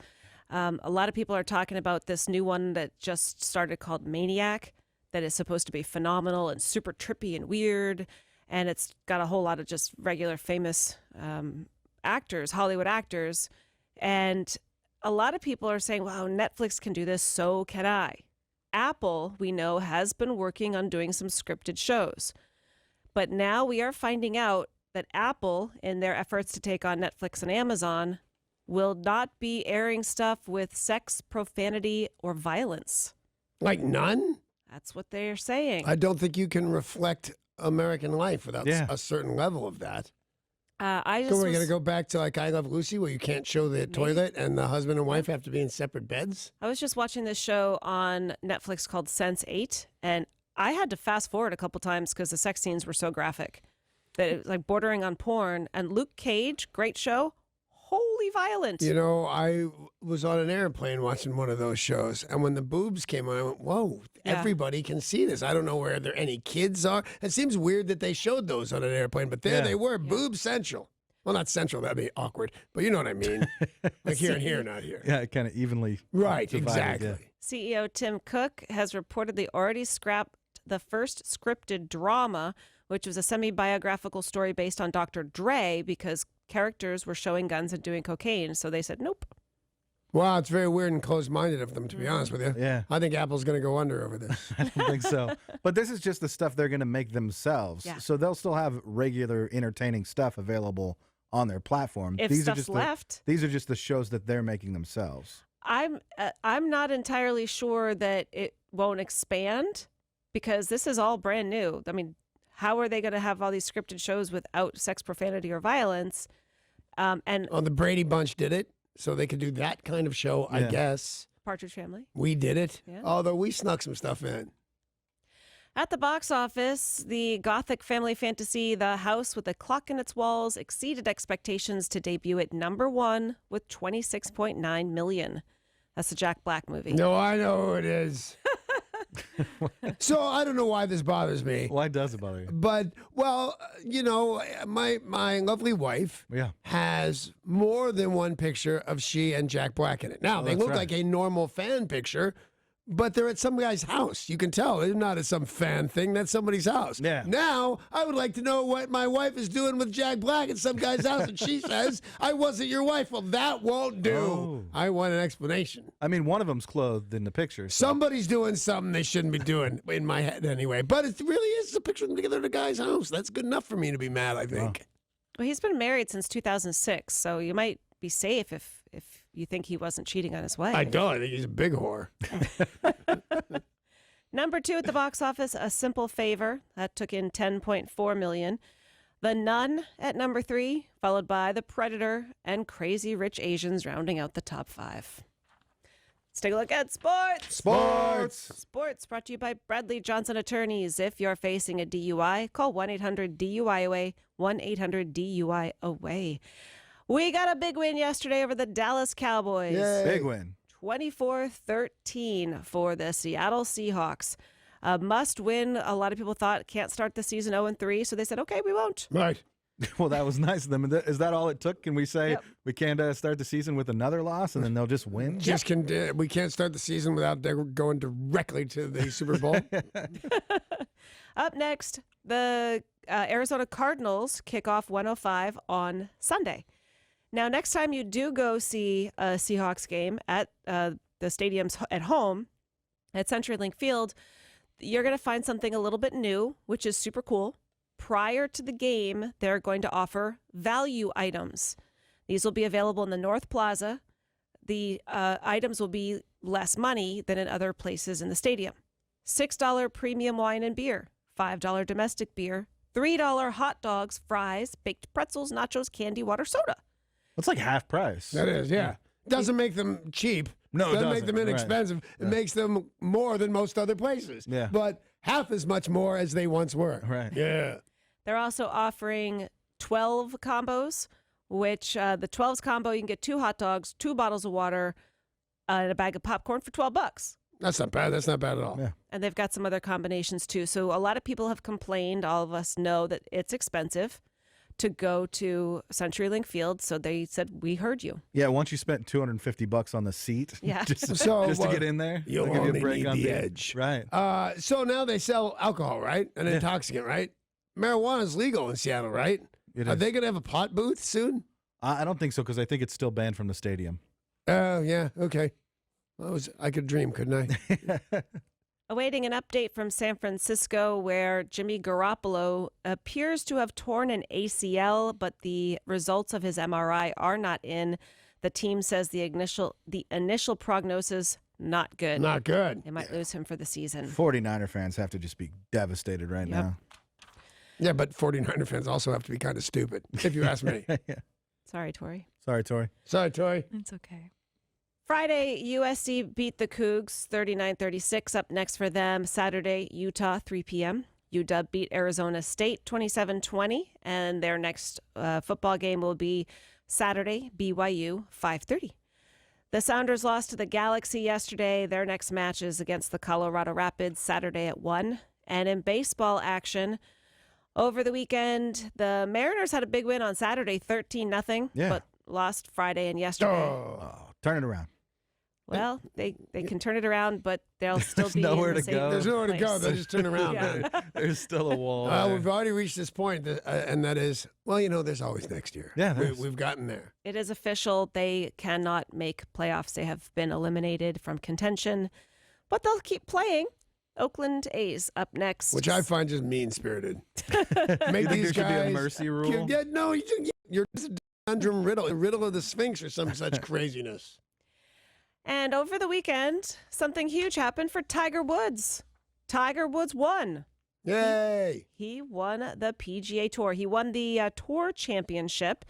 Speaker 2: A lot of people are talking about this new one that just started called Maniac, that is supposed to be phenomenal and super trippy and weird. And it's got a whole lot of just regular famous actors, Hollywood actors. And a lot of people are saying, wow, Netflix can do this, so can I. Apple, we know, has been working on doing some scripted shows. But now we are finding out that Apple, in their efforts to take on Netflix and Amazon, will not be airing stuff with sex, profanity, or violence.
Speaker 1: Like none?
Speaker 2: That's what they're saying.
Speaker 1: I don't think you can reflect American life without
Speaker 3: Yeah.
Speaker 1: a certain level of that.
Speaker 2: I just
Speaker 1: So we're
Speaker 2: was-
Speaker 1: going to go back to like I Love Lucy, where you can't show the toilet and the husband and wife have to be in separate beds?
Speaker 2: I was just watching this show on Netflix called Sense8, and I had to fast forward a couple times because the sex scenes were so graphic that it was like bordering on porn. And Luke Cage, great show, wholly violent.
Speaker 1: You know, I was on an airplane watching one of those shows, and when the boobs came on, I went, whoa,
Speaker 2: Yeah.
Speaker 1: everybody can see this. I don't know where there any kids are. It seems weird that they showed those on an airplane, but there
Speaker 3: Yeah.
Speaker 1: they were, boob central. Well, not central. That'd be awkward. But you know what I mean. Like here and here, not here.
Speaker 3: Yeah, kind of evenly.
Speaker 1: Right,
Speaker 3: divided,
Speaker 1: exactly.
Speaker 2: CEO Tim Cook has reportedly already scrapped the first scripted drama, which was a semi-biographical story based on Dr. Dre, because characters were showing guns and doing cocaine. So they said, nope.
Speaker 1: Wow, it's very weird and closed-minded of them, to be honest with you.
Speaker 3: Yeah.
Speaker 1: I think Apple's going to go under over this.
Speaker 3: I don't think so. But this is just the stuff they're going to make themselves.
Speaker 2: Yeah.
Speaker 3: So they'll still have regular entertaining stuff available on their platform.
Speaker 2: If
Speaker 3: these are
Speaker 2: stuff's
Speaker 3: just
Speaker 2: left.
Speaker 3: These are just the shows that they're making themselves.
Speaker 2: I'm not entirely sure that it won't expand, because this is all brand new. I mean, how are they going to have all these scripted shows without sex, profanity, or violence? And
Speaker 1: the Brady Bunch did it, so they could do that kind of show, I guess.
Speaker 2: Partridge Family.
Speaker 1: We did it,
Speaker 2: Yeah.
Speaker 1: although we snuck some stuff in.
Speaker 2: At the box office, the gothic family fantasy The House with a Clock in Its Walls exceeded expectations to debut at #1 with $26.9 million. That's the Jack Black movie.
Speaker 1: No, I know who it is. So I don't know why this bothers me.
Speaker 3: Why does it bother you?
Speaker 1: But, well, my lovely wife has more than one picture of she and Jack Black in it. Now,
Speaker 3: Oh,
Speaker 1: they
Speaker 3: that's
Speaker 1: look
Speaker 3: right.
Speaker 1: like a normal fan picture, but they're at some guy's house. You can tell they're not at some fan thing. That's somebody's house.
Speaker 3: Yeah.
Speaker 1: Now, I would like to know what my wife is doing with Jack Black at some guy's house. And she says, I wasn't your wife. Well, that won't do.
Speaker 3: Oh.
Speaker 1: I want an explanation.
Speaker 3: I mean, one of them's clothed in the picture. So.
Speaker 1: Somebody's doing something they shouldn't be doing, in my head anyway. But it really is a picture of them together at a guy's house. That's good enough for me to be mad, I think.
Speaker 2: Well, he's been married since 2006, so you might be safe if you think he wasn't cheating on his wife.
Speaker 1: I don't. I think he's a big whore.
Speaker 2: #2 at the box office, A Simple Favor. That took in $10.4 million. The Nun at #3, followed by The Predator and Crazy Rich Asians rounding out the top 5. Let's take a look at sports. Sports brought to you by Bradley Johnson Attorneys. If you're facing a DUI, call 1-800-DUI-AWAY, 1-800-DUI-AWAY. We got a big win yesterday over the Dallas Cowboys.
Speaker 3: Big win.
Speaker 2: 24-13 for the Seattle Seahawks. A must win. A lot of people thought can't start the season 0-3, so they said, okay, we won't.
Speaker 1: Right.
Speaker 3: Well, that was nice of them. Is that all it took? Can we say we can't start the season with another loss and then they'll just win?
Speaker 1: We can't start the season without going directly to the Super Bowl.
Speaker 2: Up next, the Arizona Cardinals kick off 1:05 on Sunday. Now, next time you do go see a Seahawks game at the stadiums at home, at CenturyLink Field, you're going to find something a little bit new, which is super cool. Prior to the game, they're going to offer value items. These will be available in the North Plaza. The items will be less money than in other places in the stadium. $6 premium wine and beer, $5 domestic beer, $3 hot dogs, fries, baked pretzels, nachos, candy, water, soda.
Speaker 3: It's like half price.
Speaker 1: That is, yeah. Doesn't make them cheap.
Speaker 3: No, it
Speaker 1: doesn't make
Speaker 3: doesn't.
Speaker 1: them
Speaker 3: Right.
Speaker 1: inexpensive. It makes them more than most other places.
Speaker 3: Yeah.
Speaker 1: But half as much more as they once were.
Speaker 3: Right.
Speaker 1: Yeah.
Speaker 2: They're also offering 12 combos, which the 12s combo, you can get 2 hot dogs, 2 bottles of water, and a bag of popcorn for $12.
Speaker 1: That's not bad. That's not bad at all.
Speaker 3: Yeah.
Speaker 2: And they've got some other combinations too. So a lot of people have complained. All of us know that it's expensive to go to CenturyLink Field. So they said, we heard you.
Speaker 3: Yeah, once you spent $250 on the seat,
Speaker 2: Yeah.
Speaker 3: just to
Speaker 1: So,
Speaker 3: get in there,
Speaker 1: you'll
Speaker 3: they'll give you
Speaker 1: only
Speaker 3: a break
Speaker 1: need
Speaker 3: on
Speaker 1: the edge.
Speaker 3: Right.
Speaker 1: So now they sell alcohol, right? An intoxicant, right? Marijuana's legal in Seattle, right?
Speaker 3: It
Speaker 1: Are
Speaker 3: is.
Speaker 1: they going to have a pot booth soon?
Speaker 3: I don't think so because I think it's still banned from the stadium.
Speaker 1: Oh, yeah. Okay. I could dream, couldn't I?
Speaker 2: Awaiting an update from San Francisco where Jimmy Garoppolo appears to have torn an ACL, but the results of his MRI are not in. The team says the initial prognosis, not good.
Speaker 1: Not good.
Speaker 2: They might lose him for the season.
Speaker 3: 49er fans have to just be devastated right now.
Speaker 1: Yeah, but 49er fans also have to be kind of stupid, if you ask me.
Speaker 2: Sorry, Tori.
Speaker 3: Sorry, Tori.
Speaker 1: Sorry, Tori.
Speaker 5: It's okay.
Speaker 2: Friday, USC beat the Cougs 39-36. Up next for them, Saturday, Utah, 3 p.m. UW beat Arizona State 27-20, and their next football game will be Saturday, BYU, 5:30. The Sounders lost to the Galaxy yesterday. Their next match is against the Colorado Rapids Saturday at 1. And in baseball action, Over the weekend, the Mariners had a big win on Saturday, 13-0,
Speaker 3: Yeah.
Speaker 2: but lost Friday and yesterday.
Speaker 3: Oh, turn it around.
Speaker 2: Well, they can turn it around, but they'll still be
Speaker 3: nowhere
Speaker 2: in the
Speaker 3: to
Speaker 2: same
Speaker 3: go.
Speaker 1: There's nowhere to go.
Speaker 2: place.
Speaker 1: They'll just turn around.
Speaker 2: Yeah.
Speaker 1: Man.
Speaker 3: There's still a wall.
Speaker 1: We've already reached this point, and that is, well, there's always next year.
Speaker 3: Yeah, there's.
Speaker 1: We've gotten there.
Speaker 2: It is official. They cannot make playoffs. They have been eliminated from contention, but they'll keep playing. Oakland A's up next.
Speaker 1: Which I find just mean-spirited. Make
Speaker 3: You think
Speaker 1: these
Speaker 3: there should be a
Speaker 1: guys
Speaker 3: mercy rule?
Speaker 1: Yeah, no, you're just a conundrum riddle of the Sphinx or some such craziness.
Speaker 2: And over the weekend, something huge happened for Tiger Woods. Tiger Woods won.
Speaker 1: Yay!
Speaker 2: He won the PGA Tour. He won the Tour Championship.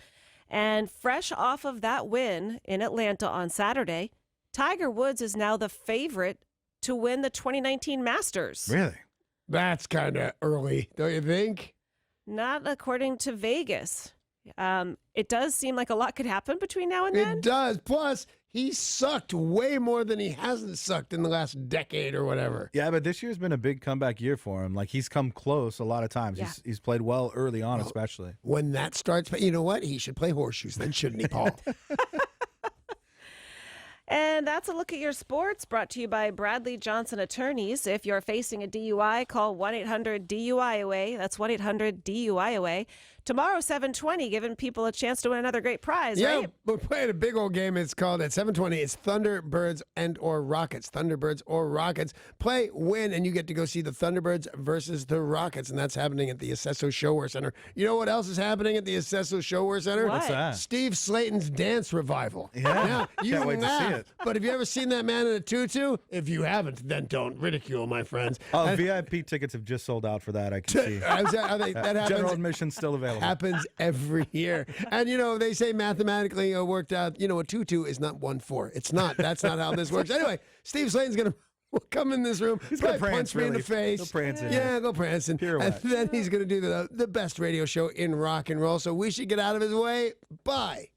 Speaker 2: And fresh off of that win in Atlanta on Saturday, Tiger Woods is now the favorite to win the 2019 Masters.
Speaker 3: Really?
Speaker 1: That's kind of early, don't you think?
Speaker 2: Not according to Vegas. It does seem like a lot could happen between now and then.
Speaker 1: It does. Plus, he sucked way more than he hasn't sucked in the last decade or whatever.
Speaker 3: Yeah, but this year's been a big comeback year for him. Like, he's come close a lot of times.
Speaker 2: Yeah.
Speaker 3: He's played well early on, especially.
Speaker 1: When that starts, you know what? He should play horseshoes then, shouldn't he, Paul?
Speaker 2: And that's a look at your sports, brought to you by Bradley Johnson Attorneys. If you're facing a DUI, call 1-800-DUI-AWAY. That's 1-800-DUI-AWAY. Tomorrow, 7:20, giving people a chance to win another great prize,
Speaker 1: Yeah,
Speaker 2: right?
Speaker 1: we're playing a big old game. It's called at 7:20. It's Thunderbirds and or Rockets. Thunderbirds or Rockets. Play, win, and you get to go see the Thunderbirds versus the Rockets, and that's happening at the Acesso Showwear Center. You know what else is happening at the Acesso Showwear Center?
Speaker 2: What's
Speaker 3: that?
Speaker 1: Steve Slayton's dance revival.
Speaker 3: Yeah,
Speaker 1: Now, you
Speaker 3: can't wait to see
Speaker 1: laugh,
Speaker 3: it.
Speaker 1: but have you ever seen that man in a tutu? If you haven't, then don't ridicule, my friends.
Speaker 3: Oh,
Speaker 1: And-
Speaker 3: VIP tickets have just sold out for that, I can see.
Speaker 1: that happens.
Speaker 3: General admission still available.
Speaker 1: Happens every year. And, they say mathematically worked out, a tutu is not 1/4. It's not. That's not how this works. Anyway, Steve Slayton's going to come in this room.
Speaker 3: He's gonna
Speaker 1: probably
Speaker 3: prance,
Speaker 1: punch me in the
Speaker 3: really.
Speaker 1: face.
Speaker 3: He'll prance in
Speaker 1: Yeah,
Speaker 3: there.
Speaker 1: go prance. And then he's going to do the best radio show in rock and roll. So we should get out of his way. Bye.